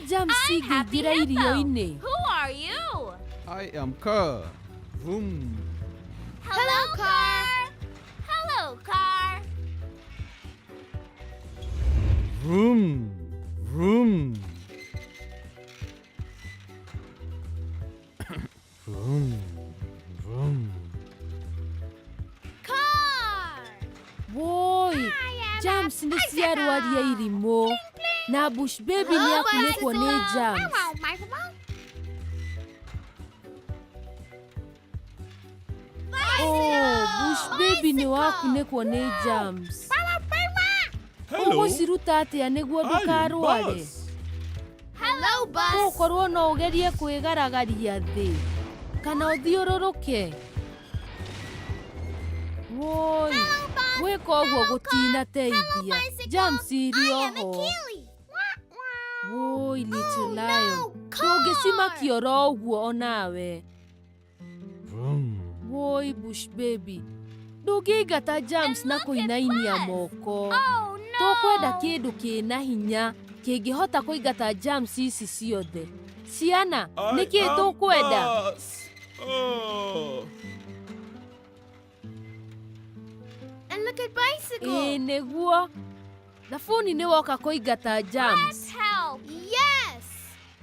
Germs cingĩingĩra irio-inĩ. Who are you? I am Car. Vroom. Hello, car. Hello, car. Vroom. Vroom. Vroom. Vroom. Car. Woi, germs nĩ ciarwaria irimũ. Na Bush baby nĩ akunĩkwo nĩ germs. Oh, Bush baby nĩ wakunĩkwo nĩ germs. Ũgũciruta atĩa nĩguo ndũkarware? Hello, Bus. Ũkorwo no ũgerie kwĩgaragaria thĩ kana ũthiũrũrũke. Woi, gwĩka ũguo gũtinateithia. Germs irĩ oho. Woi, little lion. Ndũngĩcimakia oro ũguo onawe. Woi, Bush baby. Ndũngĩingata germs na kũinainia moko. Tũkwenda kĩndũ kĩna hinya kĩngĩhota kũingata germs ici ciothe. Ciana, nĩkĩ tũkwenda? And look at bicycle. Nĩguo. Thabuni nĩ woka kũingata germs. Let's help. Yes.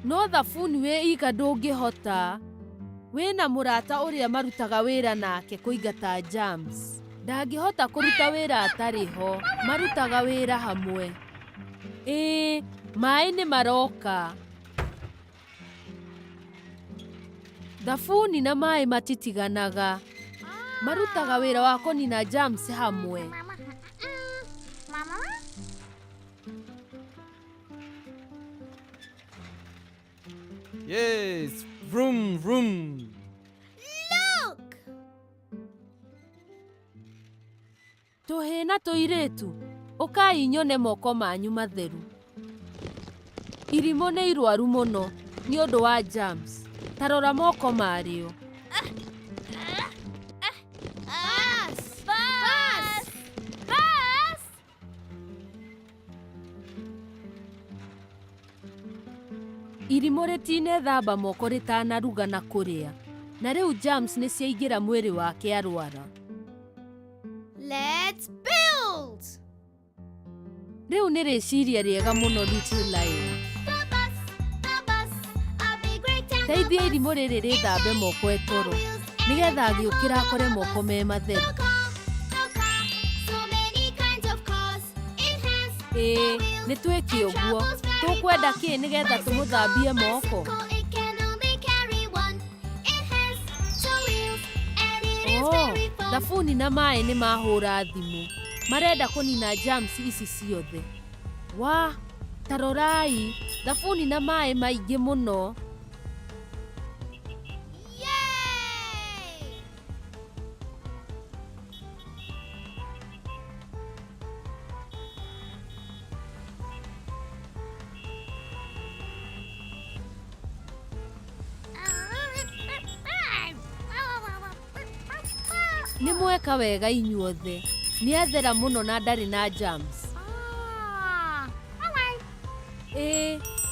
no thabuni we ika ndũngĩhota. Wĩna mũrata ũrĩa marutaga wĩra nake kũingata germs. Ndangĩhota kũruta wĩra atarĩ ho, marutaga wĩra hamwe. Maĩ nĩ maroka. Thabuni na maĩ matitiganaga. Marutaga wĩra wa kũnina germs hamwe. Yes, vroom, vroom. Look! Tũhĩ na tũirĩtu, ũkai nyone moko manyu matheru. Irimũ nĩ irwaru mũno nĩ ũndũ wa germs. Ta rora moko marĩo. Irimũ rĩtinethamba moko rĩtanaruga na kũrĩa. Na rĩu germs nĩ ciaingĩra mwĩrĩ wake arwara. Let's build! Rĩu nĩ rĩciria rĩega mũno Little Lion. Teithia irimũ rĩrĩ rĩthambe moko etoro, nĩgetha agĩũkĩra akore moko me matheru. Nĩ twĩke ũguo. Tũkwenda kĩ nĩgetha tũmũthambie moko? Thabuni na maĩ nĩ mahũra thimũ. Marenda kũnina germs ici ciothe. Ta rorai, thabuni na maĩ maingĩ mũno. Nĩ mweka wega inyuothe. Nĩ athera mũno na ndarĩ na germs.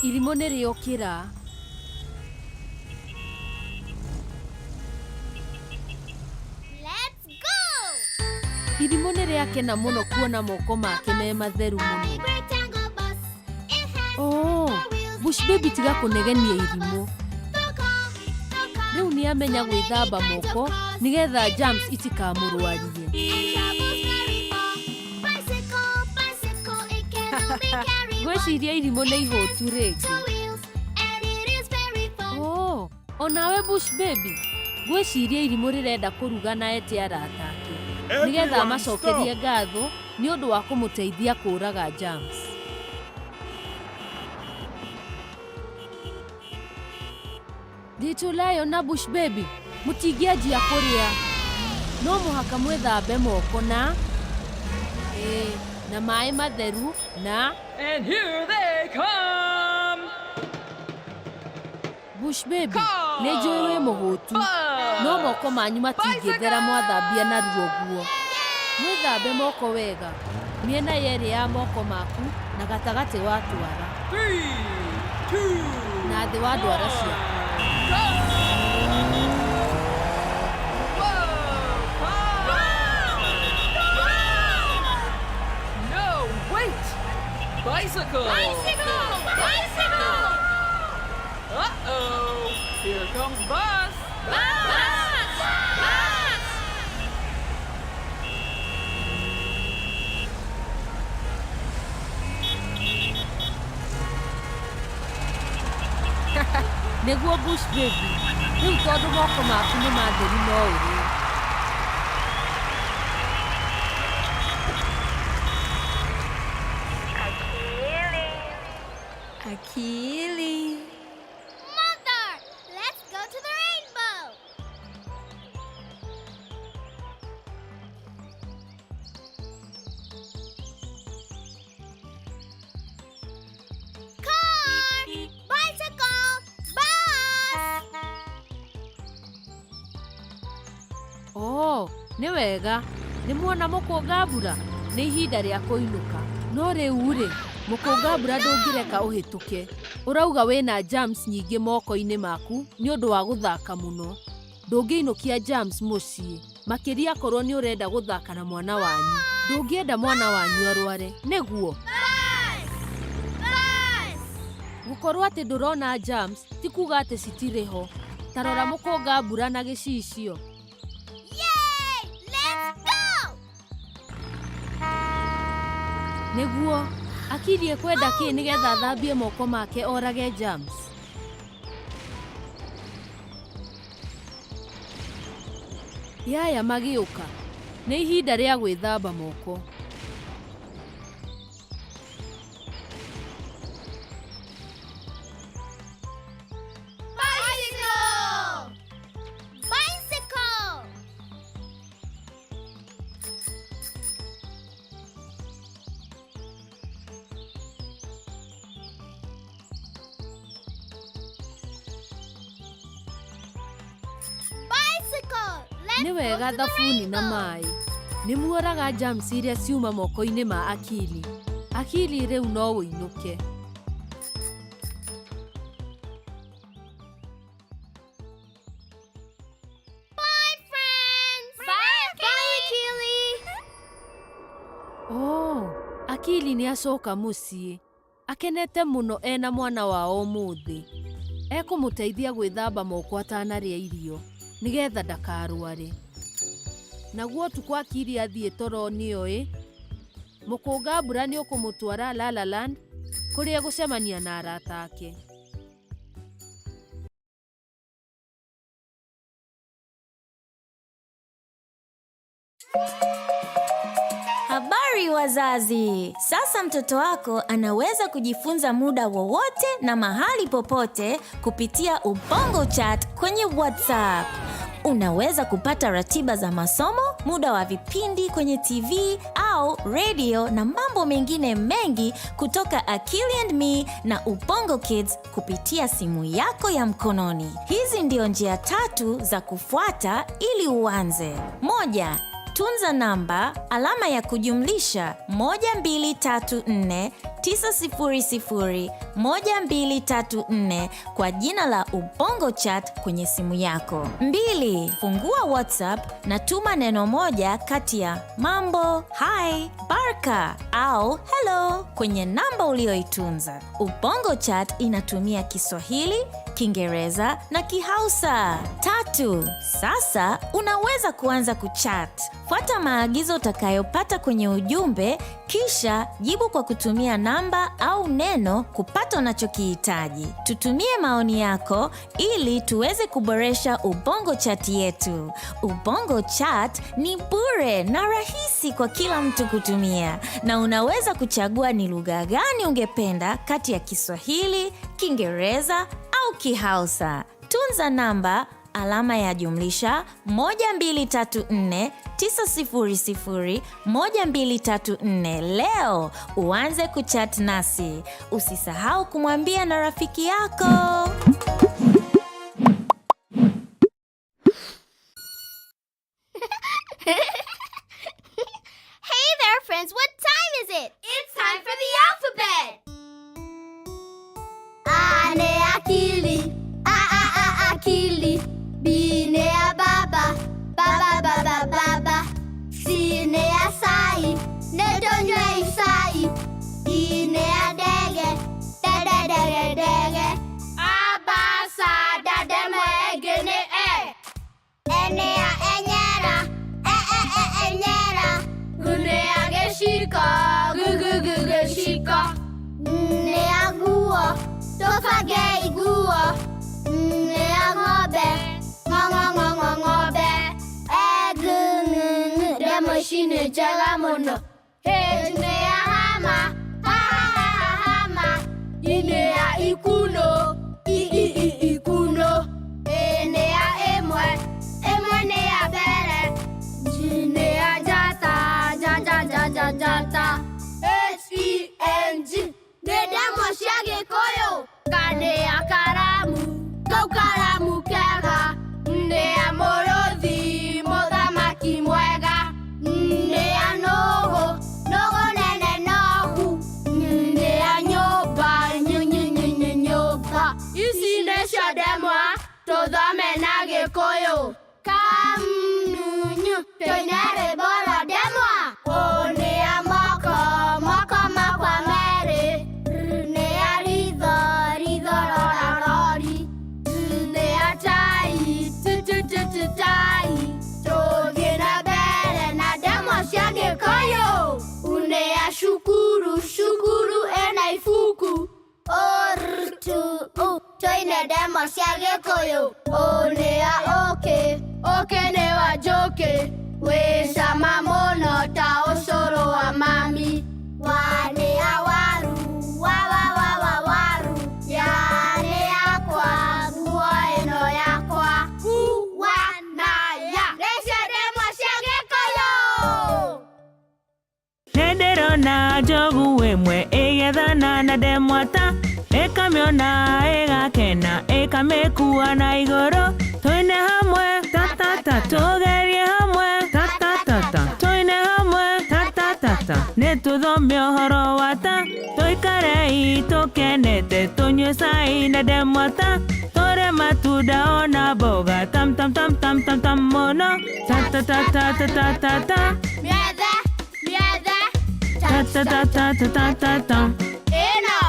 Irimũ nĩ rĩokĩra. Let's go! Irimũ nĩ rĩakena mũno kuona moko make me matheru mũno. Bush baby tiga kũnegenia irimũ. Rĩu nĩ amenya gwĩthamba moko nĩgetha germs itikamũrwarie. Gwĩciria irimũ nĩ ihũtu rĩngĩ. Onawe Bush baby, gwĩciria irimũ rĩrenda kũruga na ete arata ake, nĩgetha amacokerie ngatho nĩ ũndũ wa kũmũteithia kũũraga germs. Little Lion na Bush baby, mũtingĩanjia kũrĩa. No mũhaka mwĩthambe moko na maĩ matheru na And here they come. Bush baby, nĩ njũĩ wĩ mũhũtu. No moko manyu matingĩthera mwathambia na ruo guo. Mwĩthambe moko wega. Mĩena yerĩ ya moko maku na gatagatĩ wa twara. 3, 2, na thĩ wa ndwara ciaku. No, wait! Bicycle! Bicycle! Bicycle! Uh-oh! Here comes Bus! Bus! Bus! Nĩguo Bush baby, rĩu tondũ moko maku nĩ matheru no ũrĩe. Akili. Mother, let's go to the rainbow. Car, bicycle, bus. Nĩ wega. Nĩ muona mũkũnga mbura? Nĩ ihinda rĩa kũinũka. No rĩu-rĩ, mũkũnga mbura ndũngĩreka ũhĩtũke. Ũrauga wĩna germs nyingĩ moko-inĩ maku nĩ ũndũ wa gũthaka mũno. Ndũngĩinũkia germs mũciĩ. Makĩria korwo nĩ ũrenda gũthaka na mwana wanyu. Ndũngĩenda mwana wanyu arware. Nĩguo. Gukorwo ati ndurona jams ti kuga ati citiriho. Tarora mukonga mbura na gicicio. Yay! Let's go! Niguo Akili ekwenda ki nigetha thambie moko make orage jams. Yaya magiuka. Nĩ ihinda rĩa gwĩthamba moko. Nĩ wega thabuni na maĩ. Nĩ muoraga jams iria ciuma moko-inĩ ma Akili. Akili rĩu no ũinũke. Bye friends. Bye Akili. Oh, Akili nĩ acoka mũciĩ. Akenete mũno ena mwana wao mũthĩ. Ekũmũteithia gwĩthamba moko atanarĩa irio. Nigetha ndakarware. Naguo tukwa Akili athiĩ toro-inĩ ũyĩ. Mũkũnga mbura nĩ ũkũmũtwara La La Land kũrĩa gũcemania na arata ake. Habari wazazi! Sasa mtoto wako anaweza kujifunza muda wowote na mahali popote kupitia Ubongo Chat kwenye WhatsApp. Unaweza kupata ratiba za masomo, muda wa vipindi kwenye TV au radio na mambo mengine mengi kutoka Akili and Me na Ubongo Kids kupitia simu yako ya mkononi. Hizi ndio njia 3 za kufuata ili uanze. 1. Tunza namba alama ya kujumlisha 1234 kwa jina la Ubongo Chat kwenye simu yako. 2. Fungua WhatsApp na tuma neno moja kati ya mambo, hi, barka au hello kwenye namba ulioitunza. Ubongo Chat inatumia Kiswahili, Kiingereza na Kihausa. 3. Sasa unaweza kuanza kuchat. Fuata maagizo utakayopata kwenye ujumbe, kisha jibu kwa kutumia namba au neno kupata unachokihitaji. Tutumie maoni yako ili tuweze kuboresha Ubongo Chat yetu. Ubongo Chat ni bure na rahisi kwa kila mtu kutumia, na unaweza kuchagua ni lugha gani ungependa kati ya Kiswahili, Kiingereza au Kihausa. Tunza namba alama ya jumlisha 1234 leo uanze kuchat nasi. Usisahau kumwambia na rafiki yako. Hey there friends, what time is it? It's time for the alphabet. A ne Akili, Akili. B ne a baba, baba. C ne a sai, ne donye sai. D ne a dege, dege. Abasa dademwe ne e. Ne a enyera, enyera. Ne a geshika, geshika. Ne a guo, tofage guo. Ne a ngobe. Machine jaga mono. Hey, ne a hama, hama. Ine a ikuno, ikuno. Ne a emwe ne a bere. Ne a jata, jata. SENG. Ne damo shage koyo. Kane a karamu, go karamu kega. Ne a morodhi, modamaki mwega. Ne a nogo nene nogu. Ne a nyoba, nyoba. Isi ne shademwa, toda menage koyo. Kamunyu, toinere bora demwa. O ne a moko mere. Ne a ridho, Toine demo cia Gikuyu. Onea oke ne wa joke. We sama mono ta osoro wa mami. Wanea waru, waru. Yane yakwa, guo eno yakwa. Wanaya. Resha demo cia Gikuyu. Nederona jogu wemwe egethana na demwata ekamiona egakena ekamekua na igoro toine hamwe ta tugerie hamwe ta toine hamwe ta netuthome uhoro wata toikare itokenete tunywe cai na demwata tore matunda ona mboga tam mono ta Miethe. ta Eno. ta Miethe. ta Eno.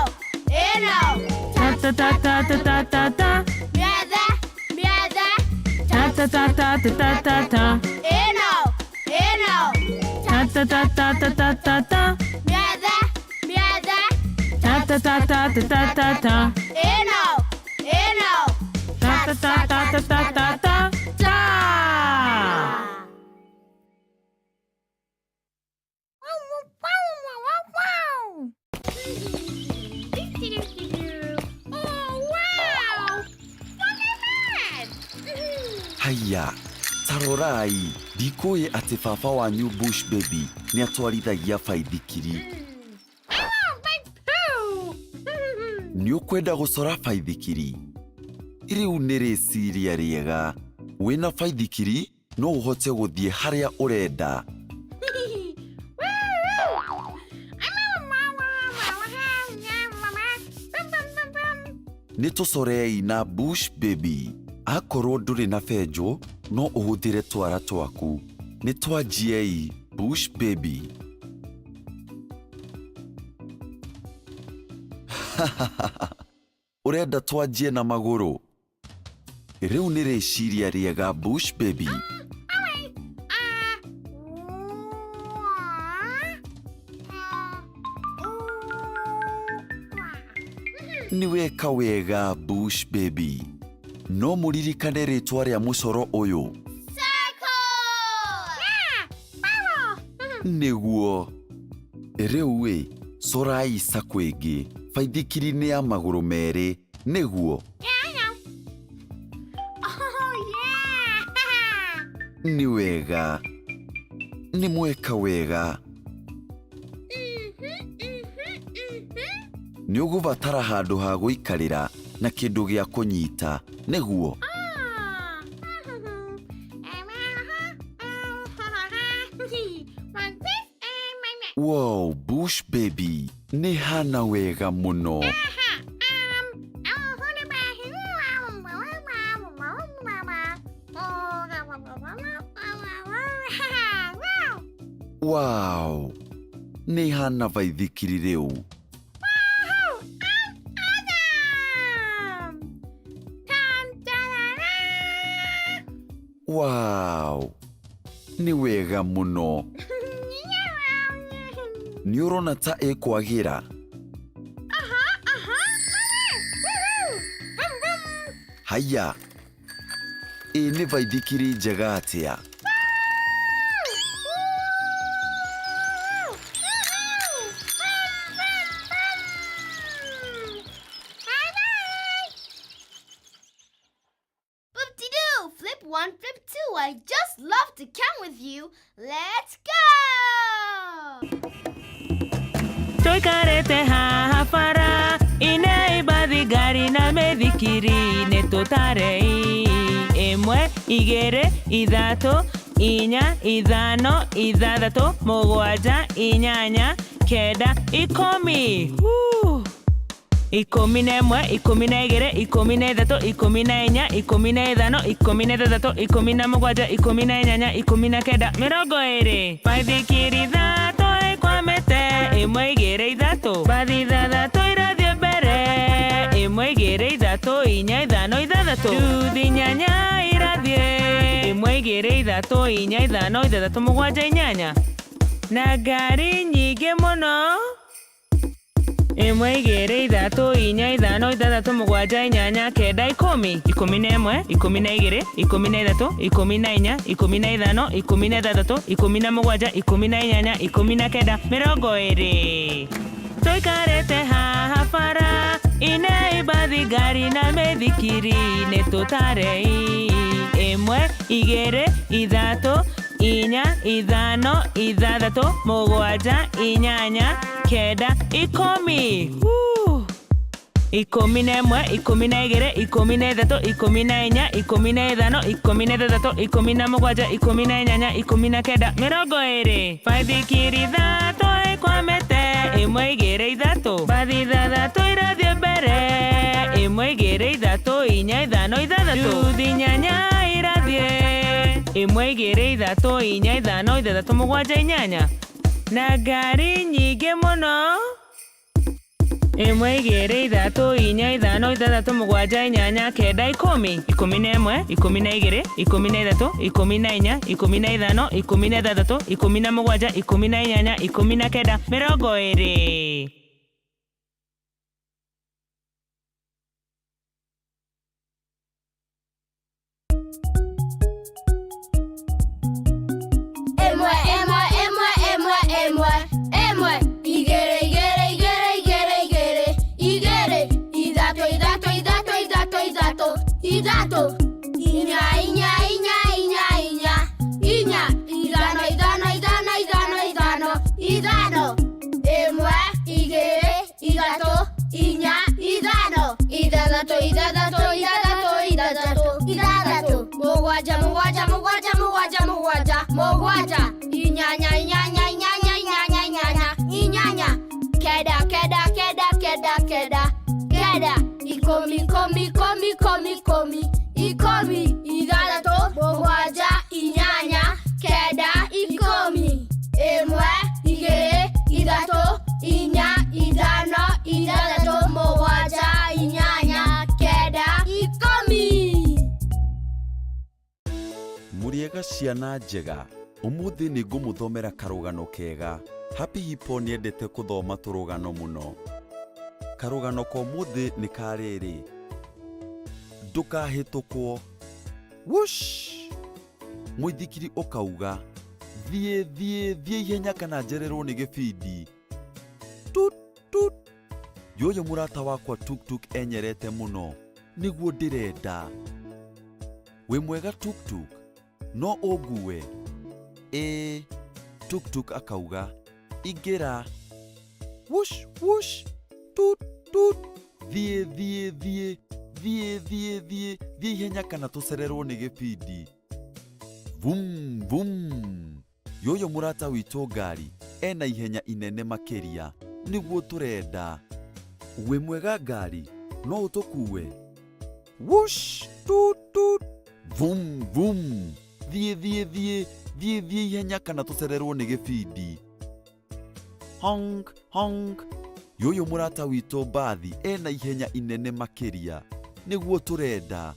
ta Haya, tarorai, dikoye ati baba wanyu Bush Baby ni atwarithagia baithikiri. Ni ukwenda gucora baithikiri? Riu ni riciria riega. Wina baithikiri no uhote guthie haria urenda. Ni tucorei na Bush Baby. Akorwo nduri na benjo no uhuthire twara twaku. Ni twanjiei Bush Baby. Urenda twanjie na maguru? Riu ni riciria riega Bush Baby. Ni weka wega Bush Baby. No muririkane ritwa ria mucoro uyu. Niguo. Riu we, corai sako ingi. Baithikiri ni ya maguru meri. Niguo. Ni wega. Ni mweka wega. Ni ugubatara handu ha guikarira na kindu gia kunyita. Niguo. Wow, Bush Baby. Ni hana wega muno. Wow. Ni hana baithikiri riu. Wow. Ni wega muno. Ni urona ta ekwagira. Haya. Ni baithikiri njega atia. Flip 1, flip 2. I just love to come with you. Let's go! Toikarete haha bara ine ibathi gari na methikiri ne tutarei. Imwe, igere, ithatu, inya, ithano, ithathatu, mugwanja, inyanya, kenda, ikomi. Ikumi na imwe, ikumi na igere, ikumi na ithatu, ikumi na inya, ikumi na ithano, ikumi na ithathatu, ikumi na mugwanja, ikumi na inyanya, ikumi na kenda, mirongo iri. Baithikiri ithatu ikwamete, imwe igere ithatu. Bathi ithathatu irathie mbere, imwe igere ithatu, inya ithano ithathatu. Nduthi inyanya irathie, imwe igere ithatu, inya ithano ithathatu, mugwanja inyanya. Na ngari nyingi muno Imwe igere ithatu inya ithano ithathatu mugwanja inyanya kenda 10 11 12 13 14 15 16 17 18 19 20 Toikarete haha bara ine ibathi gari na methikiri nitutarei imwe igere ithatu inya ithano ithathatu mugwanja inyanya kenda 10 11 12 13 14 15 16 17 18 19 baithikiri ithatu ikwamete imwe igere ithatu bathi ithathatu irathie mbere imwe igere ithatu inya ithano ithathatu yuthi nyanya irathie imwe igere ithatu inya ithano ithathatu mugwanja inyanya na ngari nyingĩ mũno imwe igere ithatu inya ithano ithathatu mugwanja inyanya kenda 10 11 12 13 14 15 16 17 18 19 20 Idato, inya, inya, inya, inya, inya, inya, idano, idano, idano, idano, idano, idano, emwe, igere, idato, inya, idano, idadato, idadato, idadato, idadato, idadato, mogwaja, mogwaja, mogwaja, mogwaja, mogwaja, mogwaja, inyanya, inyanya, inyanya, inyanya, inyanya, inyanya, keda, keda, keda, keda, keda, keda, ikomi, komi, komi, komi, komi, ikomi, idadato, mogwaja, inyanya, keda, ikomi, emwe, igere, idato, inya, idano, idadato, mogwaja, inyanya, keda, ikomi. Muriega ciana njega umuthi ni ngumuthomera karugano kega. Happy Hippo niendete kuthoma turugano muno. Karugano ko muthi ni kariri ndukahitukwo wush muithikiri ukauga thie ihenya kana njererwo ni gibindi tut tut yoyo murata wakwa tuktuk enyerete muno niguo ndirenda we mwega tuktuk no ungue tuktuk akauga ingira wush wush tut tut thie ihenya kana tucererwo ni gibindi vum vum yoyo murata witu ngari ena ihenya inene makiria niguo turenda we mwega ngari no utukue wush tut tut vum vum thie ihenya kana tucererwo ni gibindi honk honk yoyo murata witu bathi ena ihenya inene makiria niguo turenda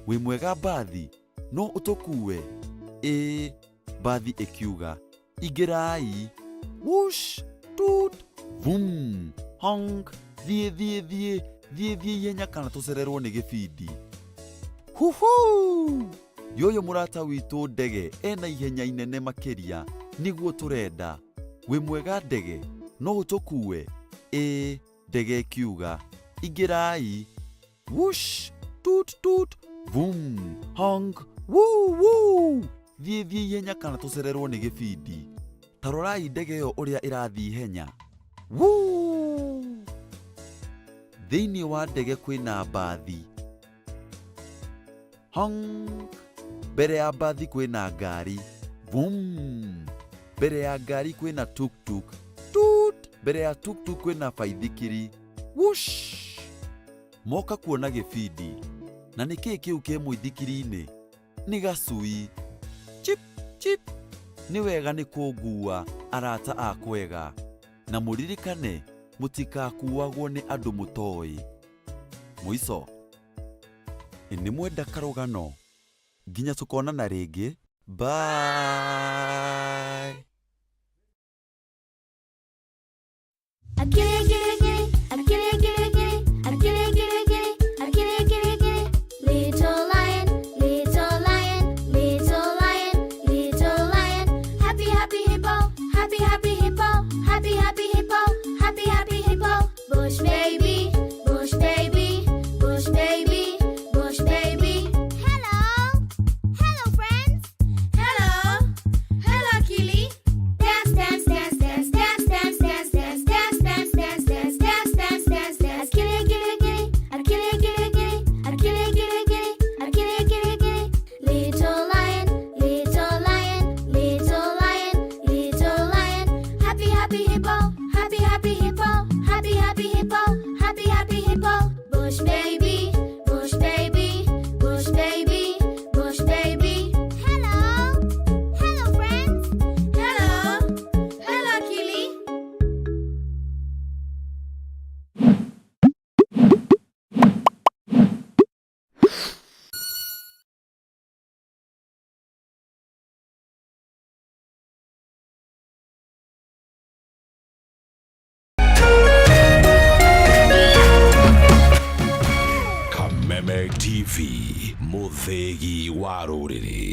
we mwega bathi no utukue bathi ikiuga ingirai wush tut vum honk thie ihenya kana tucererwo ni gibindi huhu yoyo murata witu ndege ena ihenya inene makiria niguo turenda we mwega ndege no utukue ndege ikiuga ingirai wush tut tut vum honk woo woo thie ihenya kana tucererwo ni gibindi tarorai ndege yo uria irathi ihenya woo thiini wa ndege kwina bathi honk mbere ya bathi kwina ngari vum mbere ya ngari kwina tuktuk tut mbere ya tuktuk kwina baithikiri wush moka kuona gibindi na niki kiu ke muithikiri-ini ni gacui chip chip ni wega ni kungua arata akwega na muririkane mutikakuagwo ni andu mutoi muico ni mwenda karugano nginya tukonana ringi bye Akiri, akiri, akiri. happy hippo, happy happy hippo, happy happy hippo, happy happy hippo. Bush baby, bush baby, bush baby, bush baby. Hello, hello friends. Hello, hello Kili. Kameme TV, muthegi wa rũrĩrĩ.